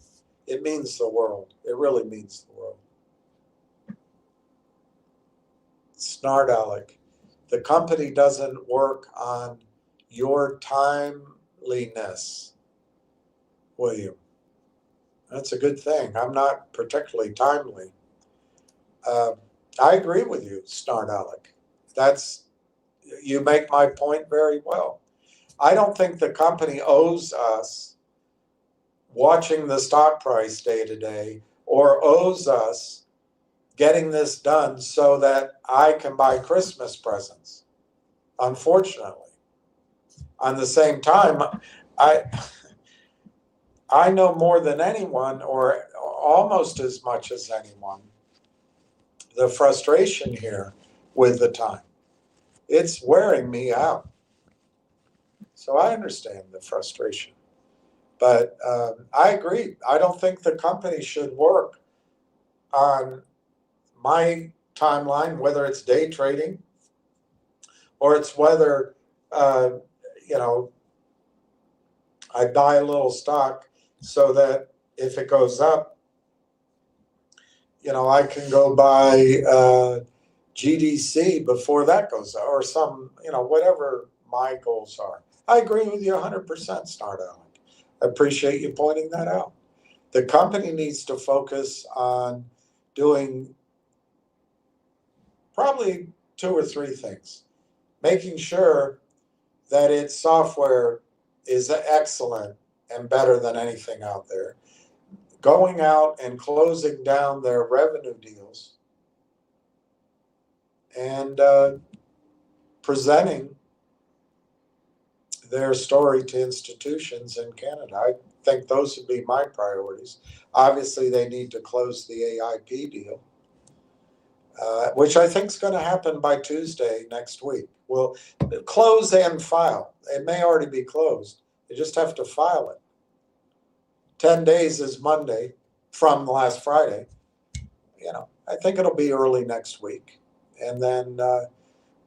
Speaker 2: it means the world. It really means the world. Snart Alec, the company doesn't work on your timeliness, William. That's a good thing. I'm not particularly timely. I agree with you, Snart Alec. You make my point very well. I don't think the company owes us watching the stock price day to day or owes us getting this done so that I can buy Christmas presents, unfortunately. On the same time, I know more than anyone, or almost as much as anyone, the frustration here with the time. It's wearing me out. So I understand the frustration. But I agree. I don't think the company should work on my timeline, whether it's day trading or it's whether, I buy a little stock so that if it goes up, I can go buy GDC before that goes out, or some, whatever my goals are. I agree with you 100%, Smart Alec. I appreciate you pointing that out. The company needs to focus on doing probably two or three things. Making sure that its software is excellent and better than anything out there. Going out and closing down their revenue deals and presenting their story to institutions in Canada. I think those would be my priorities. Obviously, they need to close the AIP deal, which I think is going to happen by Tuesday next week. Well, close and file. It may already be closed. They just have to file it. 10 days is Monday from last Friday. I think it'll be early next week. And then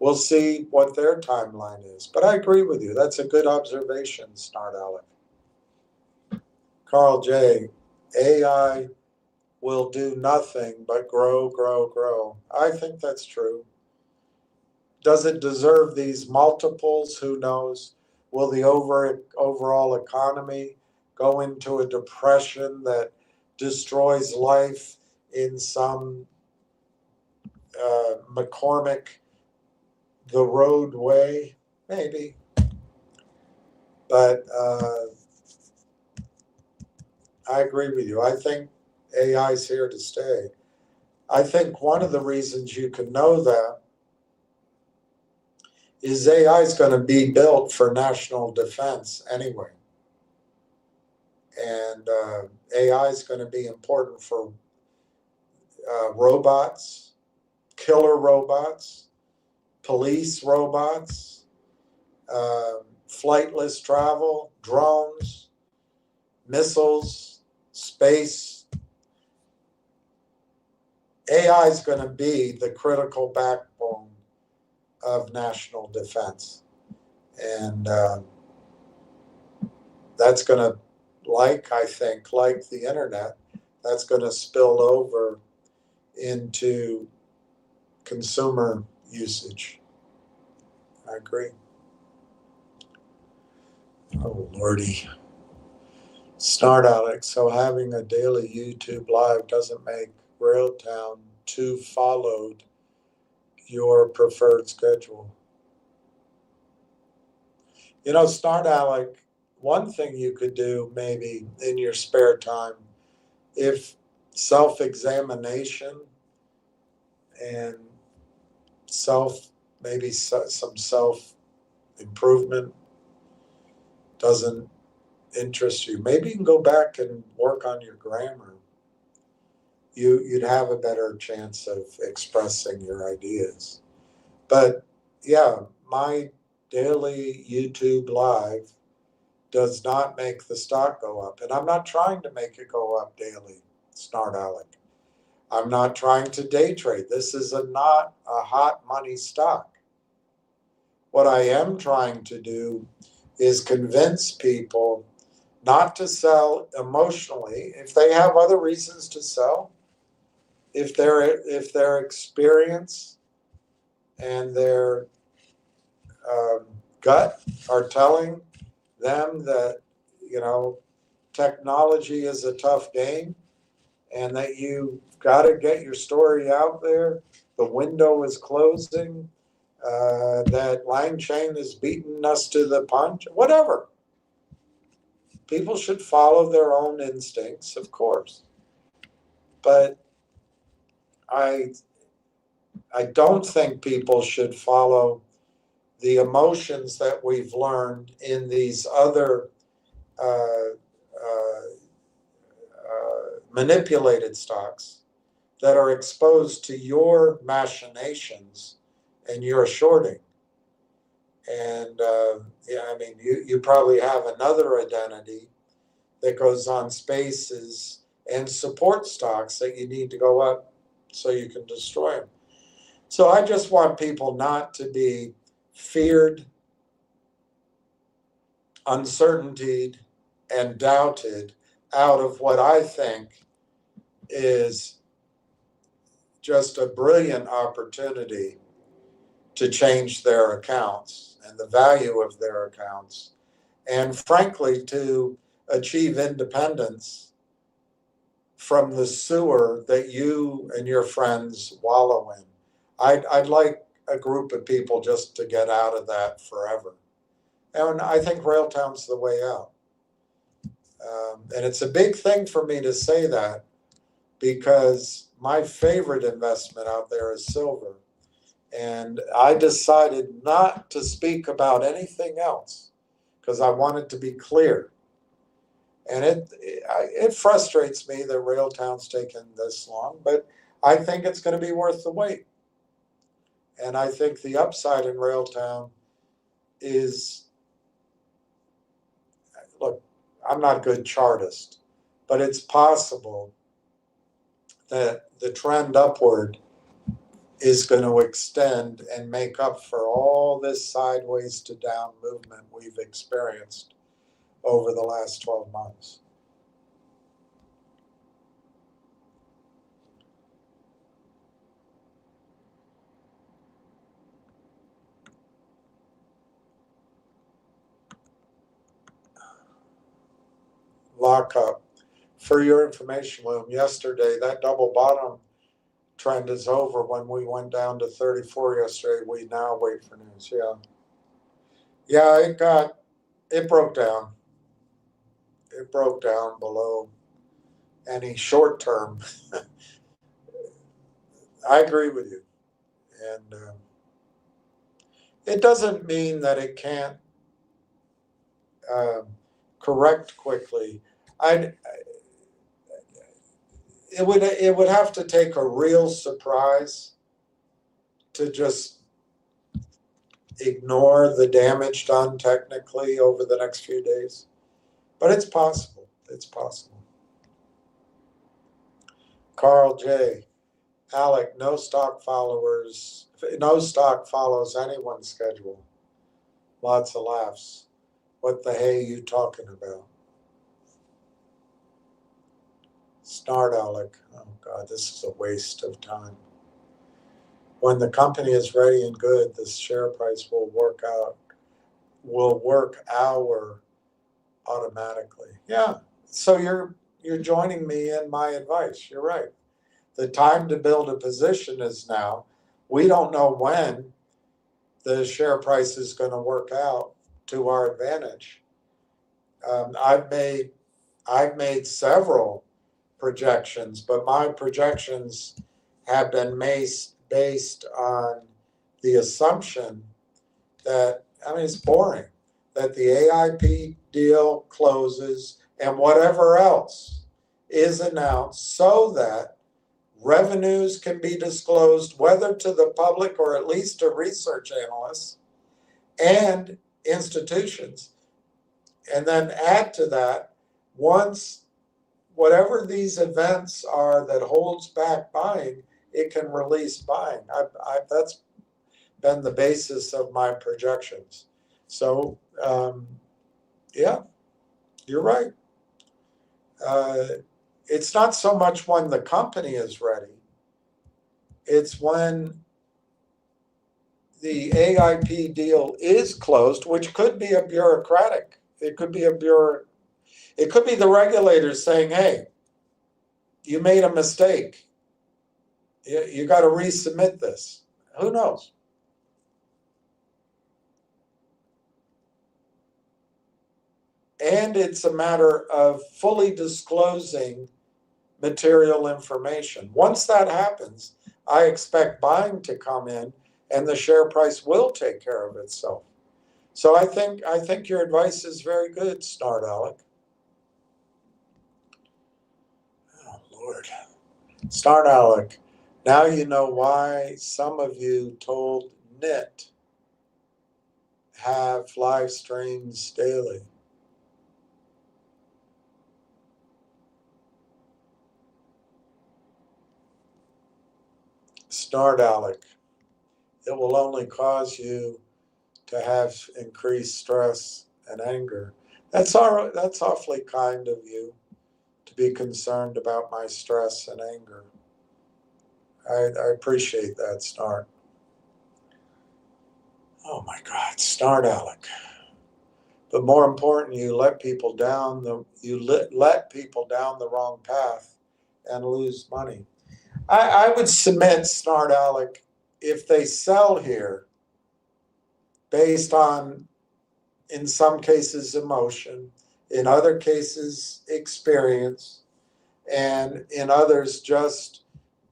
Speaker 2: we'll see what their timeline is. But I agree with you. That's a good observation, Smart Alec. Carl J., AI will do nothing but grow, grow, grow. I think that's true. Does it deserve these multiples? Who knows? Will the overall economy go into a depression that destroys life in some McCormick the road way? Maybe. But I agree with you. I think AI is here to stay. I think one of the reasons you can know that is AI is going to be built for national defense anyway. And AI is going to be important for robots, killer robots, police robots, flightless travel, drones, missiles, space. AI is going to be the critical backbone of national defense. And that's going to, I think, like the internet, that's going to spill over into consumer usage. I agree. Oh, Lordy. Start, Alex. So having a daily YouTube live doesn't make Railtown too followed your preferred schedule. Start, Alec, one thing you could do maybe in your spare time, if self-examination and maybe some self-improvement doesn't interest you, maybe you can go back and work on your grammar. You'd have a better chance of expressing your ideas. But yeah, my daily YouTube live does not make the stock go up. And I'm not trying to make it go up daily, Smart Alec. I'm not trying to day trade. This is not a hot money stock. What I am trying to do is convince people not to sell emotionally. If they have other reasons to sell, if their experience and their gut are telling them that technology is a tough game and that you got to get your story out there, the window is closing, that Lang Chain is beating us to the punch, whatever. People should follow their own instincts, of course. But I don't think people should follow the emotions that we've learned in these other manipulated stocks that are exposed to your machinations and your shorting. And you probably have another identity that goes on spaces and support stocks that you need to go up so you can destroy them. So I just want people not to be feared, uncertaintied, and doubted out of what I think is just a brilliant opportunity to change their accounts and the value of their accounts, and frankly, to achieve independence from the sewer that you and your friends wallow in. I'd like a group of people just to get out of that forever. And I think Railtown's the way out. And it's a big thing for me to say that because my favorite investment out there is silver. And I decided not to speak about anything else because I wanted to be clear. And it frustrates me that Railtown's taken this long, but I think it's going to be worth the wait. And I think the upside in Railtown is, look, I'm not a good chartist, but it's possible that the trend upward is going to extend and make up for all this sideways to down movement we've experienced over the last 12 months. Lockup. For your information, Loom, yesterday that double bottom trend is over. When we went down to 34 yesterday, we now wait for news. Yeah, it broke down. It broke down below any short term. I agree with you. And it doesn't mean that it can't correct quickly. It would have to take a real surprise to just ignore the damage done technically over the next few days. But it's possible. It's possible. Carl J. Alec, no stock follows anyone's schedule. Lots of laughs. What the hey you talking about? Snart Alec. Oh God, this is a waste of time. When the company is ready and good, the share price will work hour automatically. Yeah. So you're joining me in my advice. You're right. The time to build a position is now. We don't know when the share price is going to work out to our advantage. I've made several projections, but my projections have been based on the assumption that, I mean, it's boring, that the AIP deal closes and whatever else is announced so that revenues can be disclosed, whether to the public or at least to research analysts and institutions. And then add to that, once whatever these events are that holds back buying, it can release buying. That's been the basis of my projections. So, yeah, you're right. It's not so much when the company is ready, it's when the AIP deal is closed, which could be a bureaucratic. It could be the regulators saying, hey, you made a mistake. You got to resubmit this. Who knows? And it's a matter of fully disclosing material information. Once that happens, I expect buying to come in and the share price will take care of itself. So I think your advice is very good, Snart Alec. Oh, Lord. Snart Alec, now you know why some of you told NIT have live streams daily. Snart Alec, it will only cause you to have increased stress and anger. That's awfully kind of you to be concerned about my stress and anger. I appreciate that, Snart. Oh my God, Snart Alec. But more important, you let people down let people down the wrong path and lose money. I would submit, Snart Alec, if they sell here based on, in some cases, emotion, in other cases, experience, and in others, just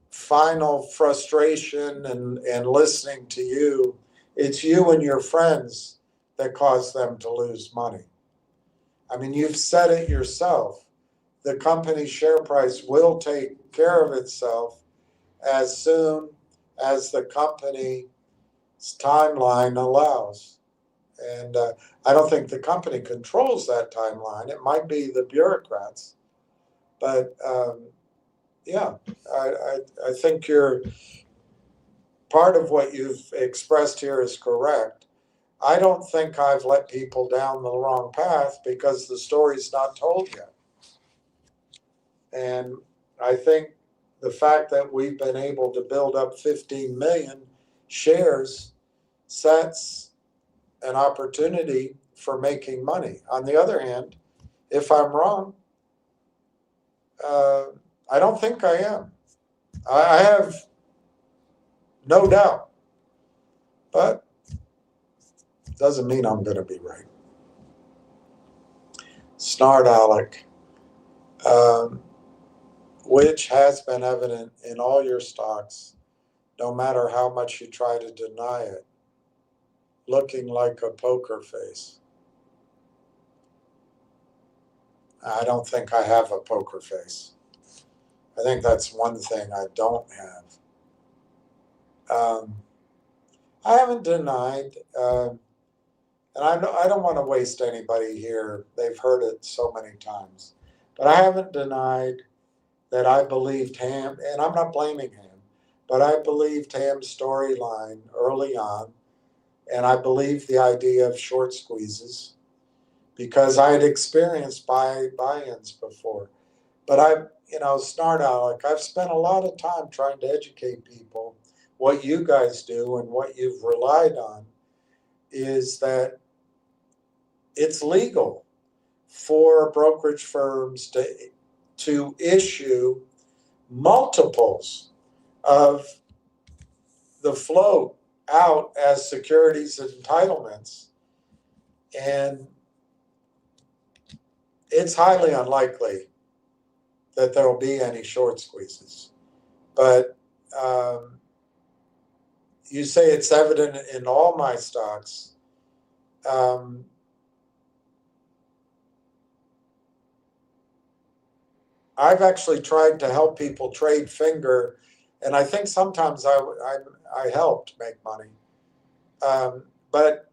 Speaker 2: final frustration and listening to you, it's you and your friends that cause them to lose money. I mean, you've said it yourself. The company's share price will take care of itself as soon as the company's timeline allows. And I don't think the company controls that timeline. It might be the bureaucrats. But yeah, I think part of what you've expressed here is correct. I don't think I've let people down the wrong path because the story's not told yet. And I think the fact that we've been able to build up 15 million shares sets an opportunity for making money. On the other hand, if I'm wrong, I don't think I am. I have no doubt, but doesn't mean I'm going to be right. Snart Alec, which has been evident in all your stocks, no matter how much you try to deny it, looking like a poker face. I don't think I have a poker face. I think that's one thing I don't have. I haven't denied, and I don't want to waste anybody here. They've heard it so many times. But I haven't denied that I believed Ham, and I'm not blaming Ham, but I believed Ham's storyline early on, and I believed the idea of short squeezes because I had experienced buy-ins before. But Snart Alec, I've spent a lot of time trying to educate people. What you guys do and what you've relied on is that it's legal for brokerage firms to issue multiples of the float out as securities entitlements. And it's highly unlikely that there will be any short squeezes. But you say it's evident in all my stocks. I've actually tried to help people trade finger, and I think sometimes I helped make money. But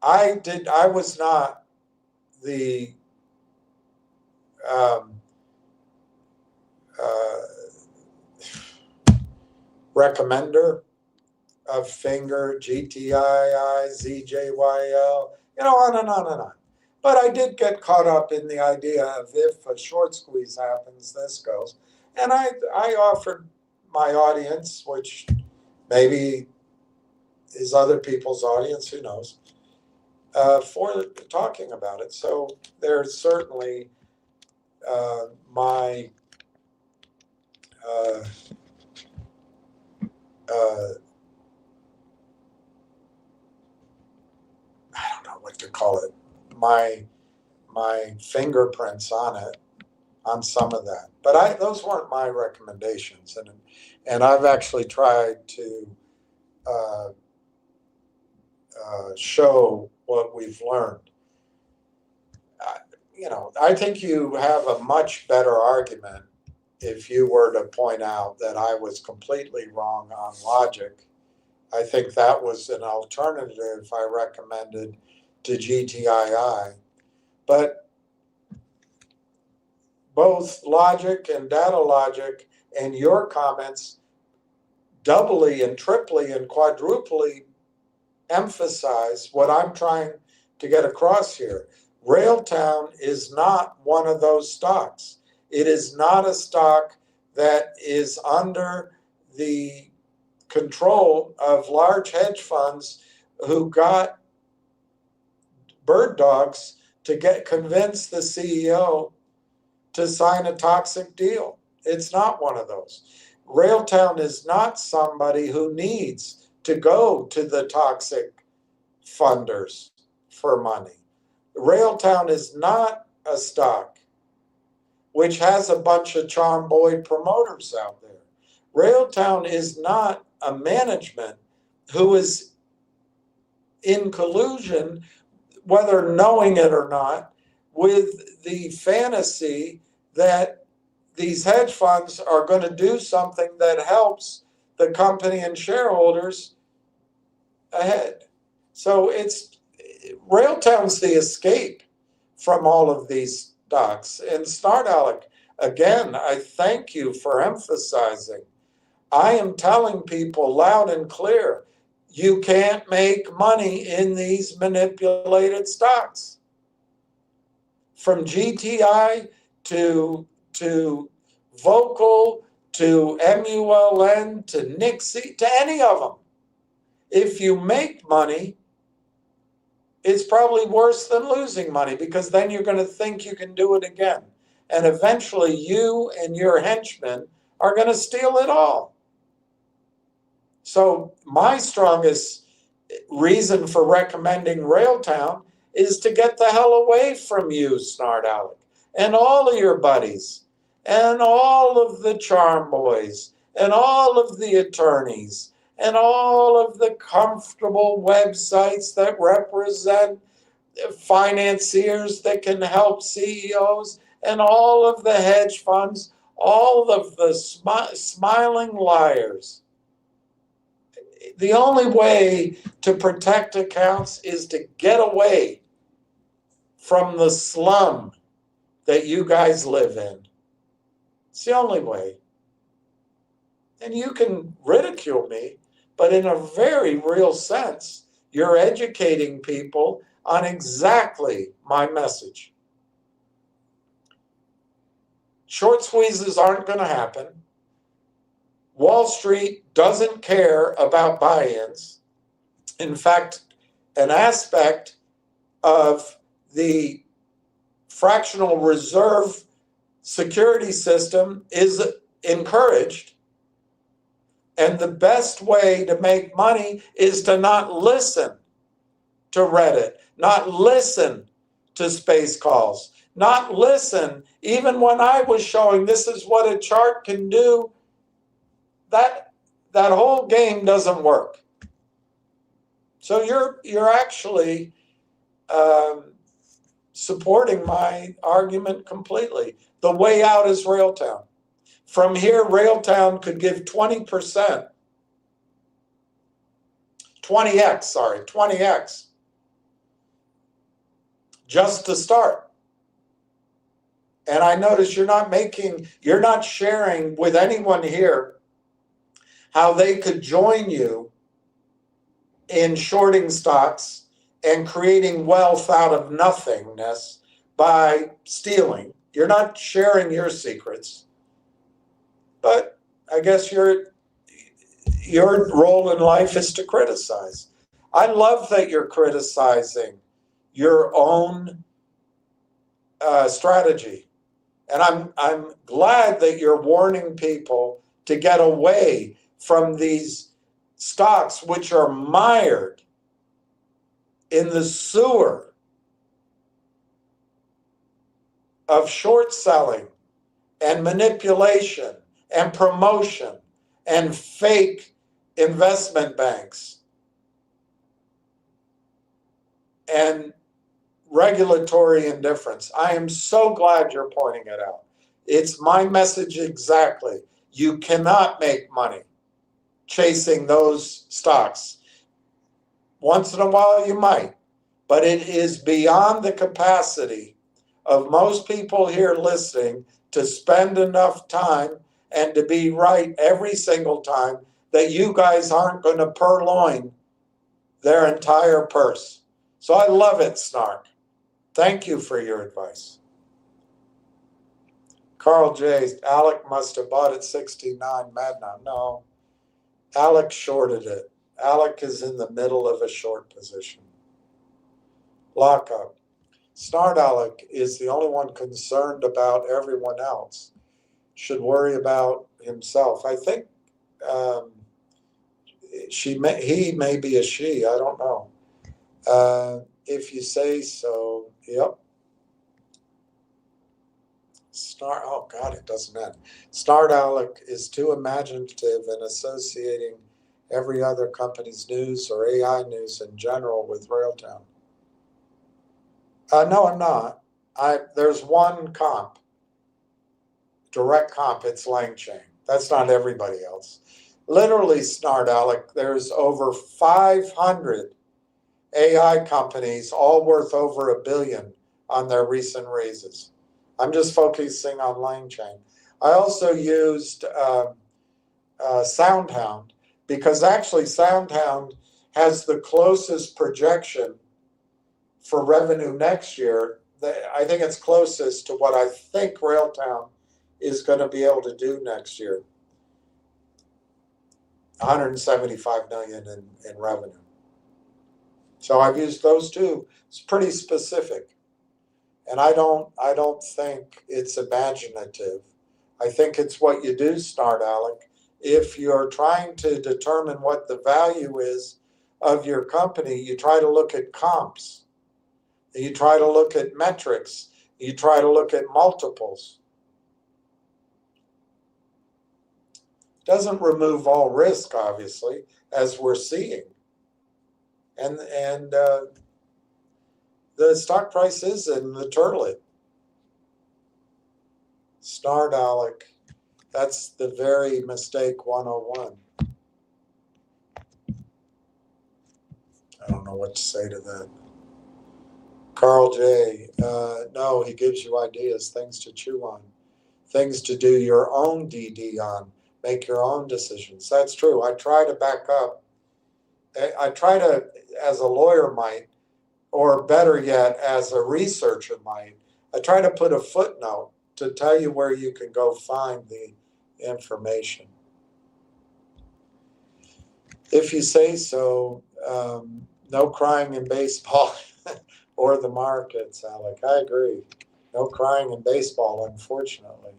Speaker 2: I was not the recommender of finger, GTII, ZJYL, on and on and on. But I did get caught up in the idea of if a short squeeze happens, this goes. And I offered my audience, which maybe is other people's audience, who knows, for talking about it. So there's certainly my I don't know what to call it, my fingerprints on it, on some of that. But those weren't my recommendations, and I've actually tried to show what we've learned. I think you have a much better argument if you were to point out that I was completely wrong on logic. I think that was an alternative I recommended to GTII. But both logic and data logic and your comments doubly and triply and quadruply emphasize what I'm trying to get across here. Railtown is not one of those stocks. It is not a stock that is under the control of large hedge funds who got bird dogs to convince the CEO to sign a toxic deal. It's not one of those. Railtown is not somebody who needs to go to the toxic funders for money. Railtown is not a stock which has a bunch of charm boy promoters out there. Railtown is not a management who is in collusion, whether knowing it or not, with the fantasy that these hedge funds are going to do something that helps the company and shareholders ahead. So Railtown's the escape from all of these stocks. And Snart Alec, again, I thank you for emphasizing. I am telling people loud and clear, you can't make money in these manipulated stocks. From GTI to Vocal to MULN to Nixie to any of them. If you make money, it's probably worse than losing money, because then you're going to think you can do it again. And eventually you and your henchmen are going to steal it all. So my strongest reason for recommending Railtown is to get the hell away from you, Snart Alec, and all of your buddies, and all of the charm boys, and all of the attorneys, and all of the comfortable websites that represent financiers that can help CEOs, and all of the hedge funds, all of the smiling liars. The only way to protect accounts is to get away from the slum that you guys live in. It's the only way. And you can ridicule me, but in a very real sense, you're educating people on exactly my message. Short squeezes aren't going to happen. Wall Street doesn't care about buy-ins. In fact, an aspect of the fractional reserve security system is encouraged. And the best way to make money is to not listen to Reddit, not listen to space calls, not listen, even when I was showing this is what a chart can do. That whole game doesn't work. So you're actually supporting my argument completely. The way out is Railtown. From here, Railtown could give 20%, 20x, just to start. And I notice you're not sharing with anyone here how they could join you in shorting stocks and creating wealth out of nothingness by stealing. You're not sharing your secrets. But I guess your role in life is to criticize. I love that you're criticizing your own strategy. And I'm glad that you're warning people to get away from these stocks which are mired in the sewer of short selling and manipulation and promotion and fake investment banks and regulatory indifference. I am so glad you're pointing it out. It's my message exactly. You cannot make money chasing those stocks. Once in a while you might, but it is beyond the capacity of most people here listening to spend enough time and to be right every single time that you guys aren't going to purloin their entire purse. So I love it, Snark. Thank you for your advice. Carl J. Alec must have bought at 69 Magna. No, Alec shorted it. Alec is in the middle of a short position. Lockup. Snart Alec is the only one concerned about everyone else. Should worry about himself. I think he may be a she. I don't know. If you say so, yep. Oh God, it doesn't end. Snart Alec is too imaginative in associating every other company's news or AI news in general with Railtown. No, I'm not. There's one comp, direct comp. It's LangChain. That's not everybody else. Literally, Snart Alec, there's over 500 AI companies, all worth over $1 billion on their recent raises. I'm just focusing on LangChain. I also used SoundHound because actually SoundHound has the closest projection for revenue next year. I think it's closest to what I think Railtown is going to be able to do next year. 175 million in revenue. So I've used those two. It's pretty specific. And I don't think it's imaginative. I think it's what you do, Snart Alec. If you're trying to determine what the value is of your company, you try to look at comps. You try to look at metrics. You try to look at multiples. Doesn't remove all risk, obviously, as we're seeing. And the stock price is in the turlet. Snart Alec, that's the very mistake 101. I don't know what to say to that. Carl J. No, he gives you ideas, things to chew on, things to do your own DD on, make your own decisions. That's true. I try to back up. I try to, as a lawyer might, or better yet, as a researcher might, I try to put a footnote to tell you where you can go find the information. If you say so, no crying in baseball or the markets, Alec. I agree. No crying in baseball, unfortunately.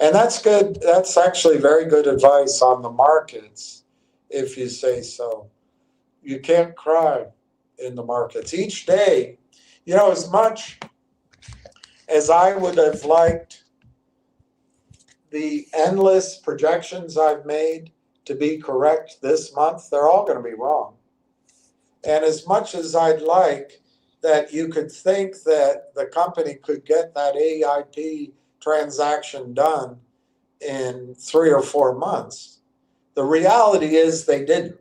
Speaker 2: And that's good. That's actually very good advice on the markets, if you say so. You can't cry in the markets. Each day, as much as I would have liked the endless projections I've made to be correct this month, they're all going to be wrong. And as much as I'd like that you could think that the company could get that AIP transaction done in 3 or 4 months, the reality is they didn't.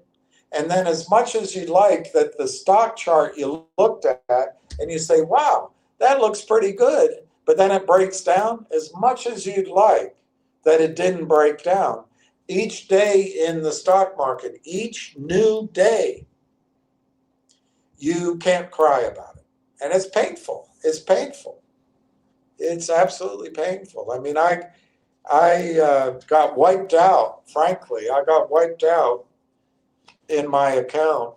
Speaker 2: And then as much as you'd like that the stock chart you looked at and you say, wow, that looks pretty good, but then it breaks down, as much as you'd like that it didn't break down, each day in the stock market, each new day, you can't cry about it. And it's painful. It's painful. It's absolutely painful. I mean, I got wiped out, frankly. I got wiped out in my account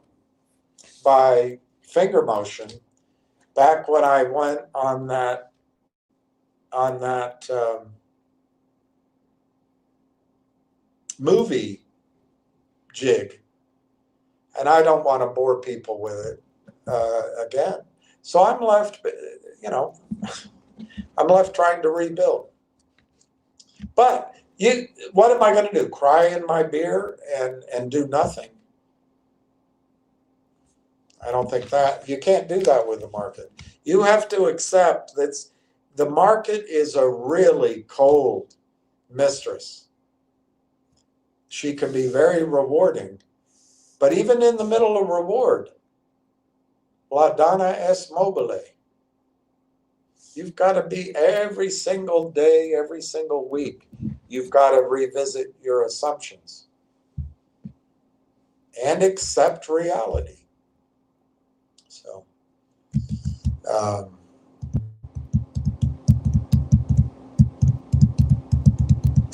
Speaker 2: by finger motion back when I went on that movie jig. And I don't want to bore people with it again. So I'm left, I'm left trying to rebuild. But what am I going to do? Cry in my beer and do nothing? I don't think that. You can't do that with the market. You have to accept that the market is a really cold mistress. She can be very rewarding. But even in the middle of reward, la donna es mobile. You've got to be every single day, every single week. You've got to revisit your assumptions and accept reality. So,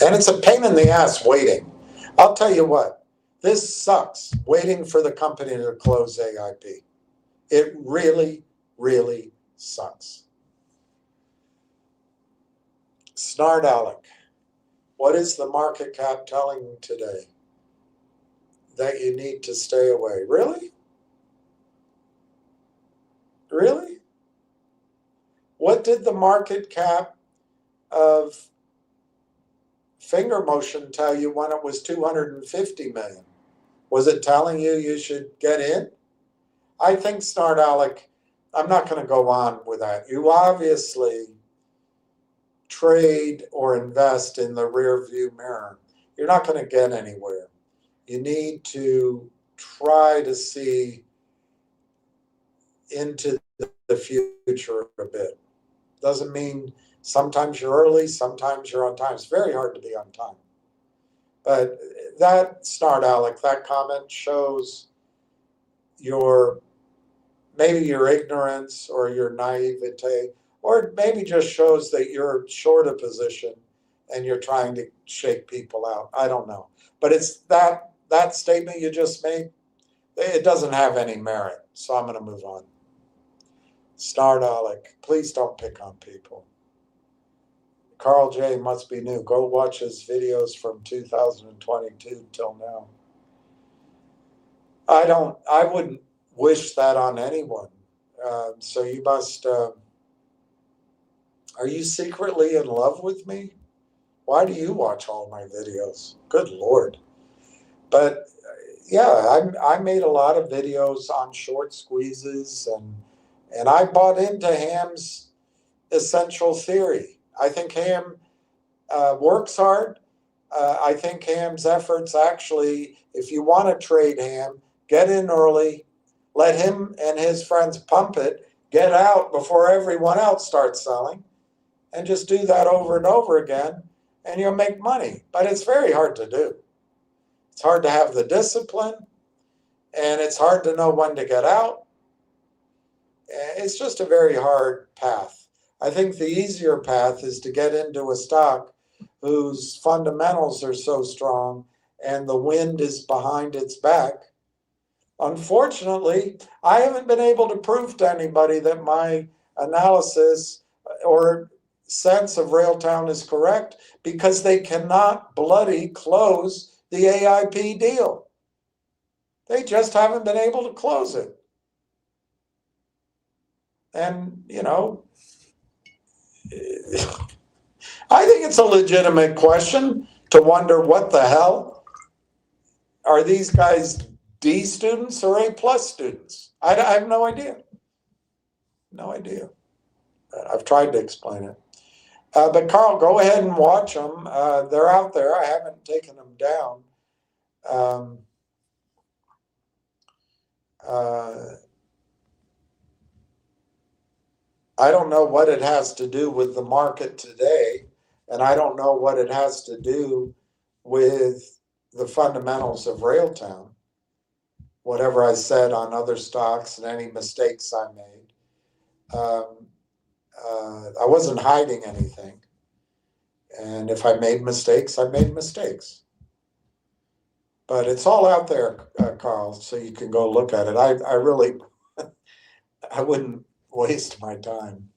Speaker 2: And it's a pain in the ass waiting. I'll tell you what, this sucks, waiting for the company to close AIP. It really, really sucks. Snart Alec, what is the market cap telling you today? That you need to stay away. Really? Really? What did the market cap of Finger Motion tell you when it was 250 million? Was it telling you you should get in? I think, Snart Alec, I'm not going to go on with that. You obviously trade or invest in the rear view mirror. You're not going to get anywhere. You need to try to see into the future a bit. Doesn't mean sometimes you're early, sometimes you're on time. It's very hard to be on time. But that, Snart Alec, that comment shows maybe your ignorance or your naivete, or maybe just shows that you're short a position and you're trying to shake people out. I don't know. But it's that statement you just made, it doesn't have any merit. So I'm going to move on. Snart Alec, please don't pick on people. Carl J must be new. Go watch his videos from 2022 till now. I wouldn't wish that on anyone. So you must, are you secretly in love with me? Why do you watch all my videos? Good Lord. But yeah, I made a lot of videos on short squeezes, and I bought into Ham's essential theory. I think Ham works hard. I think Ham's efforts actually, if you want to trade Ham, get in early, let him and his friends pump it, get out before everyone else starts selling, and just do that over and over again, and you'll make money. But it's very hard to do. It's hard to have the discipline, and it's hard to know when to get out. It's just a very hard path. I think the easier path is to get into a stock whose fundamentals are so strong and the wind is behind its back. Unfortunately, I haven't been able to prove to anybody that my analysis or sense of Railtown is correct, because they cannot bloody close the AIP deal. They just haven't been able to close it. And, I think it's a legitimate question to wonder, what the hell? Are these guys D students or A+ students? I have no idea. No idea. I've tried to explain it. But Carl, go ahead and watch them. They're out there. I haven't taken them down. I don't know what it has to do with the market today, and I don't know what it has to do with the fundamentals of Railtown. Whatever I said on other stocks and any mistakes I made. I wasn't hiding anything. And if I made mistakes, I made mistakes. But it's all out there, Carl, so you can go look at it. I really, I wouldn't waste my time.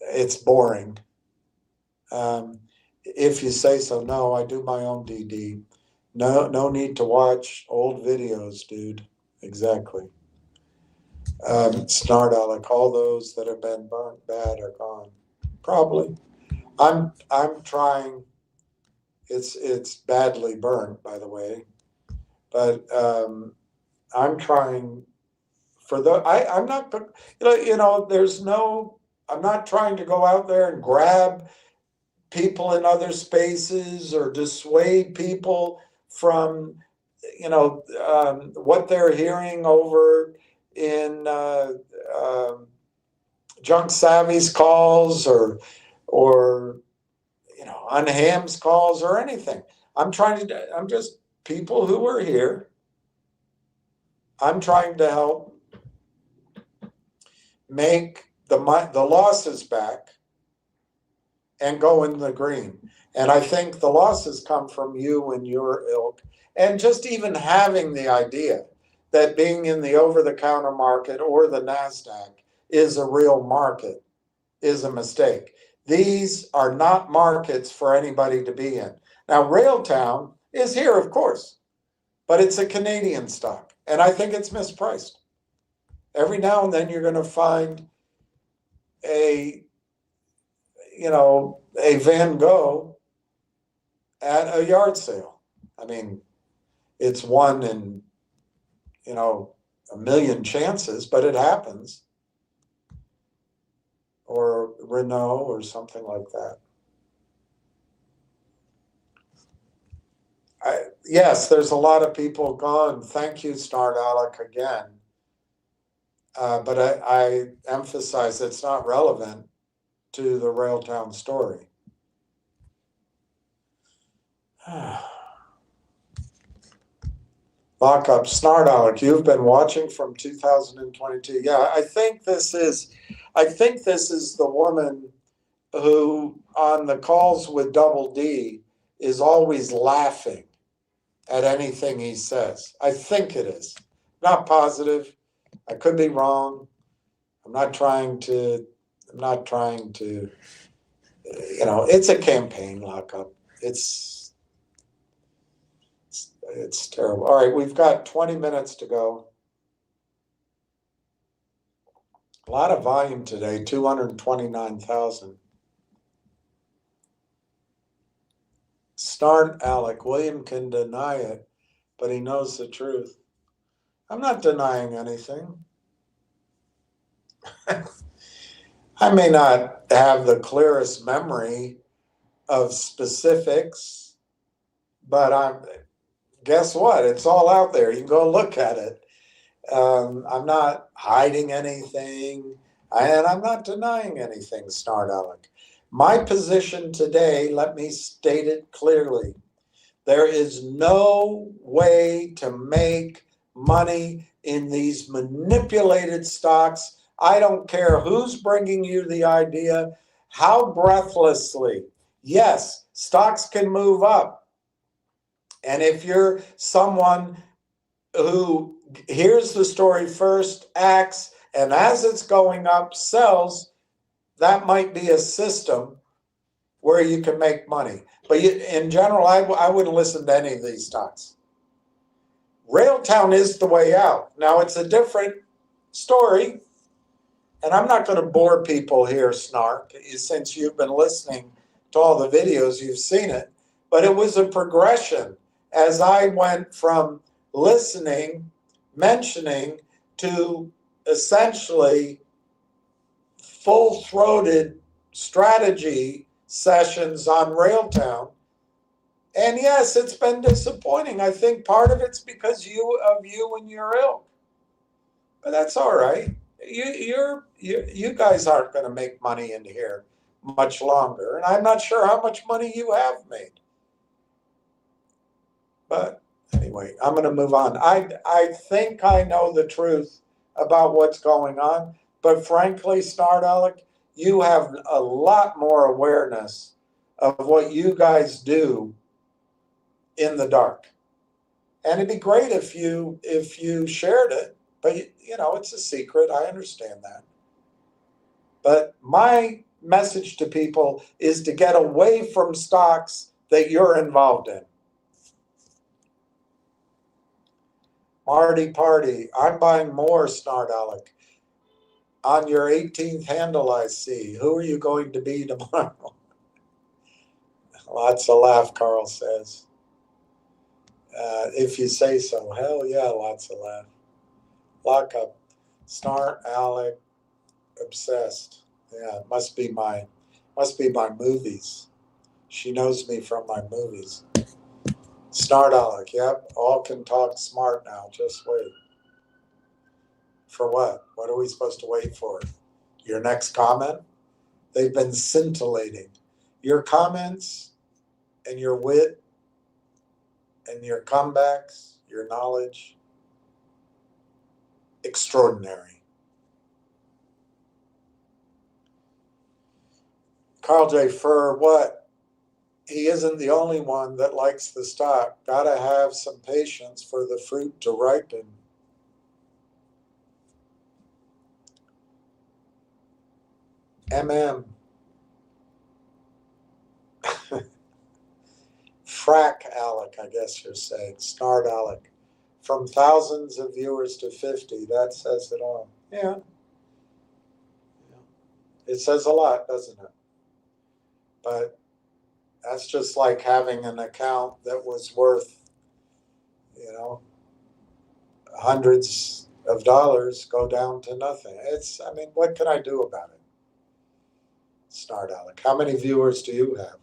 Speaker 2: It's boring. If you say so. No, I do my own DD. No need to watch old videos, dude. Exactly. Snart Alec, all those that have been burnt bad are gone. Probably. I'm trying. It's badly burnt, by the way. But I'm trying for the. I'm not. There's no. I'm not trying to go out there and grab people in other spaces or dissuade people from, what they're hearing over in Junk Savvy's calls or on Ham's calls or anything. I'm just people who are here. I'm trying to help make the losses back and go in the green. And I think the losses come from you and your ilk, and just even having the idea that being in the over-the-counter market or the NASDAQ is a real market is a mistake. These are not markets for anybody to be in. Now, Railtown is here, of course, but it's a Canadian stock, and I think it's mispriced. Every now and then you're going to find a, a Van Gogh at a yard sale. I mean, it's one in, a million chances, but it happens. Or Renault or something like that. Yes, there's a lot of people gone. Thank you, Snart Alec, again. But I emphasize it's not relevant to the Railtown story. Lockup, Snart Alec, you've been watching from 2022. Yeah, I think this is the woman who on the calls with Double D is always laughing at anything he says. I think it is. Not positive. I could be wrong. I'm not trying to, it's a campaign lockup. It's terrible. All right, we've got 20 minutes to go. A lot of volume today, 229,000. Snart Alec, William can deny it, but he knows the truth. I'm not denying anything. I may not have the clearest memory of specifics, but guess what? It's all out there. You can go look at it. I'm not hiding anything, and I'm not denying anything, Snart Alec. My position today, let me state it clearly. There is no way to make money in these manipulated stocks. I don't care who's bringing you the idea, how breathlessly. Yes, stocks can move up. And if you're someone who hears the story first, acts, and as it's going up, sells, that might be a system where you can make money. But in general, I wouldn't listen to any of these stocks. Railtown is the way out. Now, it's a different story, and I'm not going to bore people here, Snark, since you've been listening to all the videos, you've seen it. But it was a progression as I went from listening, mentioning, to essentially full-throated strategy sessions on Railtown. And yes, it's been disappointing. I think part of it's because you and your ilk. But that's all right. You guys aren't going to make money in here much longer. And I'm not sure how much money you have made. But anyway, I'm going to move on. I think I know the truth about what's going on. But frankly, Snart Alec, you have a lot more awareness of what you guys do in the dark. And it'd be great if you shared it, but it's a secret. I understand that. But my message to people is to get away from stocks that you're involved in. Marty Party, I'm buying more, Snart Alec. On your 18th handle, I see. Who are you going to be tomorrow? Lots of laugh, Carl says. If you say so. Hell yeah, lots of laugh. Lockup. Snart Alec, obsessed. Yeah, it must be my movies. She knows me from my movies. Snart Alec, yep, all can talk smart now. Just wait. For what? What are we supposed to wait for? Your next comment? They've been scintillating. Your comments and your wit and your comebacks, your knowledge, extraordinary. Carl J. Furr, what? he isn't the only one that likes the stock. Gotta have some patience for the fruit to ripen. Frack Alec, I guess you're saying, Snart Alec. From thousands of viewers to 50, that says it all. Yeah. It says a lot, doesn't it? But that's just like having an account that was worth, hundreds of dollars go down to nothing. I mean, what can I do about it? Snart Alec. How many viewers do you have?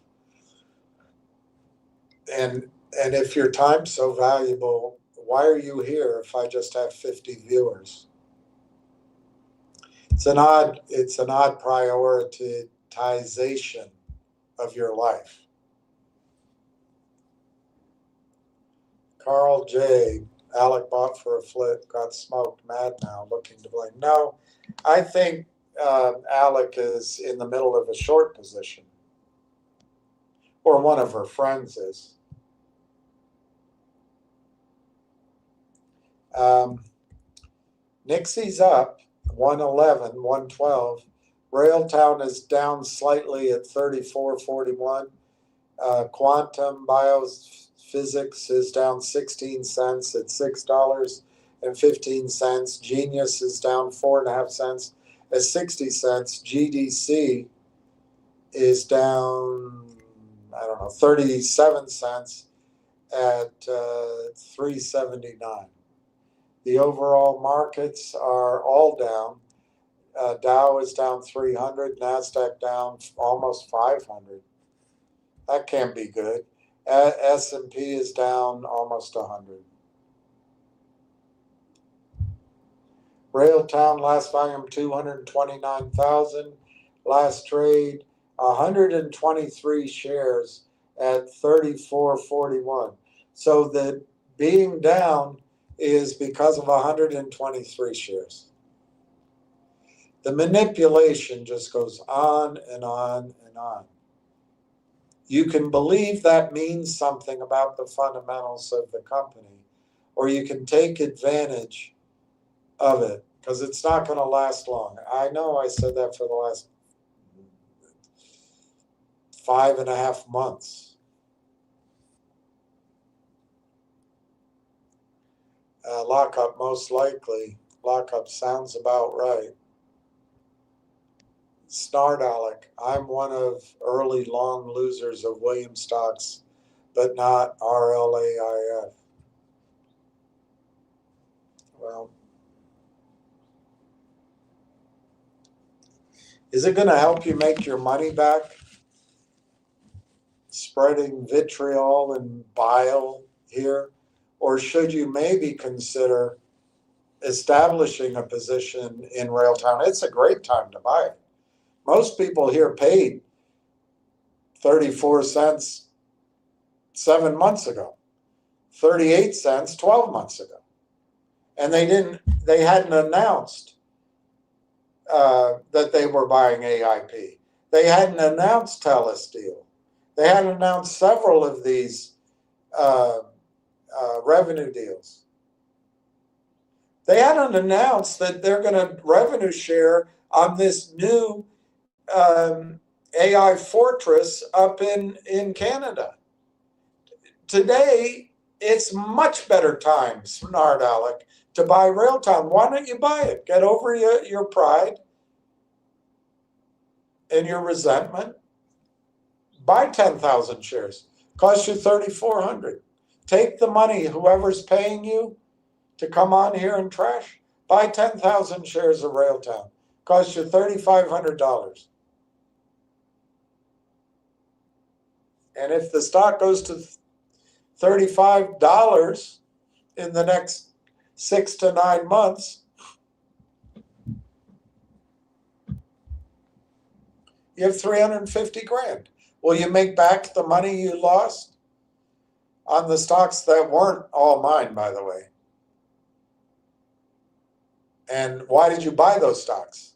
Speaker 2: And if your time's so valuable, why are you here if I just have 50 viewers? It's an odd prioritization of your life. Carl J. Alec bought for a flip, got smoked, mad now, looking to blame. No, I think Alec is in the middle of a short position, or one of her friends is. Nixie's up 111, 112. Railtown is down slightly at 34.41. Quantum Biophysics is down 16 cents at $6.15. Genius is down 4.5 cents at 60 cents. GDC is down, 37 cents at 379. The overall markets are all down. Dow is down 300, NASDAQ down almost 500. That can't be good. S&P is down almost 100. Railtown, last volume 229,000. Last trade 123 shares at 34.41. So the being down is because of 123 shares. The manipulation just goes on and on and on. You can believe that means something about the fundamentals of the company, or you can take advantage of it because it's not going to last long. I know I said that for the last 5.5 months. Lockup, most likely. Lockup sounds about right. Snart Alec, I'm one of early long losers of Williams stocks, but not RLAIF. Well, is it going to help you make your money back? Spreading vitriol and bile here? Or should you maybe consider establishing a position in Railtown? It's a great time to buy it. Most people here paid 34 cents 7 months ago, 38 cents 12 months ago. And they hadn't announced that they were buying AIP. They hadn't announced Telesteel. They hadn't announced several of these revenue deals. They hadn't announced that they're going to revenue share on this new AI fortress up in Canada. Today, it's much better time, Snart Alec, to buy Railtown. Why don't you buy it? Get over your pride and your resentment. Buy 10,000 shares. Cost you $3,400. Take the money, whoever's paying you to come on here and trash. Buy 10,000 shares of Railtown. Cost you $3,500. And if the stock goes to $35 in the next 6 to 9 months, you have 350 grand. Will you make back the money you lost on the stocks that weren't all mine, by the way? And why did you buy those stocks?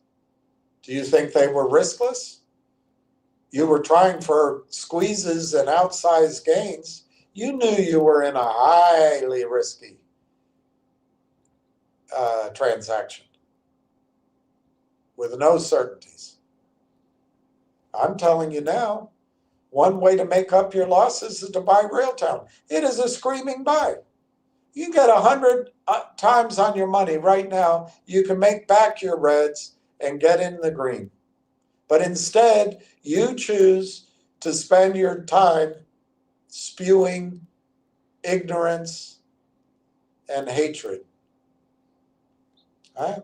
Speaker 2: Do you think they were riskless? you were trying for squeezes and outsized gains, you knew you were in a highly risky transaction with no certainties. I'm telling you now, one way to make up your losses is to buy Railtown. It is a screaming buy. You get 100 times on your money right now. You can make back your reds and get in the green. But instead, you choose to spend your time spewing ignorance and hatred. All right?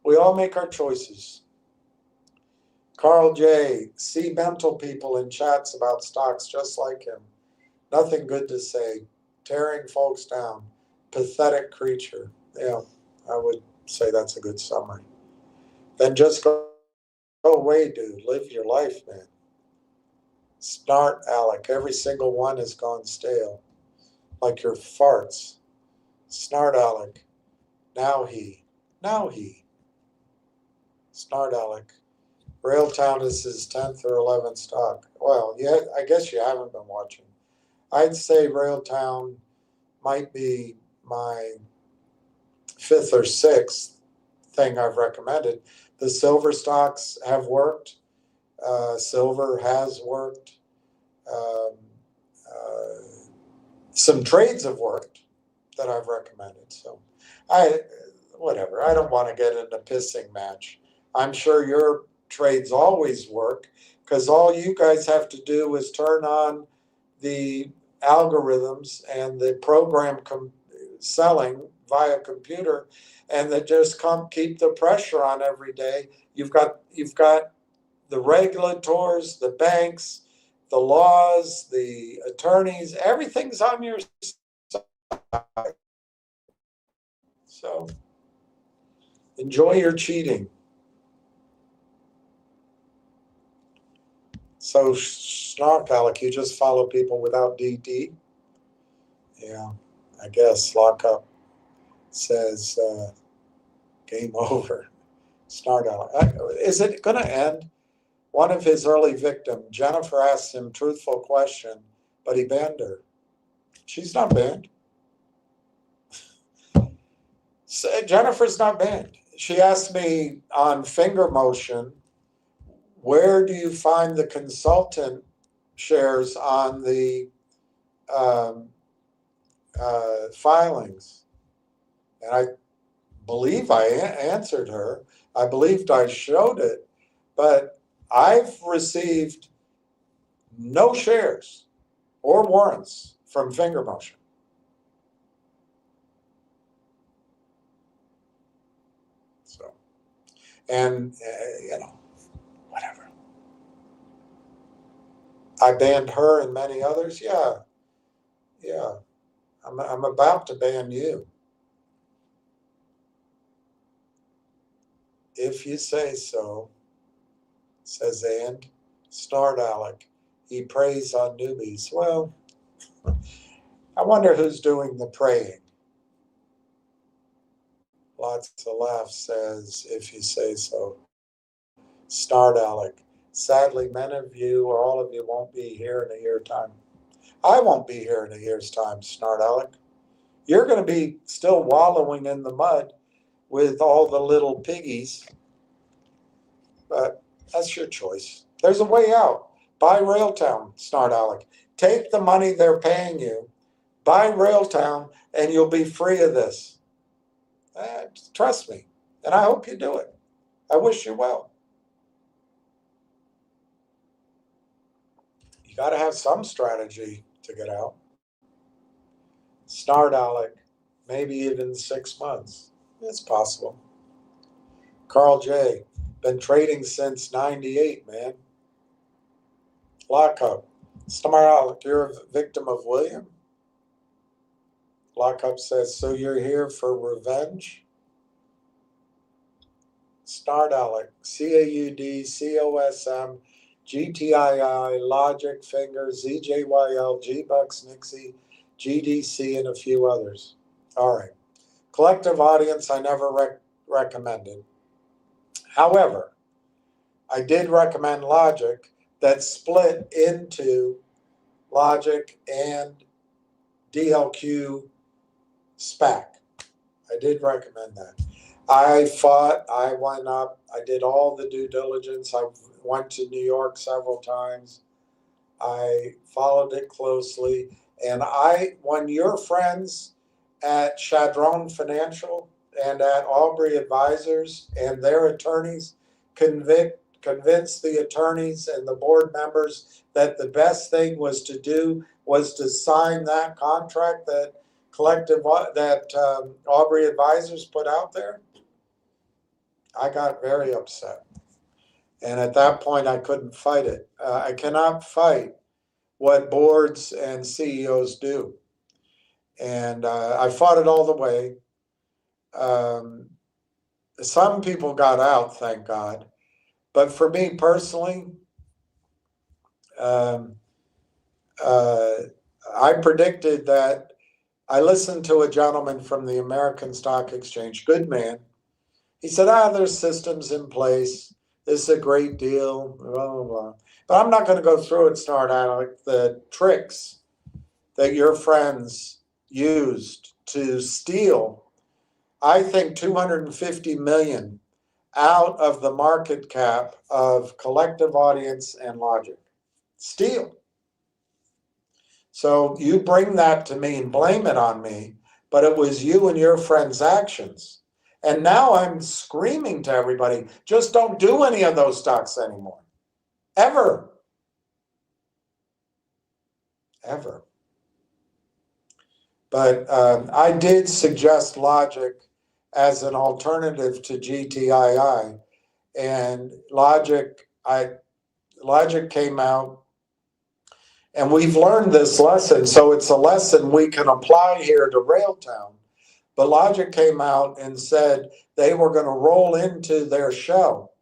Speaker 2: We all make our choices. Carl J. See mental people in chats about stocks just like him. Nothing good to say. Tearing folks down. Pathetic creature. Yeah, I would say that's a good summary. Then just go away, dude. Live your life, man. Snart, Alec. Every single one has gone stale. Like your farts. Snart, Alec. Now he. Snart, Alec. Railtown is his 10th or 11th stock. Well, yeah, I guess you haven't been watching. I'd say Railtown might be my 5th or 6th thing I've recommended. The silver stocks have worked. Silver has worked. Some trades have worked that I've recommended. So whatever. I don't want to get in a pissing match. I'm sure your trades always work because all you guys have to do is turn on the algorithms and the program selling via computer, and that just keep the pressure on every day. You've got the regulators, the banks, the laws, the attorneys, everything's on your side. So enjoy your cheating. So Snark, Alec, you just follow people without DD? Yeah, I guess lockup says game over. Snark, Alec. Is it going to end? One of his early victims, Jennifer, asked him truthful question, but he banned her. She's not banned. Jennifer's not banned. She asked me on finger motion, where do you find the consultant shares on the filings? And I believe I answered her. I believed I showed it, but I've received no shares or warrants from finger motion. So, and whatever. I banned her and many others. Yeah. I'm about to ban you. If you say so, says And. Snart, Alec. He preys on newbies. Well, I wonder who's doing the praying. Lots of laughs, says, if you say so. Snart, Alec. Sadly, many of you or all of you won't be here in a year's time. I won't be here in a year's time, Snart, Alec. You're going to be still wallowing in the mud with all the little piggies, but that's your choice. There's a way out. Buy Railtown, Snart, Alec. Take the money they're paying you, buy Railtown, and you'll be free of this. Trust me, and I hope you do it. I wish you well. You got to have some strategy to get out. Snart, Alec, maybe even 6 months. It's possible. Carl J. Been trading since 98, man. Lockup. Snart, Alec, you're a victim of William? Lockup says, so you're here for revenge? Snart, Alec, CAUD, COSM, GTII, Logic, Finger, ZJYL, G-Bucks, Nixie, GDC, and a few others. All right. Collective audience, I never recommended. However, I did recommend Logic that split into Logic and DLQ SPAC. I did recommend that. I fought, I went up, I did all the due diligence. I went to New York several times. I followed it closely. And when your friends at Chadron Financial and at Aubrey Advisors and their attorneys convinced the attorneys and the board members that the best thing was to do was to sign that contract that Aubrey Advisors put out there, I got very upset. And at that point, I couldn't fight it. I cannot fight what boards and CEOs do. And I fought it all the way. Some people got out, thank God. But for me personally, I predicted that. I listened to a gentleman from the American Stock Exchange, good man. He said, there's systems in place. This is a great deal, blah, blah, blah. But I'm not going to go through and start out like the tricks that your friends used to steal, I think, $250 million out of the market cap of Collective Audience and Logic. Steal. So you bring that to me and blame it on me, but it was you and your friends' actions. And now I'm screaming to everybody, just don't do any of those stocks anymore. Ever. Ever. But I did suggest Logic as an alternative to GTII. And Logic came out, and we've learned this lesson, so it's a lesson we can apply here to Railtown. But Logic came out and said they were going to roll into their shell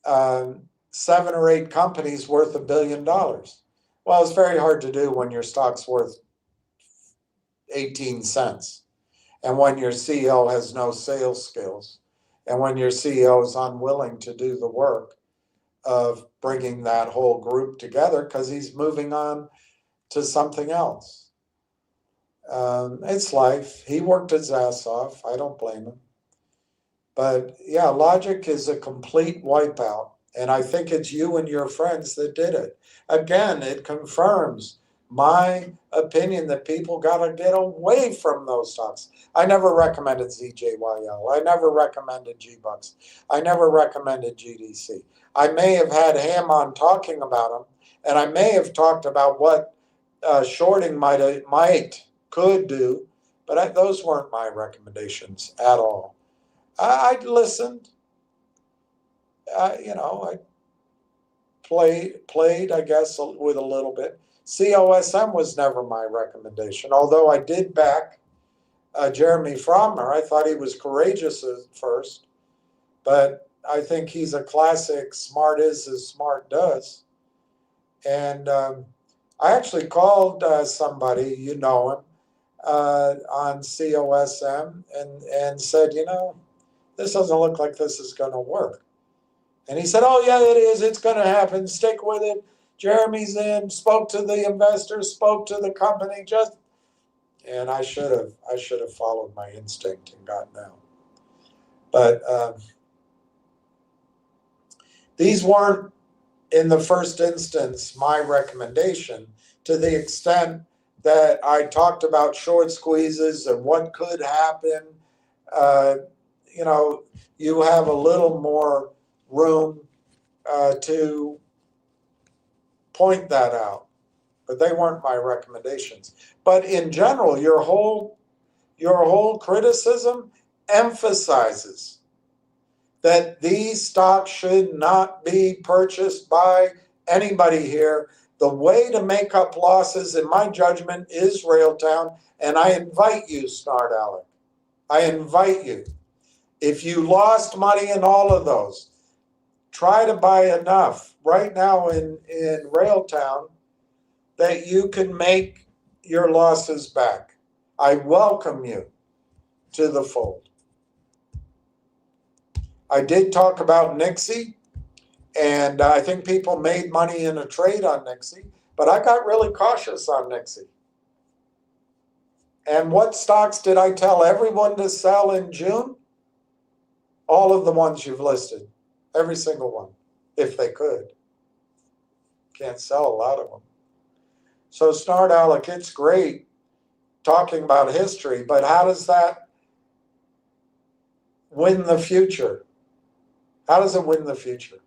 Speaker 2: 7 or 8 companies worth $1 billion. Well, it's very hard to do when your stock's worth 18 cents, and when your CEO has no sales skills, and when your CEO is unwilling to do the work of bringing that whole group together because he's moving on to something else. It's life. He worked his ass off. I don't blame him. But yeah, Logic is a complete wipeout. And I think it's you and your friends that did it. Again, it confirms my opinion that people got to get away from those stocks. I never recommended ZJYL. I never recommended G-Bucks. I never recommended GDC. I may have had Ham on talking about them, and I may have talked about what shorting could do, but those weren't my recommendations at all. I listened. I played, I guess, with a little bit. COSM was never my recommendation, although I did back Jeremy Frommer. I thought he was courageous at first, but I think he's a classic smart is as smart does. And I actually called somebody, you know him, on COSM and said, this doesn't look like this is going to work. And he said, oh, yeah, it is. It's going to happen. Stick with it. Jeremy's in, spoke to the investors, spoke to the company, and I should have followed my instinct and gotten out. But these weren't, in the first instance, my recommendation, to the extent that I talked about short squeezes and what could happen. You have a little more room to point that out, but they weren't my recommendations. But in general, your whole criticism emphasizes that these stocks should not be purchased by anybody here. The way to make up losses, in my judgment, is Railtown, and I invite you, Snart Alec. I invite you. If you lost money in all of those, try to buy enough right now in Railtown that you can make your losses back. I welcome you to the fold. I did talk about Nixie, And I think people made money in a trade on Nixie, but I got really cautious on Nixie. And what stocks did I tell everyone to sell in June? All of the ones you've listed, every single one, if they could. Can't sell a lot of them. So Snart Alec, it's great talking about history, but how does that win the future? How does it win the future?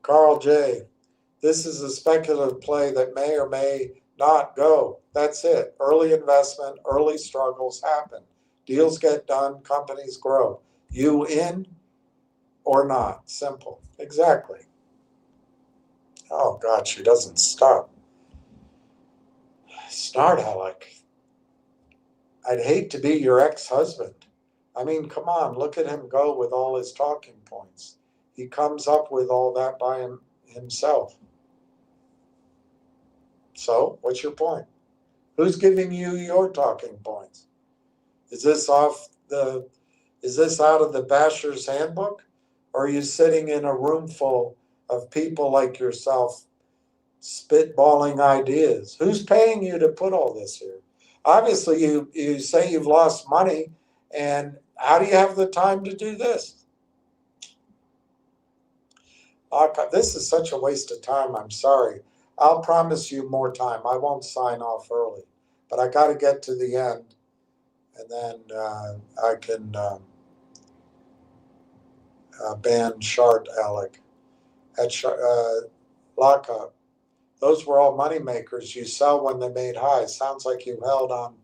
Speaker 2: Carl J. This is a speculative play that may or may not go. That's it. Early investment, early struggles happen. Deals get done, companies grow. You in or not? Simple. Exactly. Oh God, she doesn't stop. Snart Alec. I'd hate to be your ex-husband. I mean, come on, look at him go with all his talking points. He comes up with all that by himself. So, what's your point? Who's giving you your talking points? Is this is this out of the Basher's Handbook? Or are you sitting in a room full of people like yourself spitballing ideas? Who's paying you to put all this here? Obviously, you say you've lost money, and how do you have the time to do this? This is such a waste of time. I'm sorry. I'll promise you more time. I won't sign off early, but I got to get to the end, and then I can ban Shart Alec at lockup. Those were all money makers. You sell when they made highs. Sounds like you held on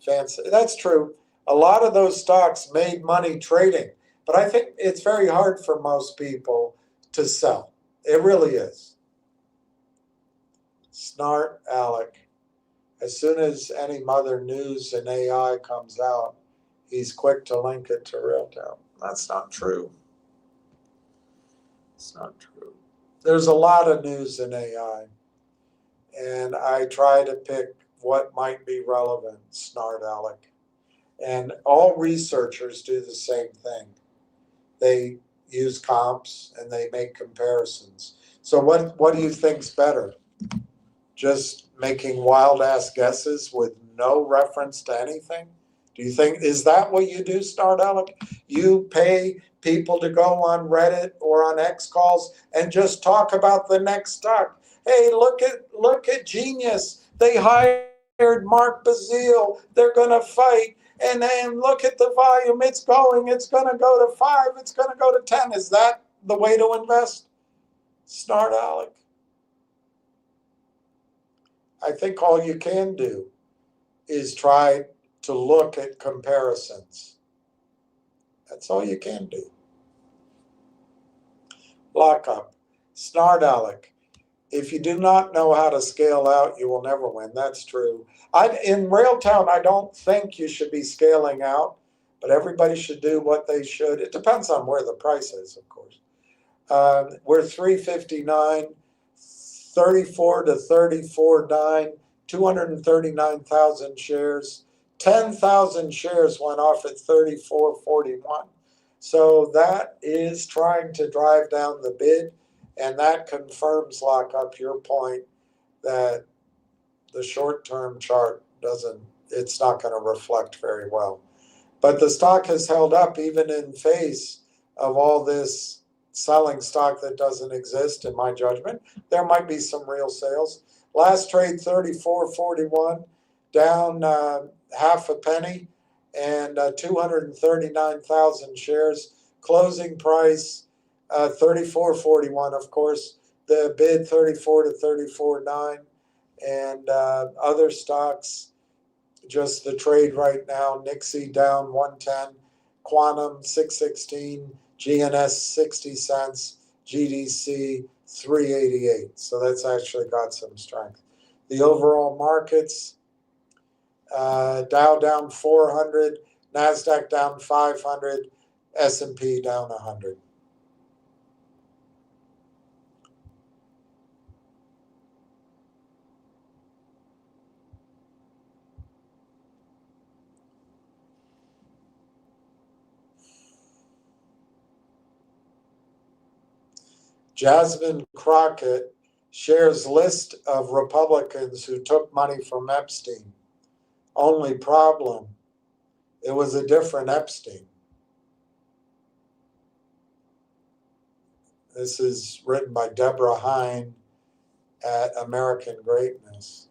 Speaker 2: fancy. That's true. A lot of those stocks made money trading, but I think it's very hard for most people to sell. It really is. Snart Alec. As soon as any Mother News and AI comes out, he's quick to link it to Realtel. That's not true. It's not true. There's a lot of news in AI, and I try to pick what might be relevant, Snart Alec. And all researchers do the same thing. They use comps and they make comparisons. So what do you think's better? Just making wild ass guesses with no reference to anything? Do you think, is that what you do, Snart Alec? You pay people to go on Reddit or on X calls and just talk about the next stock. Hey, look at Genius. They hired Mark Bazile. They're gonna fight. And then look at the volume. It's gonna go to 5, it's gonna go to 10. Is that the way to invest? Snart Alec. I think all you can do is try to look at comparisons. That's all you can do. Lockup. Snart Alec. If you do not know how to scale out, you will never win. That's true. In Railtown, I don't think you should be scaling out, but everybody should do what they should. It depends on where the price is, of course. We're 359, 34 to 34.9, 239,000 shares. 10,000 shares went off at 34.41. So that is trying to drive down the bid, and that confirms, Lockup, your point that the short-term chart it's not going to reflect very well. But the stock has held up even in face of all this selling stock that doesn't exist, in my judgment. There might be some real sales. Last trade 34.41, down half a penny, and 239,000 shares. Closing price 34.41, of course. The bid 34 to 34.9, and other stocks. Just the trade right now, Nixie down 110, Quantum 616, GNS 60 cents, GDC 388. So that's actually got some strength. The overall markets, Dow down 400, NASDAQ down 500, S&P down 100. Jasmine Crockett shares list of Republicans who took money from Epstein. Only problem, it was a different Epstein. This is written by Deborah Hine at American Greatness.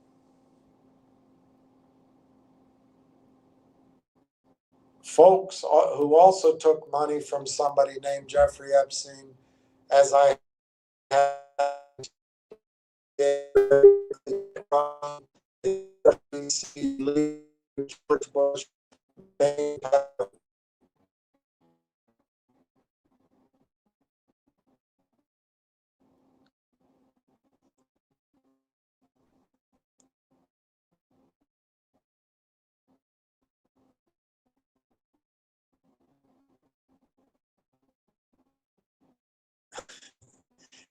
Speaker 2: Folks who also took money from somebody named Jeffrey Epstein, as I had George Bush,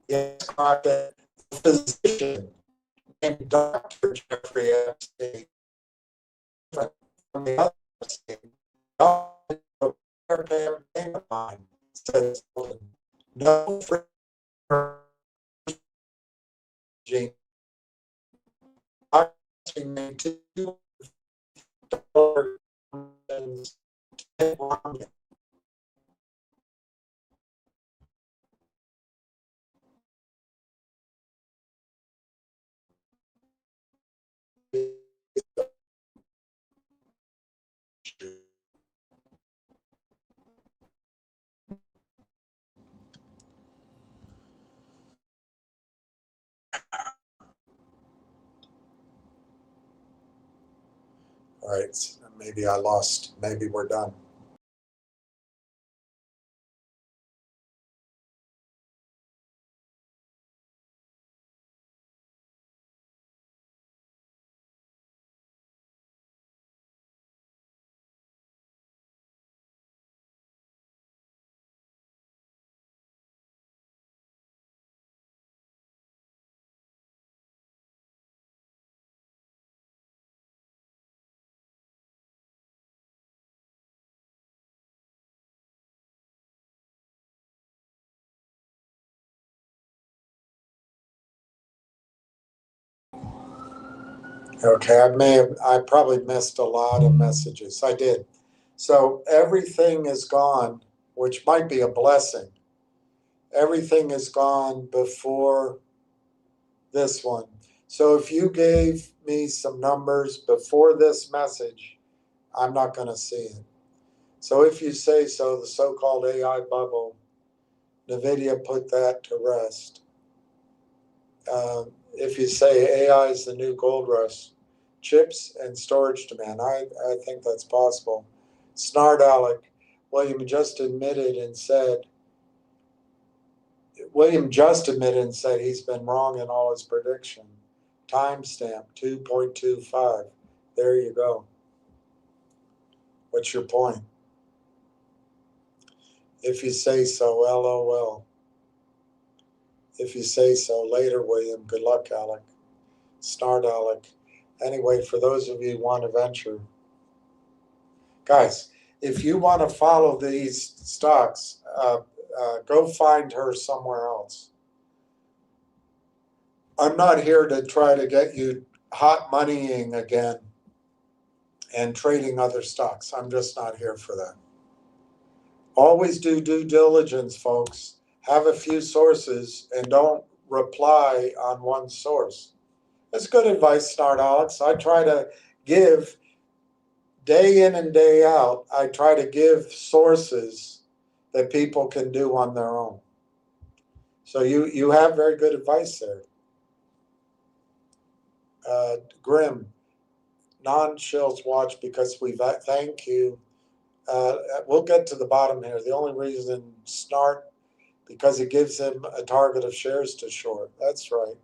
Speaker 2: yes, Crockett, a physician named Dr. Jeffrey Epstein, from the other Epstein, campaign of mine says no free gene. Made $2 All right, maybe I lost, maybe we're done. Okay, I probably missed a lot of messages. I did. So everything is gone, which might be a blessing. Everything is gone before this one. So if you gave me some numbers before this message, I'm not going to see it. So if you say so, the so-called AI bubble, NVIDIA put that to rest. If you say AI is the new gold rush, chips and storage demand, I think that's possible. Snard Alec, William just admitted and said he's been wrong in all his prediction. Timestamp 2.25. There you go. What's your point? If you say so, LOL. If you say so, later, William. Good luck, Alec. Snard Alec. Anyway, for those of you who want to venture, guys, if you want to follow these stocks, go find her somewhere else. I'm not here to try to get you hot moneying again and trading other stocks. I'm just not here for that. Always do due diligence, folks. Have a few sources and don't reply on one source. That's good advice, Snart Alex. I try to give day in and day out, I try to give sources that people can do on their own. So you have very good advice there. Grim, non-shills watch because thank you. We'll get to the bottom here. The only reason Snart, because it gives him a target of shares to short. That's right.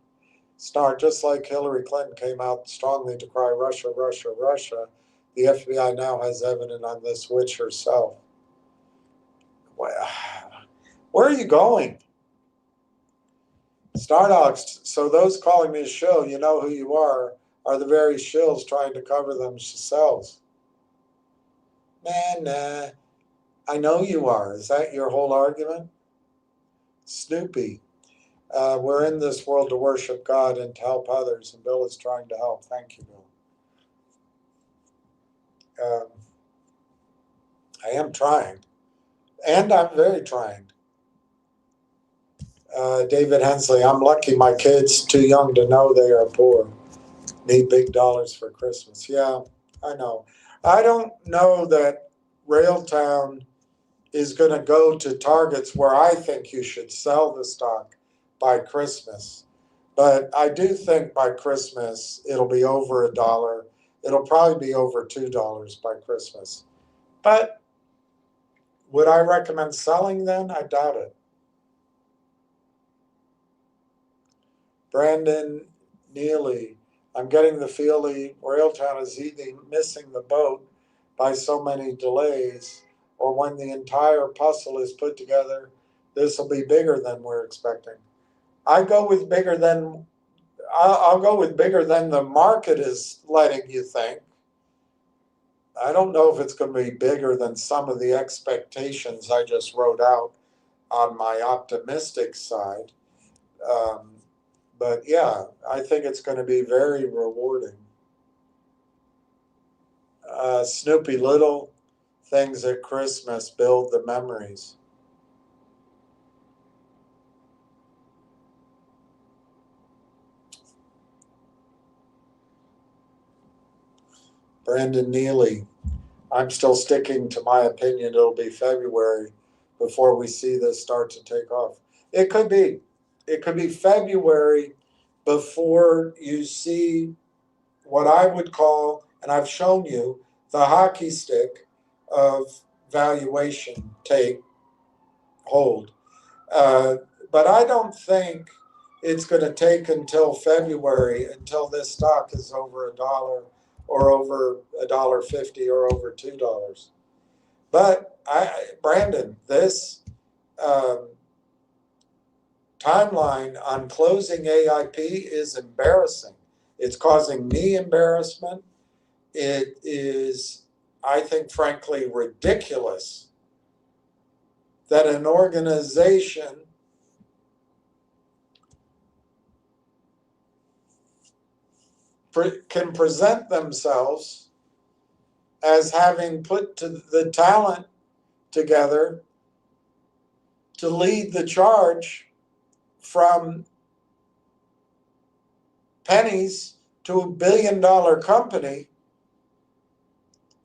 Speaker 2: Snart, just like Hillary Clinton came out strongly to cry Russia, Russia, Russia, the FBI now has evidence on this witch herself. Where are you going? Stardogs, so those calling me a shill, you know who you are the very shills trying to cover themselves. Nah, I know you are. Is that your whole argument? Snoopy, We're in this world to worship God and to help others, and Bill is trying to help. Thank you, Bill. I am trying, and I'm very trying. David Hensley, I'm lucky my kid's too young to know they are poor. Need big dollars for Christmas. Yeah, I know. I don't know that Railtown is going to go to targets where I think you should sell the stock by Christmas. But I do think by Christmas it'll be over $1. It'll probably be over $2 by Christmas. But would I recommend selling then? I doubt it. Brandon Neely, I'm getting the feeling Railtown is either missing the boat by so many delays, or when the entire puzzle is put together, this will be bigger than we're expecting. I'll go with bigger than the market is letting you think. I don't know if it's going to be bigger than some of the expectations I just wrote out on my optimistic side. But yeah, I think it's going to be very rewarding. Snoopy, little things at Christmas build the memories. Brandon Neely, I'm still sticking to my opinion. It'll be February before we see this start to take off. It could be. It could be February before you see what I would call, and I've shown you, the hockey stick of valuation take hold. But I don't think it's going to take until February until this stock is over $1 or over $1.50 or over $2. But Brandon, this timeline on closing AIP is embarrassing. It's causing me embarrassment. It is, I think, frankly, ridiculous that an organization can present themselves as having put the talent together to lead the charge from pennies to $1 billion company,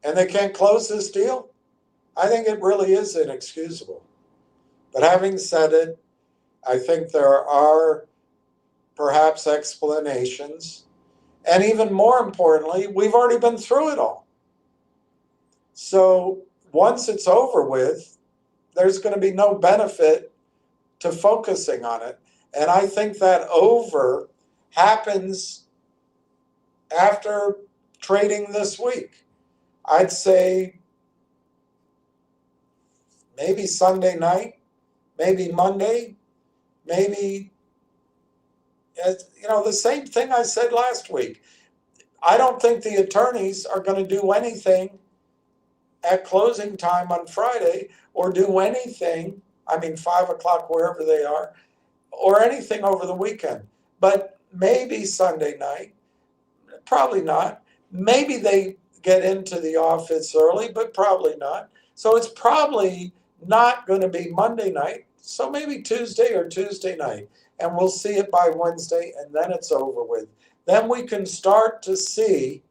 Speaker 2: and they can't close this deal. I think it really is inexcusable. But having said it, I think there are perhaps explanations. And even more importantly, we've already been through it all. So once it's over with, there's going to be no benefit to focusing on it. And I think that over happens after trading this week. I'd say maybe Sunday night, maybe Monday, maybe, the same thing I said last week. I don't think the attorneys are going to do anything at closing time on Friday or do anything, 5 o'clock, wherever they are, or anything over the weekend. But maybe Sunday night, probably not. Maybe they get into the office early, but probably not. So it's probably not going to be Monday night. So maybe Tuesday or Tuesday night. And we'll see it by Wednesday, and then it's over with. Then we can start to see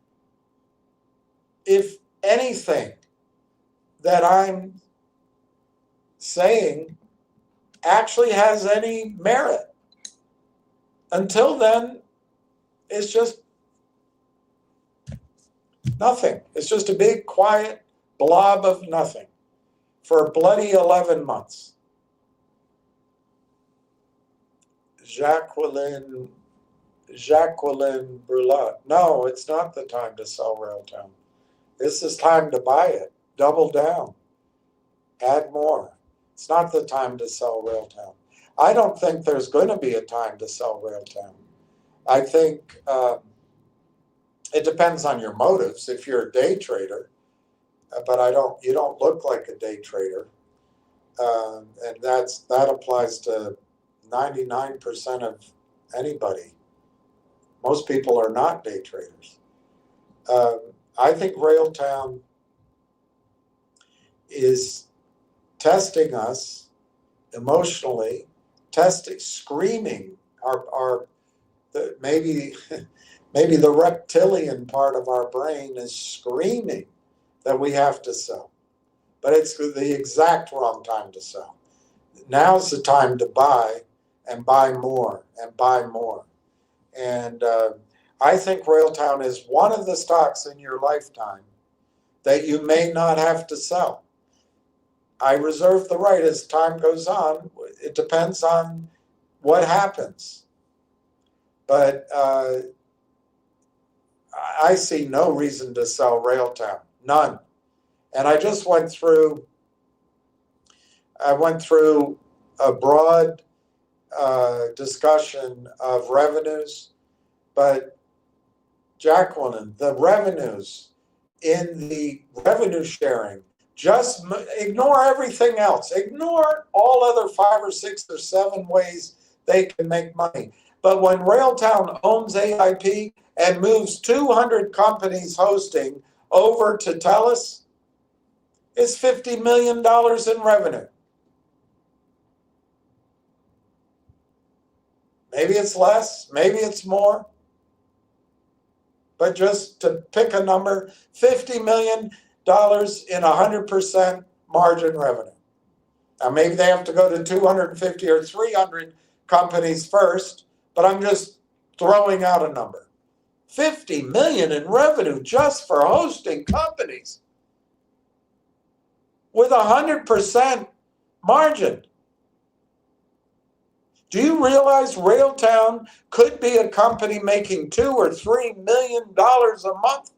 Speaker 2: if anything that I'm saying actually has any merit. Until then, it's just nothing. It's just a big, quiet blob of nothing for a bloody 11 months. Jacqueline Brulat. No, it's not the time to sell Railtown. This is time to buy it. Double down. Add more. It's not the time to sell Railtown. I don't think there's going to be a time to sell Railtown. I think it depends on your motives. If you're a day trader, but you don't look like a day trader, and that applies to 99% of anybody. Most people are not day traders. I think Railtown is testing us emotionally, screaming maybe the reptilian part of our brain is screaming that we have to sell. But it's the exact wrong time to sell. Now's the time to buy and buy more and buy more. And I think Railtown is one of the stocks in your lifetime that you may not have to sell. I reserve the right as time goes on. It depends on what happens. But I see no reason to sell Railtown, none. And I just went through a broad discussion of revenues, but Jacqueline, the revenues in the revenue sharing, just ignore everything else. Ignore all other 5 or 6 or 7 ways they can make money. But when Railtown owns AIP and moves 200 companies hosting over to TELUS, it's $50 million in revenue. Maybe it's less, maybe it's more. But just to pick a number, $50 million in 100% margin revenue. Now maybe they have to go to 250 or 300 companies first, but I'm just throwing out a number. 50 million in revenue just for hosting companies with 100% margin. Do you realize Railtown could be a company making $2 or $3 million a month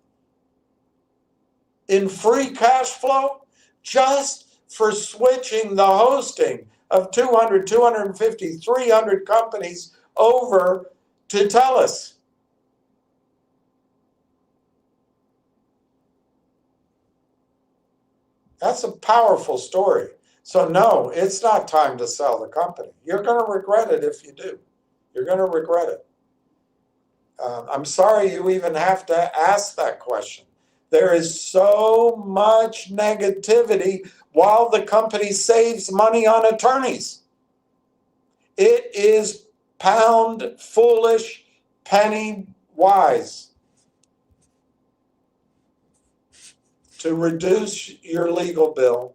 Speaker 2: in free cash flow just for switching the hosting of 200, 250, 300 companies over to TELUS? That's a powerful story. So no, it's not time to sell the company. You're going to regret it if you do. You're going to regret it. I'm sorry you even have to ask that question. There is so much negativity while the company saves money on attorneys. It is pound foolish, penny wise to reduce your legal bill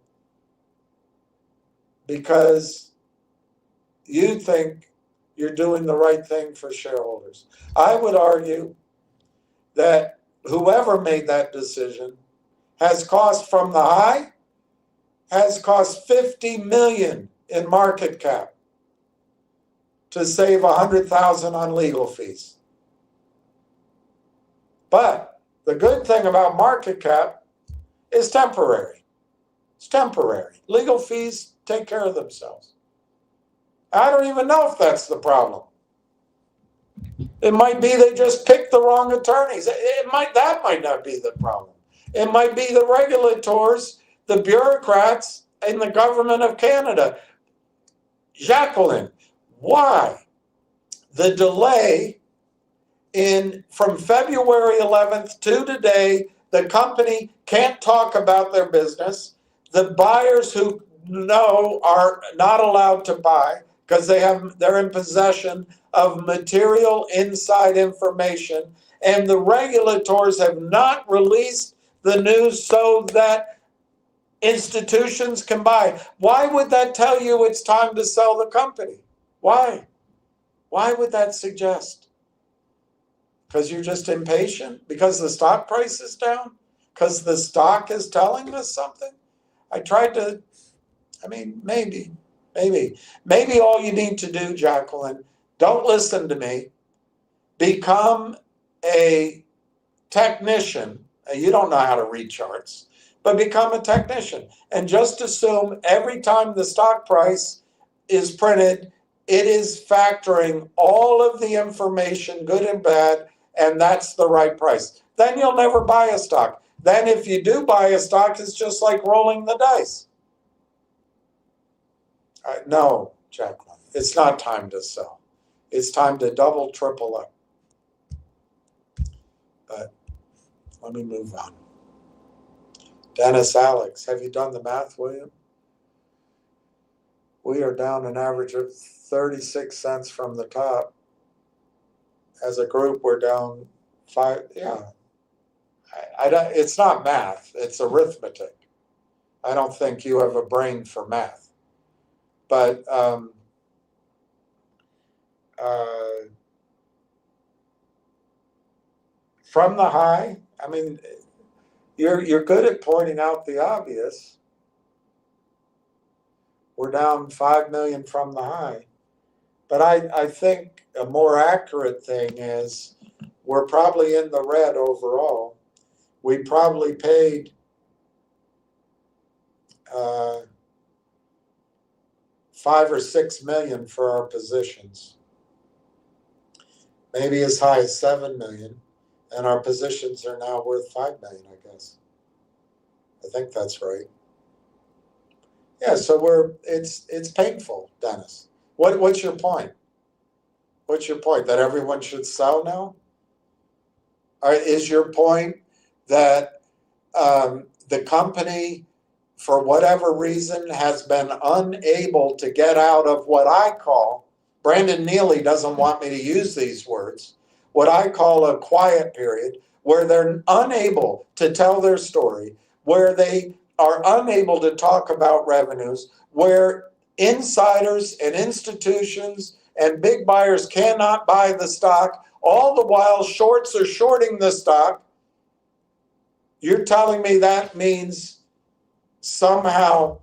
Speaker 2: because you think you're doing the right thing for shareholders. I would argue that whoever made that decision has cost from the high, has cost 50 million in market cap to save 100,000 on legal fees. But the good thing about market cap is temporary. It's temporary. Legal fees take care of themselves. I don't even know if that's the problem. It might be they just picked the wrong attorneys. That might not be the problem. It might be the regulators, the bureaucrats in the government of Canada. Jacqueline, why the delay from February 11th to today? The company can't talk about their business. The buyers who know are not allowed to buy because they're in possession of material inside information, and the regulators have not released the news so that institutions can buy. Why would that tell you it's time to sell the company? Why? Why would that suggest? Because you're just impatient? Because the stock price is down? Because the stock is telling us something? Maybe all you need to do, Jacqueline, don't listen to me. Become a technician. You don't know how to read charts, but become a technician and just assume every time the stock price is printed, it is factoring all of the information, good and bad, and that's the right price. Then you'll never buy a stock. Then if you do buy a stock, it's just like rolling the dice. No, Jacqueline, It's not time to sell. It's time to double, triple up. But let me move on. Dennis Alex, have you done the math, William? We are down an average of 36 cents from the top. As a group, we're down 5. Yeah, I don't, it's not math, it's arithmetic. I don't think you have a brain for math. But from the high, I mean, you're good at pointing out the obvious. We're down 5 million from the high. But I think a more accurate thing is we're probably in the red overall. We probably paid 5 or 6 million for our positions. Maybe as high as 7 million. And our positions are now worth 5 million, I guess. I think that's right. Yeah, so it's painful, Dennis. What's your point? What's your point? That everyone should sell now? Is your point that the company, for whatever reason, has been unable to get out of what I call, Brandon Neely doesn't want me to use these words, what I call a quiet period, where they're unable to tell their story, where they are unable to talk about revenues, where insiders and institutions and big buyers cannot buy the stock, all the while shorts are shorting the stock. You're telling me that means somehow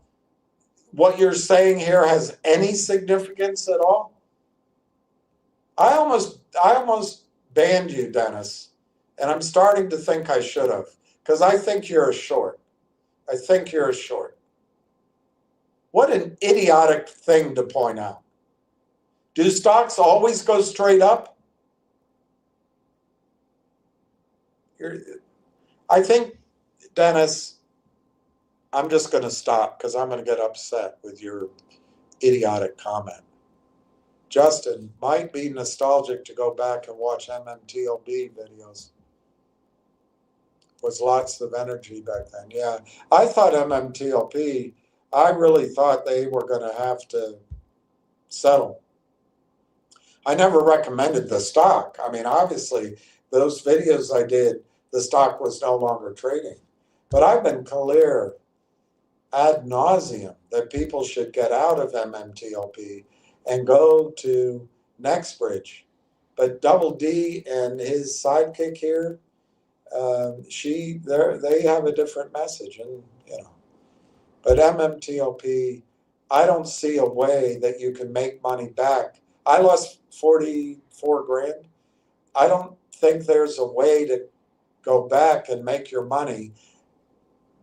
Speaker 2: what you're saying here has any significance at all? I almost banned you, Dennis, and I'm starting to think I should have, because I think you're a short. I think you're a short. What an idiotic thing to point out. Do stocks always go straight up? I think, Dennis, I'm just going to stop because I'm going to get upset with your idiotic comment. Justin, might be nostalgic to go back and watch MMTLB videos. Was lots of energy back then. Yeah, I thought MMTLB, I really thought they were going to have to settle. I never recommended the stock. I mean, obviously, those videos I did, the stock was no longer trading. But I've been clear ad nauseum that people should get out of MMTLP and go to NextBridge. But Double D and his sidekick here, they have a different message, and But MMTLP, I don't see a way that you can make money back. I lost 44 grand. I don't think there's a way to go back and make your money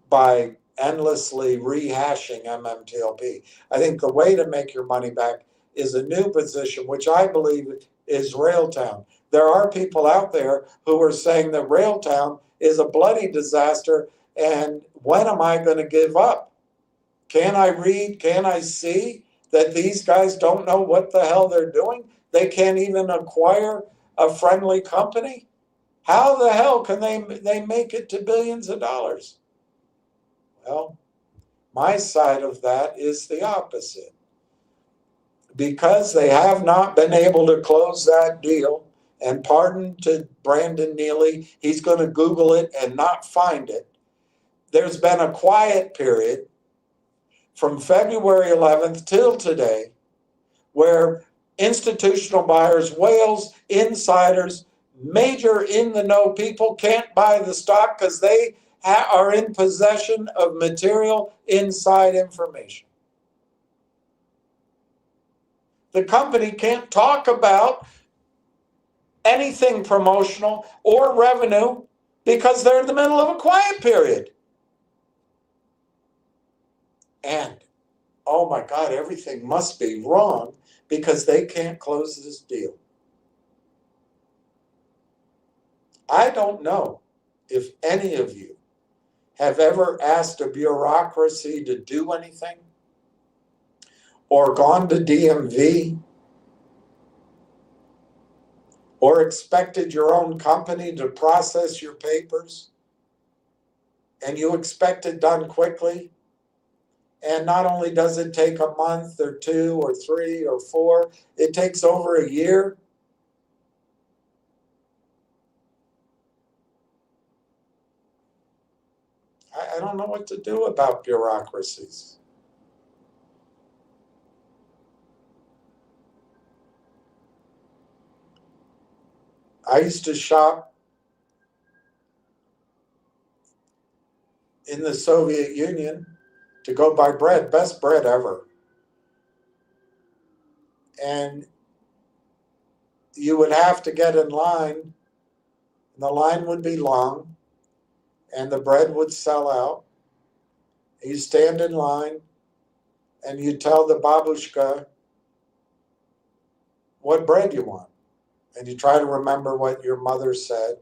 Speaker 2: by endlessly rehashing MMTLP. I think the way to make your money back is a new position, which I believe is Railtown. There are people out there who are saying that Railtown is a bloody disaster, and when am I going to give up? Can I read? Can I see that these guys don't know what the hell they're doing? They can't even acquire a friendly company? How the hell can they make it to billions of dollars? Well, my side of that is the opposite. Because they have not been able to close that deal, and pardon to Brandon Neely, he's going to Google it and not find it. There's been a quiet period from February 11th till today where institutional buyers, whales, insiders, major in-the-know people can't buy the stock because they are in possession of material inside information. The company can't talk about anything promotional or revenue because they're in the middle of a quiet period. And, oh my God, everything must be wrong because they can't close this deal. I don't know if any of you have ever asked a bureaucracy to do anything, or gone to DMV, or expected your own company to process your papers, and you expect it done quickly, and not only does it take a month or 2 or 3 or 4, it takes over a year. I don't know what to do about bureaucracies. I used to shop in the Soviet Union to go buy bread, best bread ever. And you would have to get in line, and the line would be long, and the bread would sell out. You stand in line, and you tell the babushka what bread you want. And you try to remember what your mother said,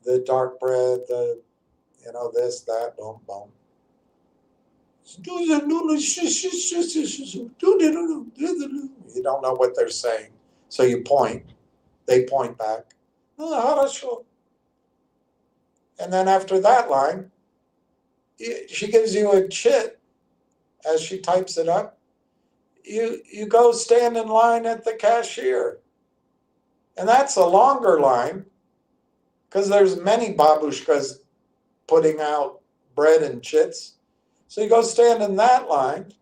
Speaker 2: the dark bread, the, this, that, boom, boom. You don't know what they're saying. So you point, they point back. And then after that line, she gives you a chit as she types it up. You go stand in line at the cashier. And that's a longer line because there's many babushkas putting out bread and chits. So you go stand in that line,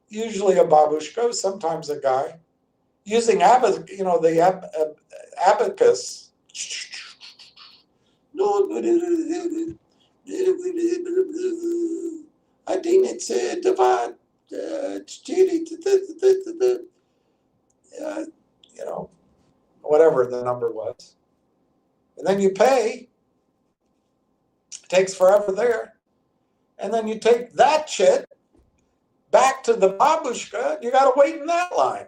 Speaker 2: usually a babushka, sometimes a guy, using the abacus. I think it's divide, whatever the number was. And then you pay. It takes forever there. And then you take that chit back to the babushka, you got to wait in that line.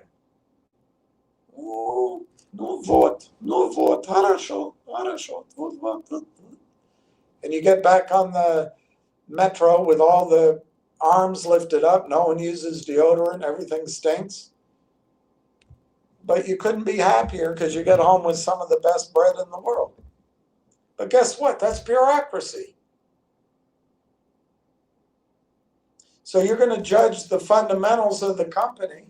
Speaker 2: Oh, no vote, хорошо. And you get back on the metro with all the arms lifted up. No one uses deodorant. Everything stinks. But you couldn't be happier because you get home with some of the best bread in the world. But guess what? That's bureaucracy. So you're going to judge the fundamentals of the company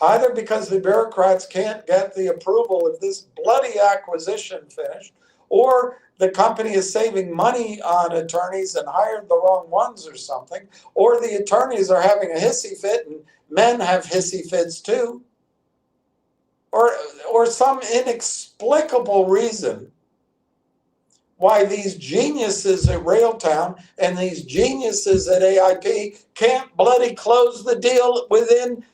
Speaker 2: either because the bureaucrats can't get the approval of this bloody acquisition finished, or the company is saving money on attorneys and hired the wrong ones or something, or the attorneys are having a hissy fit, and men have hissy fits too, or some inexplicable reason why these geniuses at Railtown and these geniuses at AIP can't bloody close the deal within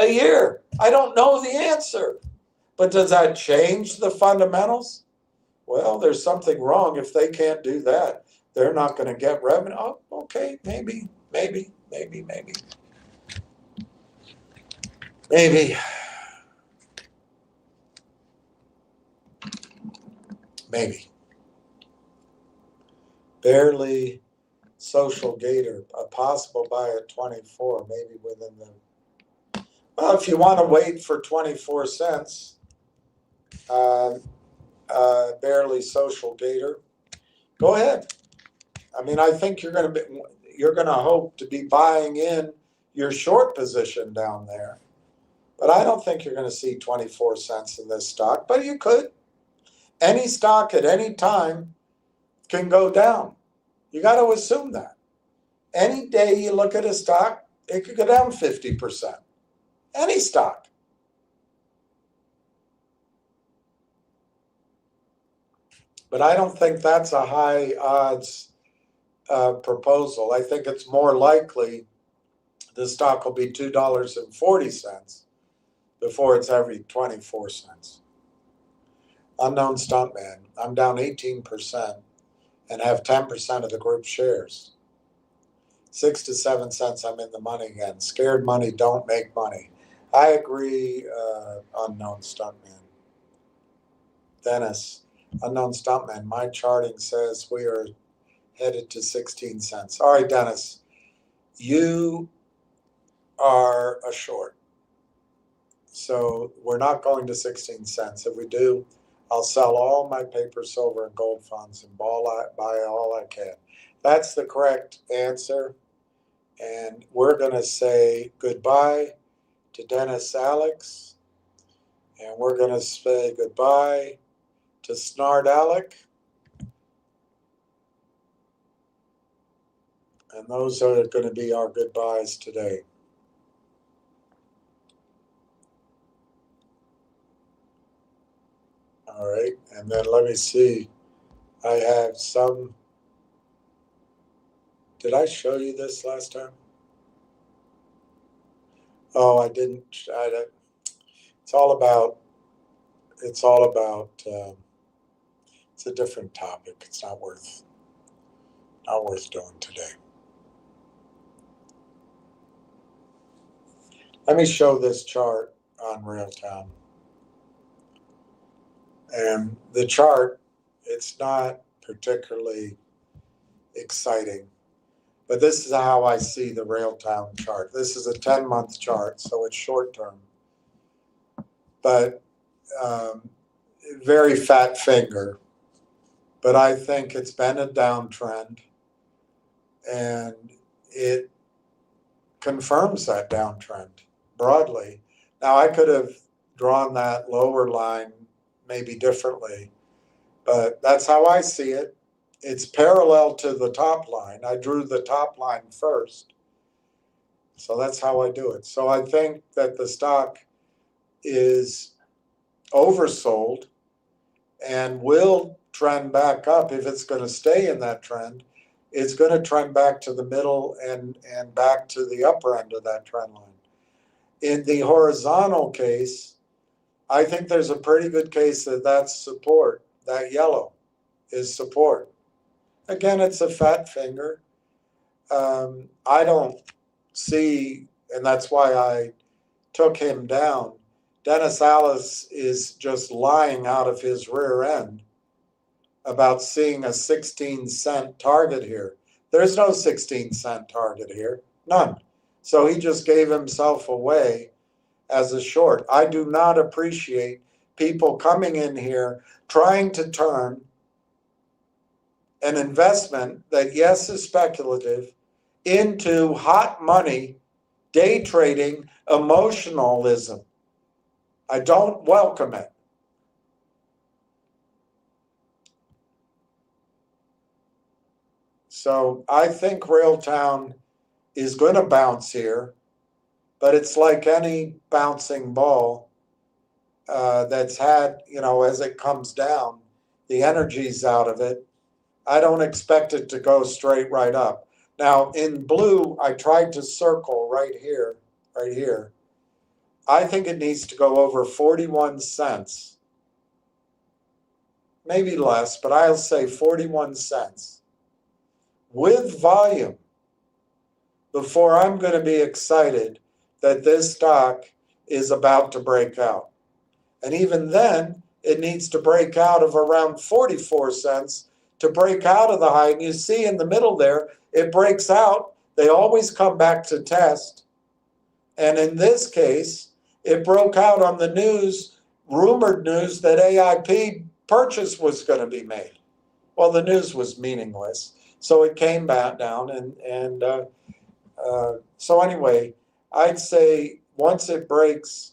Speaker 2: a year. I don't know the answer. But does that change the fundamentals? Well, there's something wrong if they can't do that. They're not going to get revenue. Oh, okay, maybe. Maybe. Barely social gator, a possible buy at 24, maybe within the. Well, if you want to wait for 24 cents, barely social gator, go ahead. I mean, I think you're going to hope to be buying in your short position down there, but I don't think you're going to see 24 cents in this stock. But you could. Any stock at any time can go down. You got to assume that. Any day you look at a stock, it could go down 50%. Any stock. But I don't think that's a high odds proposal. I think it's more likely the stock will be $2.40 before it's every 24 cents. Unknown stuntman. I'm down 18% and have 10% of the group shares. 6 to 7 cents, I'm in the money again. Scared money don't make money. I agree, unknown stuntman. Dennis, unknown stuntman, my charting says we are headed to 16 cents. All right, Dennis, you are a short. So we're not going to 16 cents. If we do, I'll sell all my paper, silver, and gold funds and buy all I can. That's the correct answer. And we're going to say goodbye to Dennis Alex. And we're going to say goodbye to Snard Alec. And those are going to be our goodbyes today. All right, and then let me see. I have some. Did I show you this last time? Oh, I didn't. It's all about. It's all about. It's a different topic. It's not worth doing today. Let me show this chart on Railtown. And the chart, it's not particularly exciting, but this is how I see the Railtown chart. This is a 10-month chart, so it's short term, but very fat finger. But I think it's been a downtrend, and it confirms that downtrend broadly. Now, I could have drawn that lower line maybe differently, but that's how I see it. It's parallel to the top line. I drew the top line first, so that's how I do it. So I think that the stock is oversold and will trend back up. If it's going to stay in that trend, it's going to trend back to the middle and back to the upper end of that trend line. In the horizontal case, I think there's a pretty good case that that's support. That yellow is support. Again, it's a fat finger. I don't see, and that's why I took him down. Dennis Alice is just lying out of his rear end about seeing a 16-cent target here. There's no 16-cent target here, none. So he just gave himself away as a short. I do not appreciate people coming in here trying to turn an investment that, yes, is speculative, into hot money, day trading, emotionalism. I don't welcome it. So I think Railtown is going to bounce here, but it's like any bouncing ball that's had, as it comes down, the energy's out of it. I don't expect it to go straight right up. Now, in blue, I tried to circle right here. I think it needs to go over 41 cents. Maybe less, but I'll say 41 cents with volume before I'm going to be excited that this stock is about to break out. And even then, it needs to break out of around 44 cents to break out of the high. And you see in the middle there, it breaks out. They always come back to test. And in this case, it broke out on the news, rumored news that AIP purchase was going to be made. Well, the news was meaningless. So it came back down. So anyway, I'd say once it breaks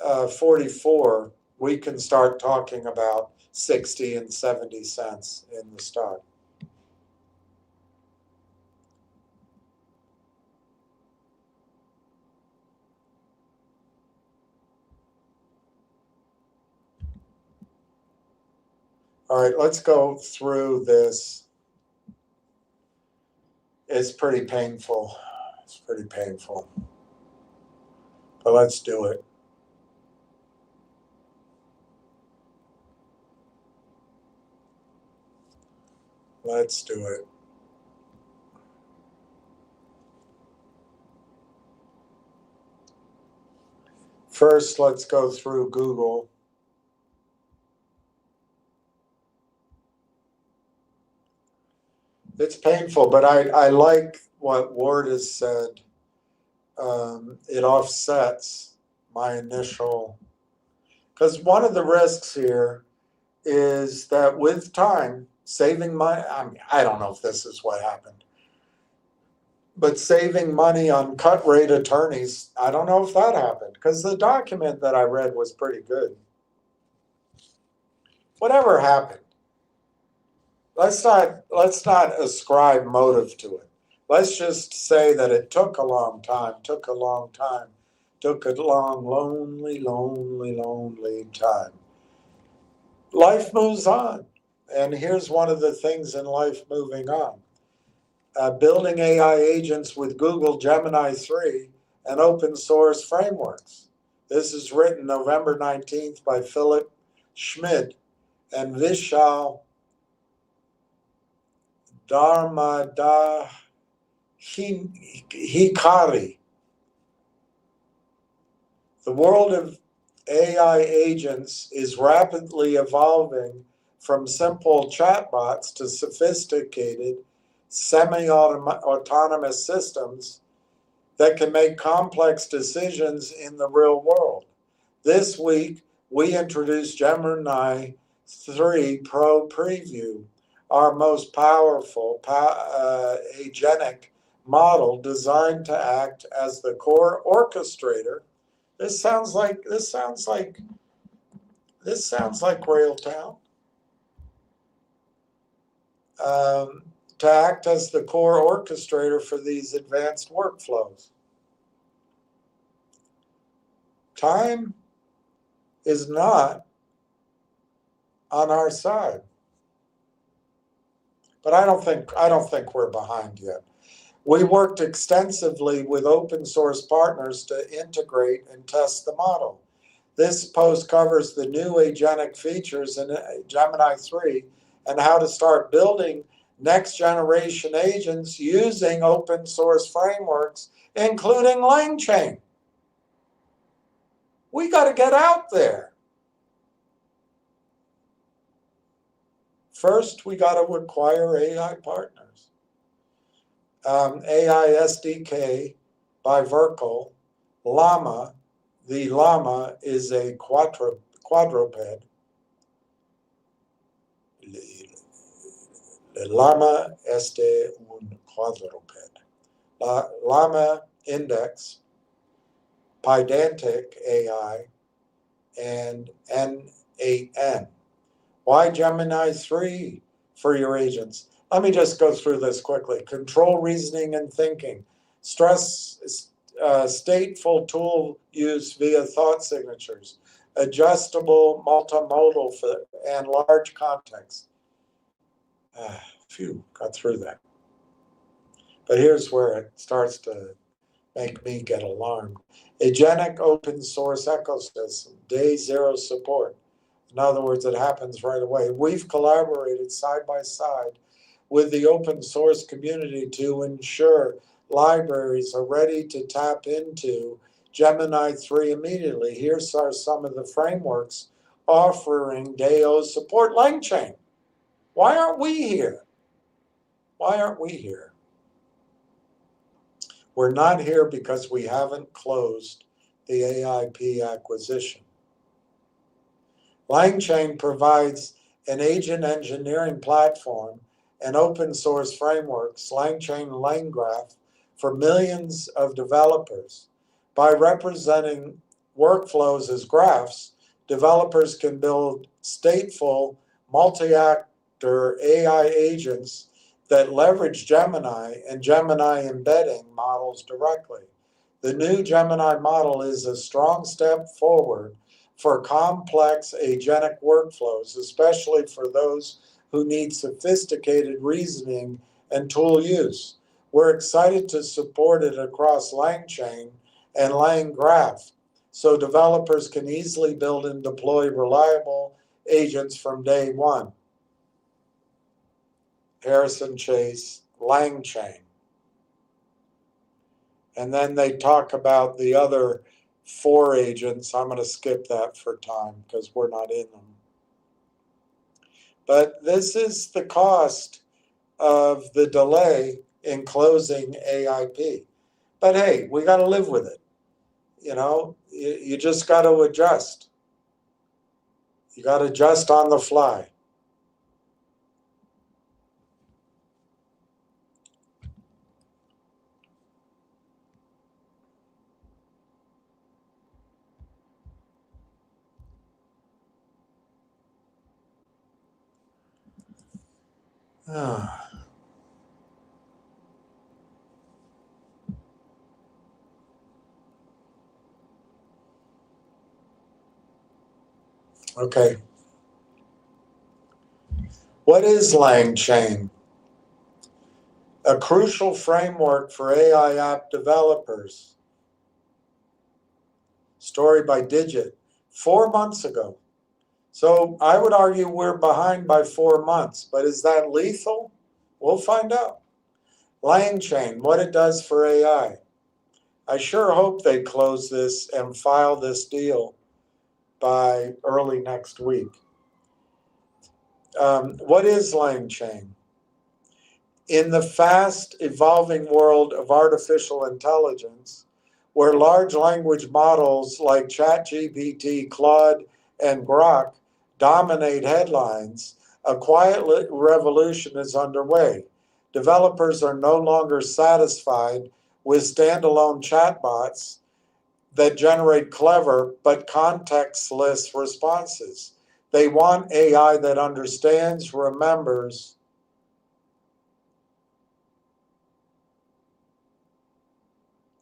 Speaker 2: 44, we can start talking about 60 and 70 cents in the stock. All right, let's go through this. It's pretty painful. It's pretty painful. But let's do it. Let's do it. First, let's go through Google. It's painful, but I like what Ward has said. It offsets my initial, because one of the risks here is that with time, saving money, I mean, I don't know if this is what happened, but saving money on cut rate attorneys, I don't know if that happened, because the document that I read was pretty good. Whatever happened, let's not ascribe motive to it. Let's just say that it took a long time, took a long, lonely time. Life moves on. And here's one of the things in life moving on. Building AI agents with Google Gemini 3 and open source frameworks. This is written November 19th by Philip Schmid and Vishal Hikari. The world of AI agents is rapidly evolving from simple chatbots to sophisticated semi-autonomous systems that can make complex decisions in the real world. This week, we introduced Gemini 3 Pro Preview, our most powerful agentic model designed to act as the core orchestrator. This sounds like Railtown. To act as the core orchestrator for these advanced workflows. Time is not on our side, but I don't think we're behind yet. We worked extensively with open source partners to integrate and test the model. This post covers the new agentic features in Gemini 3 and how to start building next generation agents using open source frameworks, including LangChain. We got to get out there. First, we got to acquire AI partners. AI SDK by Verkle, Llama. The llama is a quadruped. El llama es un quadruped. Llama Index, Pydantic AI, and N8N. Why Gemini 3 for your agents? Let me just go through this quickly. Control reasoning and thinking. Stress stateful tool use via thought signatures. Adjustable multimodal and large context. Phew, got through that. But here's where it starts to make me get alarmed. Agentic open source ecosystem, day zero support. In other words, it happens right away. We've collaborated side by side with the open source community to ensure libraries are ready to tap into Gemini 3 immediately. Here's some of the frameworks offering day zero support. LangChain. Why aren't we here? Why aren't we here? We're not here because we haven't closed the AIP acquisition. LangChain provides an agent engineering platform and open source frameworks, LangChain LangGraph, for millions of developers. By representing workflows as graphs, developers can build stateful multi-actor AI agents that leverage Gemini and Gemini embedding models directly. The new Gemini model is a strong step forward for complex agentic workflows, especially for those who need sophisticated reasoning and tool use. We're excited to support it across LangChain and LangGraph, so developers can easily build and deploy reliable agents from day one. Harrison Chase, LangChain. And then they talk about the other 4 agents. I'm going to skip that for time because we're not in them. But this is the cost of the delay in closing AIP. But hey, we got to live with it. You just got to adjust. You got to adjust on the fly. Okay. What is LangChain? A crucial framework for AI app developers. Story by Digit, 4 months ago. So I would argue we're behind by 4 months, but is that lethal? We'll find out. LangChain, what it does for AI. I sure hope they close this and file this deal by early next week. What is LangChain? In the fast evolving world of artificial intelligence, where large language models like ChatGPT, Claude, and Grok dominate headlines, a quiet revolution is underway. Developers are no longer satisfied with standalone chatbots that generate clever but contextless responses. They want AI that understands, remembers,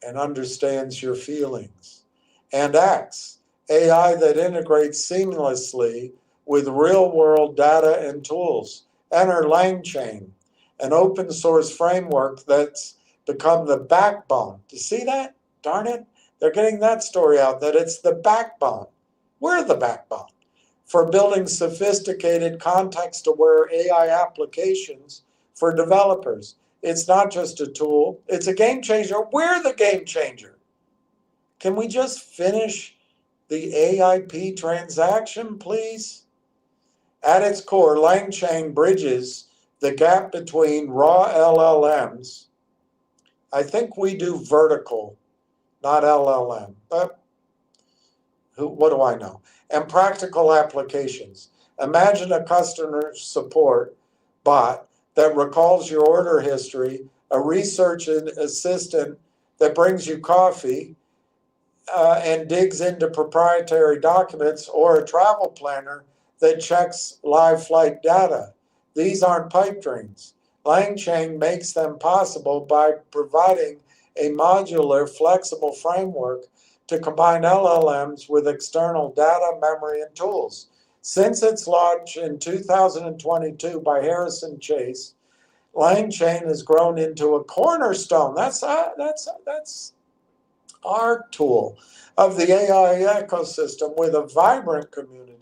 Speaker 2: and understands your feelings, and acts. AI that integrates seamlessly with real-world data and tools. Enter LangChain, an open source framework that's become the backbone. Do you see that? Darn it. They're getting that story out, that it's the backbone. We're the backbone for building sophisticated context-aware AI applications for developers. It's not just a tool, it's a game changer. We're the game changer. Can we just finish the AIP transaction, please? At its core, LangChain bridges the gap between raw LLMs. I think we do vertical, not LLM, but what do I know? And practical applications. Imagine a customer support bot that recalls your order history, a research assistant that brings you coffee and digs into proprietary documents, or a travel planner that checks live flight data. These aren't pipe dreams. LangChain makes them possible by providing a modular, flexible framework to combine LLMs with external data, memory, and tools. Since its launch in 2022 by Harrison Chase, LangChain has grown into a cornerstone. That's our tool of the AI ecosystem, with a vibrant community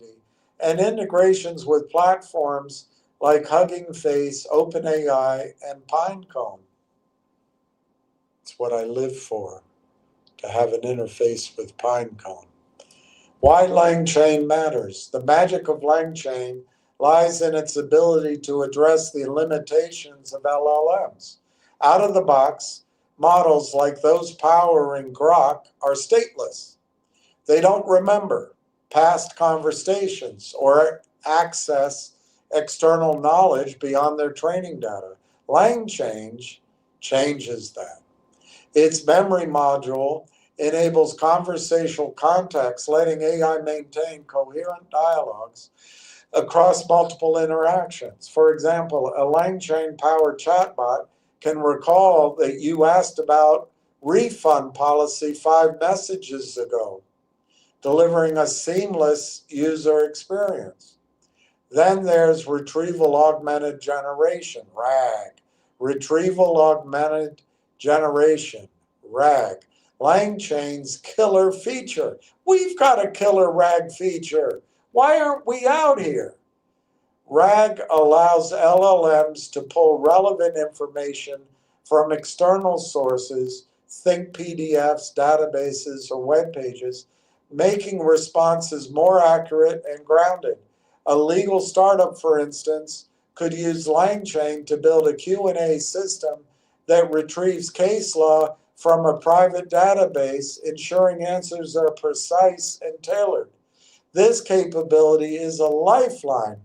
Speaker 2: and integrations with platforms like Hugging Face, OpenAI, and Pinecone. It's what I live for, to have an interface with Pinecone. Why LangChain matters. The magic of LangChain lies in its ability to address the limitations of LLMs. Out of the box, models like those powering Grok are stateless. They don't remember past conversations or access external knowledge beyond their training data. LangChain changes that. Its memory module enables conversational context, letting AI maintain coherent dialogues across multiple interactions. For example, a LangChain-powered chatbot can recall that you asked about refund policy 5 messages ago, delivering a seamless user experience. Then there's retrieval augmented generation, RAG. Retrieval augmented generation, RAG. LangChain's killer feature. We've got a killer RAG feature. Why aren't we out here? RAG allows LLMs to pull relevant information from external sources, think PDFs, databases, or web pages, making responses more accurate and grounded. A legal startup, for instance, could use LangChain to build a Q&A system that retrieves case law from a private database, ensuring answers are precise and tailored. This capability is a lifeline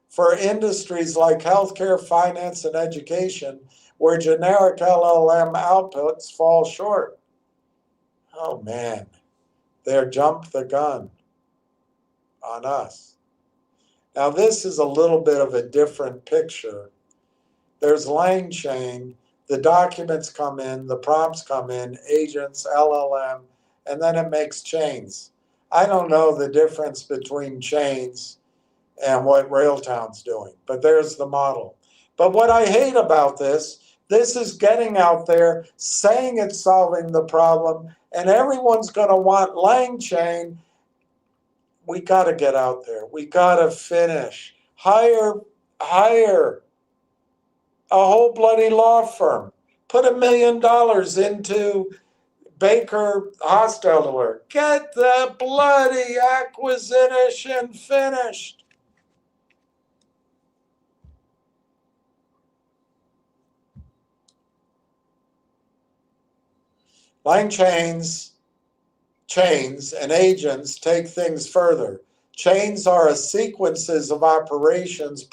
Speaker 2: for industries like healthcare, finance, and education, where generic LLM outputs fall short. Oh man, they're jumped the gun on us. Now this is a little bit of a different picture. There's LangChain, the documents come in, the prompts come in, agents, LLM, and then it makes chains. I don't know the difference between chains and what Railtown's doing, but there's the model. But what I hate about this is getting out there, saying it's solving the problem, and everyone's going to want LangChain. We got to get out there. We got to finish. Hire a whole bloody law firm. Put $1 million into Baker Hostetler. Get the bloody acquisition finished. LangChains, chains, and agents take things further. Chains are a sequences of operations,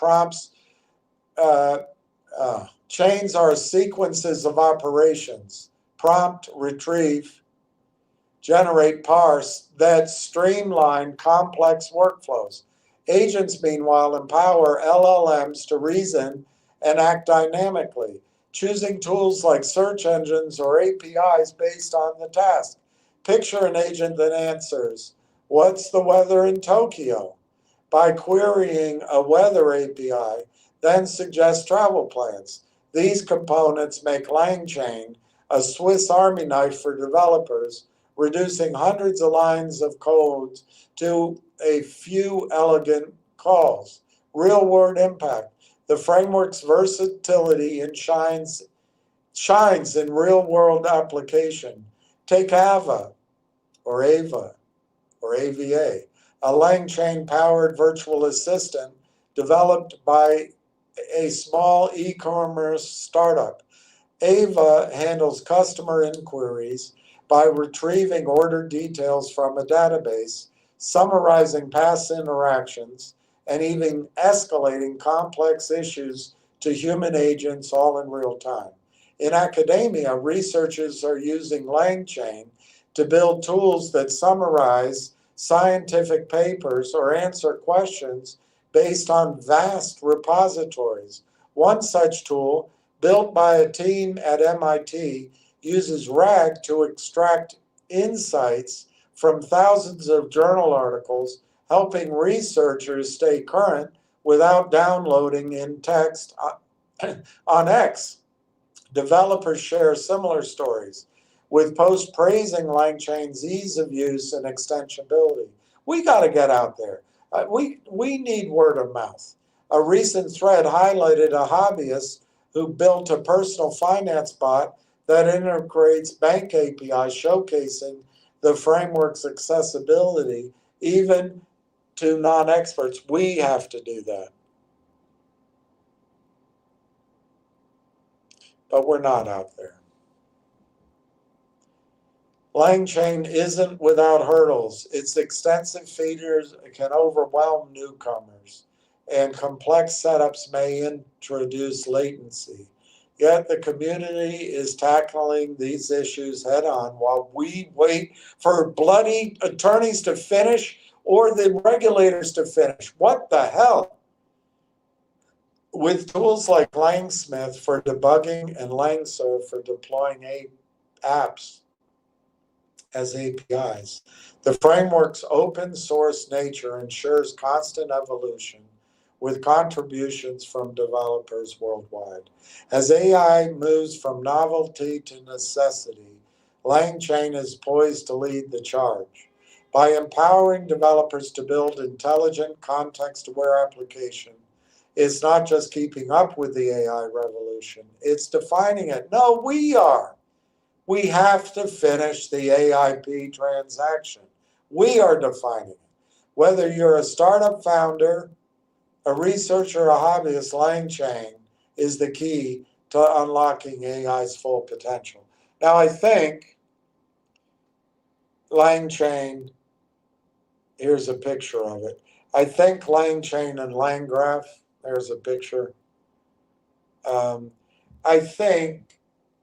Speaker 2: chains are sequences of operations, prompt, retrieve, generate, parse, that streamline complex workflows. Agents, meanwhile, empower LLMs to reason and act dynamically, choosing tools like search engines or APIs based on the task. Picture an agent that answers, "What's the weather in Tokyo?" by querying a weather API, then suggest travel plans. These components make LangChain a Swiss Army knife for developers, reducing hundreds of lines of code to a few elegant calls. Real-world impact. The framework's versatility shines in real-world application. Take AVA, or AVA, or AVA, a LangChain-powered virtual assistant developed by a small e-commerce startup. AVA handles customer inquiries by retrieving order details from a database, summarizing past interactions, and even escalating complex issues to human agents all in real time. In academia, researchers are using LangChain to build tools that summarize scientific papers or answer questions based on vast repositories. One such tool, built by a team at MIT, uses RAG to extract insights from thousands of journal articles, helping researchers stay current without downloading in text on X. Developers share similar stories, with posts praising LangChain's ease of use and extensibility. We got to get out there. We need word of mouth. A recent thread highlighted a hobbyist who built a personal finance bot that integrates bank APIs, showcasing the framework's accessibility even to non-experts. We have to do that. But we're not out there. LangChain isn't without hurdles. Its extensive features can overwhelm newcomers, and complex setups may introduce latency. Yet the community is tackling these issues head on while we wait for bloody attorneys to finish or the regulators to finish. What the hell? With tools like Langsmith for debugging and Langserve for deploying apps as APIs, the framework's open source nature ensures constant evolution with contributions from developers worldwide. As AI moves from novelty to necessity, LangChain is poised to lead the charge. By empowering developers to build intelligent, context-aware applications, it's not just keeping up with the AI revolution, it's defining it. No, we are. We have to finish the AIP transaction. We are defining it. Whether you're a startup founder a researcher, a hobbyist, LangChain is the key to unlocking AI's full potential. Now, I think LangChain, here's a picture of it. I think LangChain and LangGraph, there's a picture. I think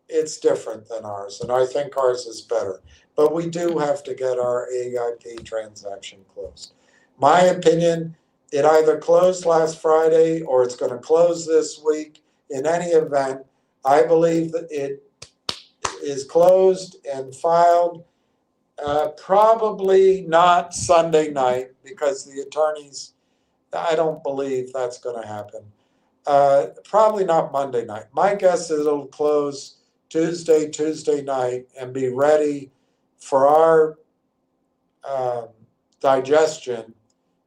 Speaker 2: it's different than ours, and I think ours is better. But we do have to get our AIP transaction closed. My opinion, it either closed last Friday or it's going to close this week. In any event, I believe that it is closed and filed. Probably not Sunday night because the attorneys, I don't believe that's going to happen. Probably not Monday night. My guess is it'll close Tuesday night and be ready for our digestion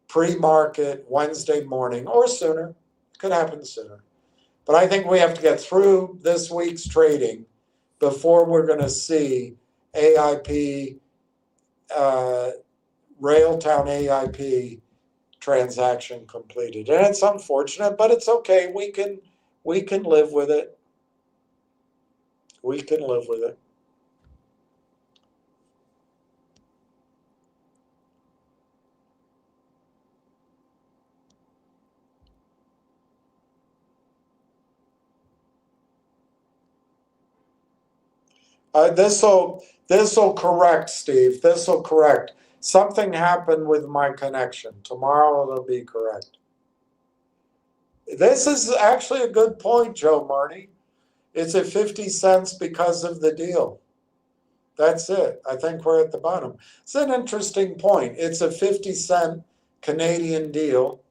Speaker 2: pre-market Wednesday morning or sooner. Could happen sooner. But I think we have to get through this week's trading before we're going to see AIP, Railtown AIP transaction completed. And it's unfortunate, but it's okay. We can live with it. We can live with it. This'll correct, Steve. This'll correct. Something happened with my connection. Tomorrow it'll be correct. This is actually a good point, Joe Marty. It's at 50 cents because of the deal. That's it. I think we're at the bottom. It's an interesting point. It's a 50-cent Canadian deal.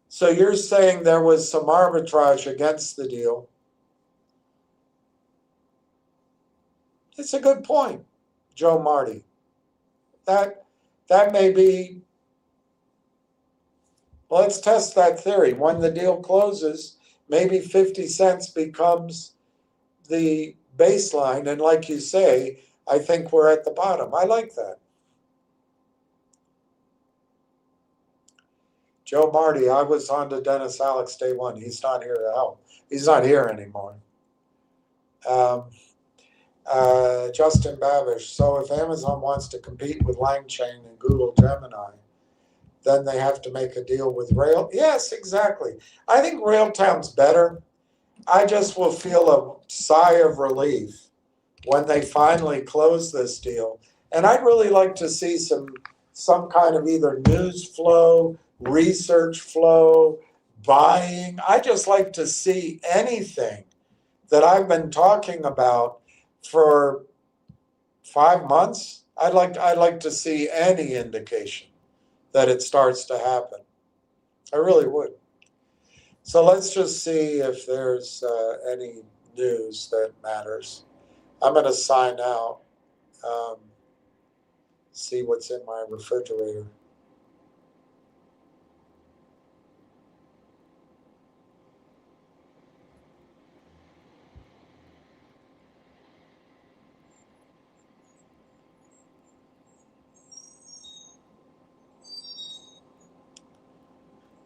Speaker 2: So you're saying there was some arbitrage against the deal. It's a good point, Joe Marty. That may be, let's test that theory. When the deal closes, maybe 50 cents becomes the baseline. And like you say, I think we're at the bottom. I like that. Joe Marty, I was on to Dennis Alex day one. He's not here to help. He's not here anymore. Justin Babish. So if Amazon wants to compete with LangChain and Google Gemini, then they have to make a deal with Rail. Yes, exactly. I think Railtown's better. I just will feel a sigh of relief when they finally close this deal. And I'd really like to see some kind of either news flow, research flow, buying. I just like to see anything that I've been talking about for 5 months. I'd like to see any indication that it starts to happen. I really would. So let's just see if there's any news that matters. I'm going to sign out. See what's in my refrigerator.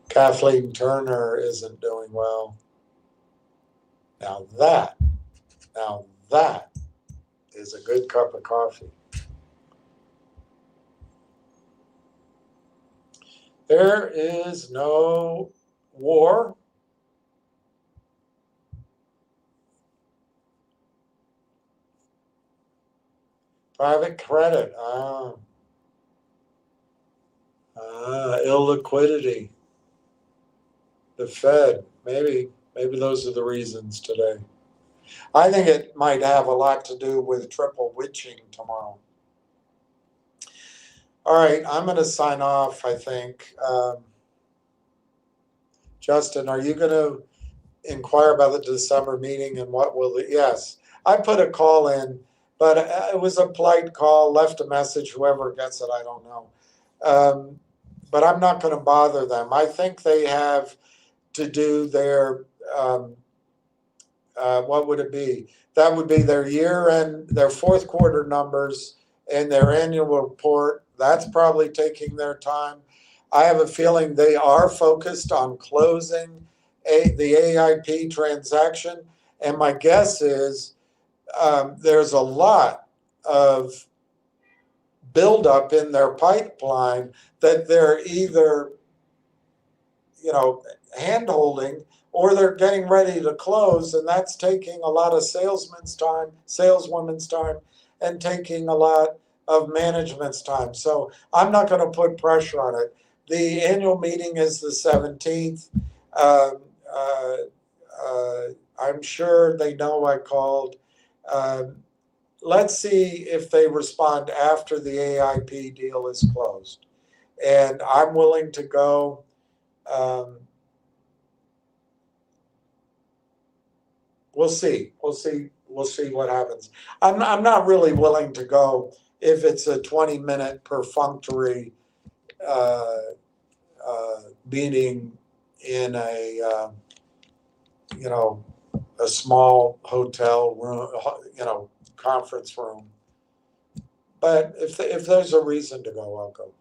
Speaker 2: Kathleen Turner isn't doing well. Now that is a good cup of coffee. There is no war. Private credit. Illiquidity. The Fed. Maybe those are the reasons today. I think it might have a lot to do with triple witching tomorrow. All right, I'm going to sign off, I think. Justin, are you going to inquire about the December meeting and what will it? Yes, I put a call in, but it was a polite call, left a message. Whoever gets it, I don't know. But I'm not going to bother them. I think they have to do their, what would it be? That would be their year-end, their fourth quarter numbers and their annual report. That's probably taking their time. I have a feeling they are focused on closing the AIP transaction. And my guess is there's a lot of buildup in their pipeline that they're either, hand-holding, or they're getting ready to close, and that's taking a lot of saleswomen's time, and taking a lot of management's time. So I'm not going to put pressure on it. The annual meeting is the 17th. Uh, uh, I'm sure they know I called. Let's see if they respond after the AIP deal is closed. And I'm willing to go. We'll see. We'll see what happens. I'm not really willing to go if it's a 20-minute perfunctory meeting in a a small hotel room, conference room. But if there's a reason to go, I'll go.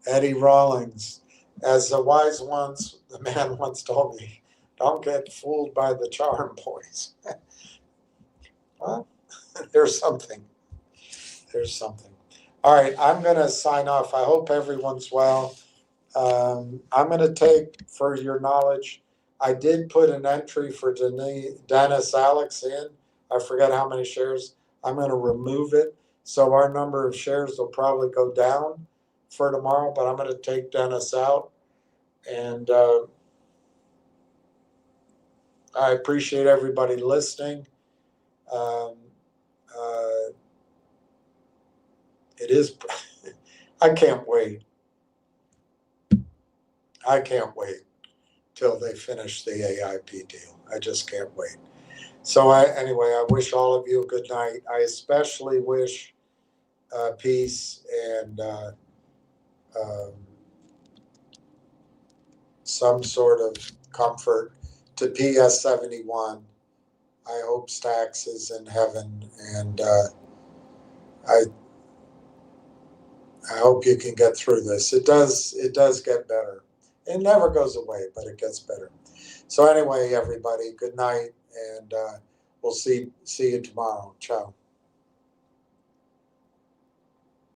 Speaker 2: Eddie Rawlings, as the man once told me, don't get fooled by the charm, boys. Well, there's something. There's something. All right, I'm going to sign off. I hope everyone's well. I'm going to take, for your knowledge, I did put an entry for Dennis Alex in. I forget how many shares. I'm going to remove it. So our number of shares will probably go down for tomorrow, but I'm going to take Dennis out. And I appreciate everybody listening. It is, I can't wait. I can't wait till they finish the AIP deal. I just can't wait. So anyway, I wish all of you a good night. I especially wish peace and some sort of comfort to PS 71. I hope Stax is in heaven, and I hope you can get through this. It does get better. It never goes away, but it gets better. So anyway, everybody, good night, and we'll see you tomorrow. Ciao.